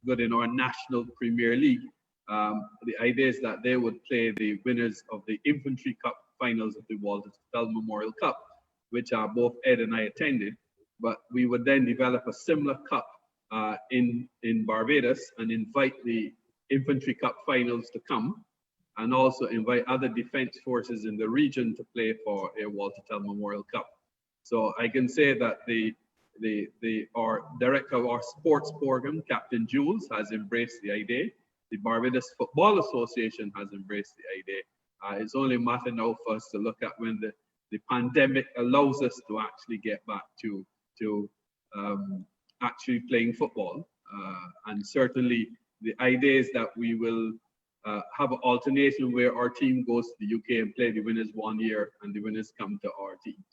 Speaker 2: good in our National Premier League. The idea is that they would play the winners of the Infantry Cup finals of the Walter Tull Memorial Cup, which both Ed and I attended. But we would then develop a similar cup in Barbados and invite the Infantry Cup finals to come, and also invite other defence forces in the region to play for a Walter Tull Memorial Cup. So I can say that our director of our sports program, Captain Jules, has embraced the idea. The Barbados Football Association has embraced the idea. It's only a matter now for us to look at when the pandemic allows us to actually get back to actually playing football. And certainly the idea is that we will have an alternation where our team goes to the UK and play the winners one year and the winners come to our team.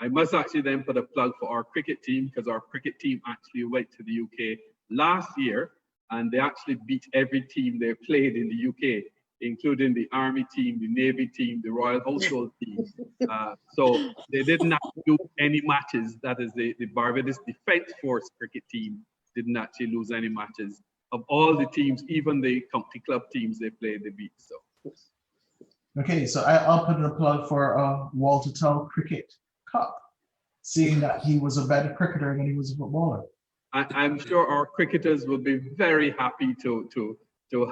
Speaker 2: I must actually then put a plug for our cricket team, because our cricket team actually went to the UK last year and they actually beat every team they played in the UK, including the Army team, the Navy team, the Royal Household team. So they didn't actually do any matches. That is, the Barbados Defence Force cricket team didn't actually lose any matches. Of all the teams, even the county club teams they played, they beat. So.
Speaker 1: Okay, so I'll put in a plug for Walter Tull Cricket Cup, seeing that he was a better cricketer than he was a footballer.
Speaker 2: I'm sure our cricketers will be very happy to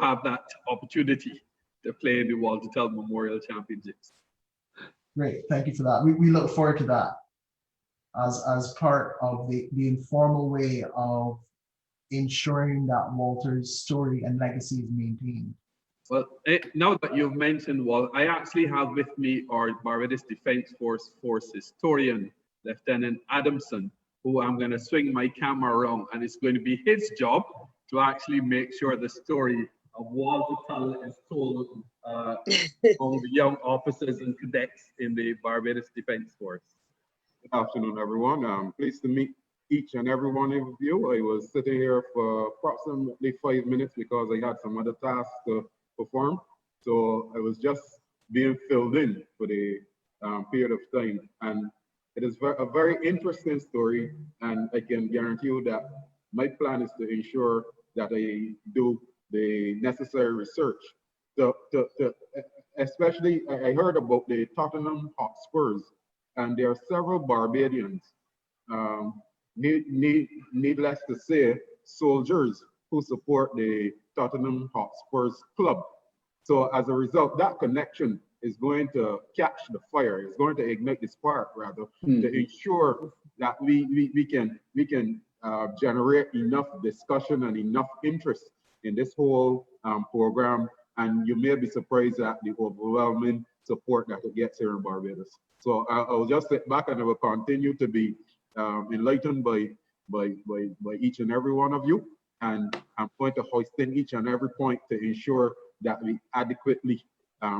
Speaker 2: have that opportunity to play in the Walter Tull Memorial Championships.
Speaker 1: Great, thank you for that. We look forward to that as part of the informal way of ensuring that Walter's story and legacy is maintained.
Speaker 2: Well, now that you've mentioned Walt, I actually have with me our Barbados Defence Force historian, Lieutenant Adamson, who I'm going to swing my camera around, and it's going to be his job to actually make sure the story of Walter Tull is told among the young officers and cadets in the Barbados Defence Force.
Speaker 10: Good afternoon, everyone. I'm pleased to meet each and every one of you. I was sitting here for approximately 5 minutes because I had some other tasks to perform. So I was just being filled in for the period of time. And it is a very interesting story. And I can guarantee you that my plan is to ensure that I do the necessary research. Especially, I heard about the Tottenham Hotspurs, and there are several Barbadians, needless to say, soldiers who support the Tottenham Hotspurs club. So as a result, that connection is going to catch the fire. It's going to ignite the spark, rather, to ensure that we can generate enough discussion and enough interest in this whole program. And you may be surprised at the overwhelming support that it gets here in Barbados. So I'll just sit back and I will continue to be enlightened by each and every one of you. And I'm going to hoist in each and every point to ensure that we adequately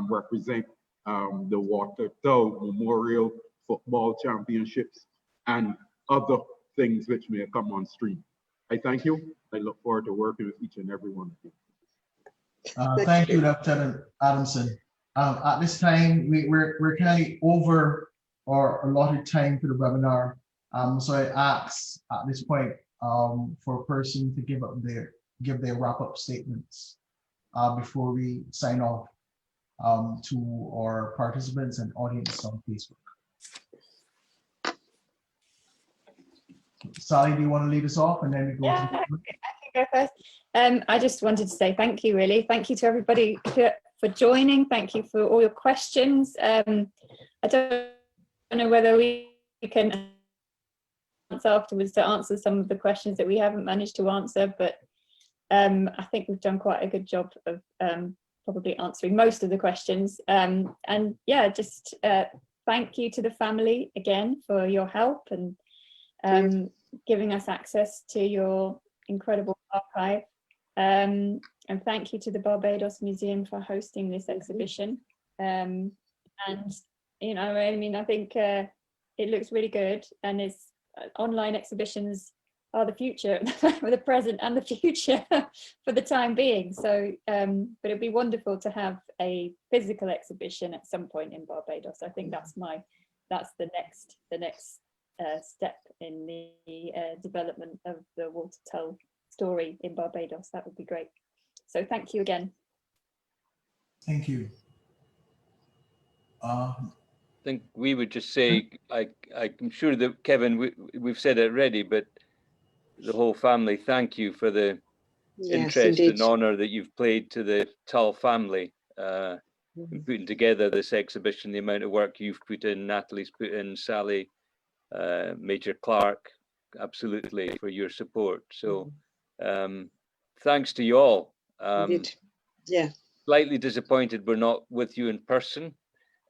Speaker 10: represent the Walter Tull Memorial Football Championships and other things which may come on stream. I thank you. I look forward to working with each and every one of you.
Speaker 1: Thank you, Lieutenant Adamson. At this time, we're kind of over our allotted time for the webinar. So I ask at this point for a person to give their wrap-up statements before we sign off to our participants and audience on Facebook. Sally, do you want to lead us off and then we go
Speaker 4: Yeah, I can go first. I just wanted to say thank you, really. Thank you to everybody for joining. Thank you for all your questions. I don't know whether we can afterwards to answer some of the questions that we haven't managed to answer, but I think we've done quite a good job of probably answering most of the questions. And yeah, just thank you to the family again for your help and giving us access to your incredible archive. And thank you to the Barbados Museum for hosting this exhibition. And, you know, I mean, I think it looks really good, and it's online exhibitions are the future, for the present and the future for the time being. So, but it'd be wonderful to have a physical exhibition at some point in Barbados. I think that's the next step in the development of the Walter Tull story in Barbados. That would be great. So thank you again.
Speaker 1: Thank you.
Speaker 6: I think we would just say, I'm sure that Kevin, we've said it already, but the whole family, thank you for the interest and honour that you've played to the Tull family in putting together this exhibition, the amount of work you've put in, Natalie's put in, Sally, Major Clarke, absolutely, for your support. So thanks to you all.
Speaker 9: Yeah.
Speaker 6: Slightly disappointed we're not with you in person,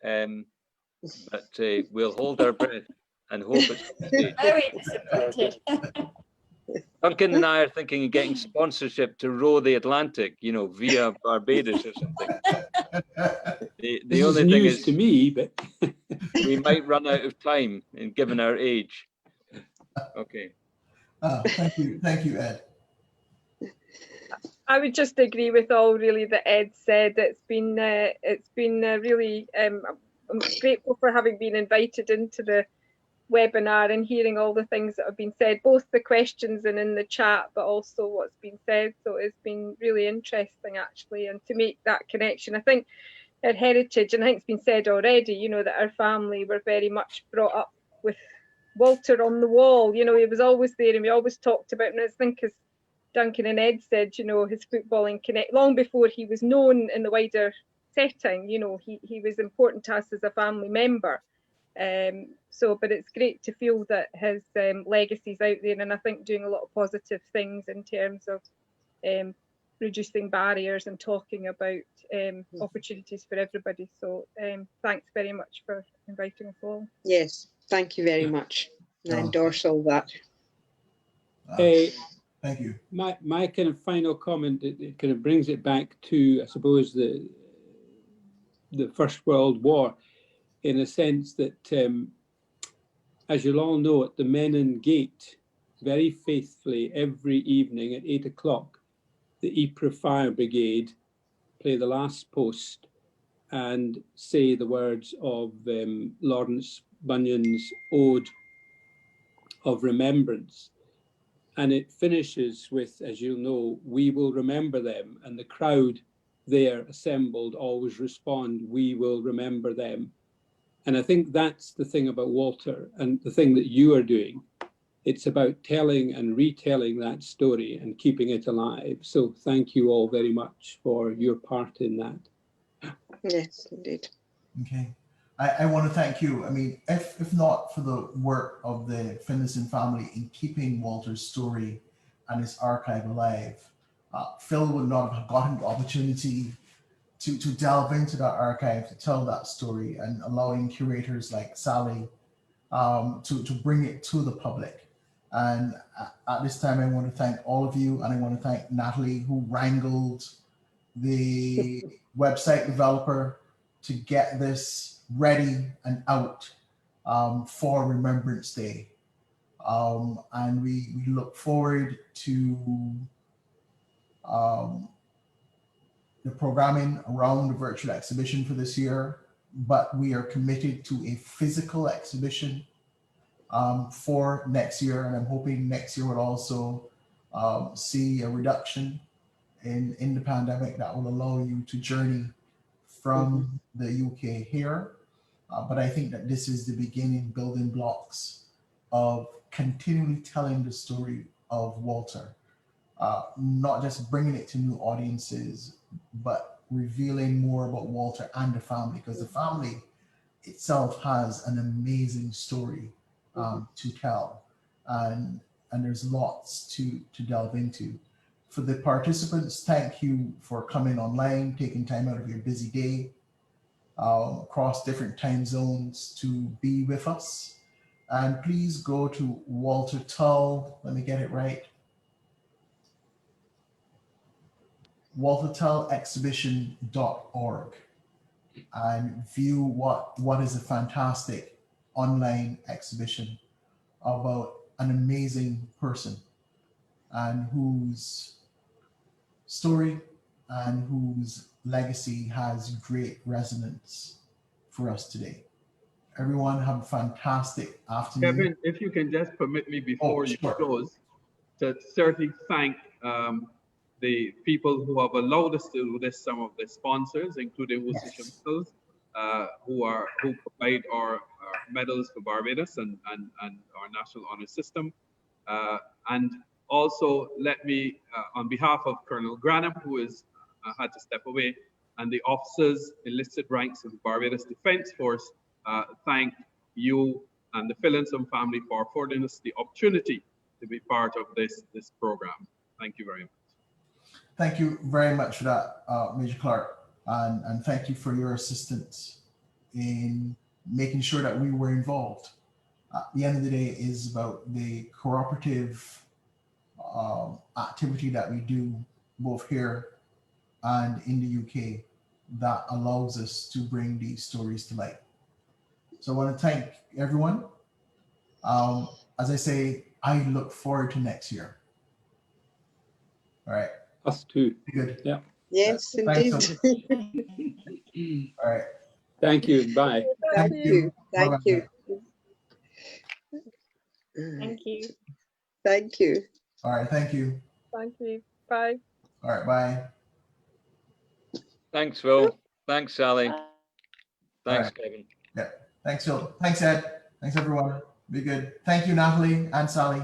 Speaker 6: but we'll hold our breath and hope it's
Speaker 4: very disappointed.
Speaker 6: Duncan and I are thinking of getting sponsorship to row the Atlantic, you know, via Barbados or something. The only thing is
Speaker 8: to me, but
Speaker 6: we might run out of time, in given our age. Okay.
Speaker 1: Thank you, Ed.
Speaker 7: I would just agree with all really that Ed said. It's been really. I'm grateful for having been invited into the webinar and hearing all the things that have been said, both the questions and in the chat, but also what's been said. So it's been really interesting, actually, and to make that connection. I think at Heritage, and I think it's been said already, you know, that our family were very much brought up with Walter on the wall. You know, he was always there, and we always talked about, and I think as Duncan and Ed said, you know, his footballing connect long before he was known in the wider setting. You know, he was important to us as a family member. But it's great to feel that his legacy's out there, and I think doing a lot of positive things in terms of reducing barriers and talking about opportunities for everybody. So thanks very much for inviting us all.
Speaker 9: Yes, thank you very much. I endorse all that.
Speaker 1: Thank you.
Speaker 8: My kind of final comment, it kind of brings it back to, I suppose, the First World War, in a sense that, as you'll all know, at the Menin Gate, very faithfully every evening at 8 o'clock, the Ypres Fire Brigade play the last post and say the words of Lawrence Bunyan's Ode of Remembrance. And it finishes with, as you'll know, "We will remember them." And the crowd there assembled always respond, "We will remember them." And I think that's the thing about Walter and the thing that you are doing. It's about telling and retelling that story and keeping it alive. So thank you all very much for your part in that.
Speaker 9: Yes, indeed.
Speaker 1: Okay. I want to thank you. I mean, if not for the work of the Finlayson family in keeping Walter's story and his archive alive, Phil would not have gotten the opportunity to delve into that archive, to tell that story, and allowing curators like Sally to bring it to the public. And at this time, I want to thank all of you, and I want to thank Natalie, who wrangled the website developer to get this ready and out for Remembrance Day. And we look forward to the programming around the virtual exhibition for this year, but we are committed to a physical exhibition for next year, and I'm hoping next year will also see a reduction in the pandemic that will allow you to journey from the UK here. But I think that this is the beginning building blocks of continually telling the story of Walter, not just bringing it to new audiences, but revealing more about Walter and the family, because the family itself has an amazing story to tell, and there's lots to delve into. For the participants, thank you for coming online, taking time out of your busy day across different time zones to be with us. And please go to Walter Tull, let me get it right, waltertullexhibition.org, and view what is a fantastic online exhibition about an amazing person and whose story and whose legacy has great resonance for us today. Everyone have a fantastic afternoon.
Speaker 2: Kevin, if you can just permit me before you close, to certainly thank the people who have allowed us to do this, some of the sponsors, including Worcestershire Medals, who provide our medals for Barbados and our National Honor System. And also let me, on behalf of Colonel Grannum, who is had to step away, and the officers, enlisted ranks of the Barbados Defence Force, thank you and the Finlayson family for affording us the opportunity to be part of this program. Thank you very much.
Speaker 1: Thank you very much for that, Major Clarke, and thank you for your assistance in making sure that we were involved. At the end of the day, it is about the cooperative activity that we do both here and in the UK that allows us to bring these stories to light. So I want to thank everyone. As I say, I look forward to next year. All right.
Speaker 8: Us too.
Speaker 1: Good.
Speaker 8: Yeah.
Speaker 9: Yes,
Speaker 1: Thanks
Speaker 9: indeed.
Speaker 1: All right.
Speaker 8: Thank you. Bye.
Speaker 9: Thank you. Thank
Speaker 1: Bye-bye.
Speaker 9: you.
Speaker 4: Thank you.
Speaker 9: Thank you.
Speaker 1: All right. Thank you.
Speaker 7: Thank you. Bye.
Speaker 1: All right. Bye.
Speaker 6: Thanks, Phil. Thanks, Sally. Thanks,
Speaker 1: Right.
Speaker 6: Kevin.
Speaker 1: Yeah. Thanks, Phil. Thanks, Ed. Thanks, everyone. Be good. Thank you, Natalie and Sally.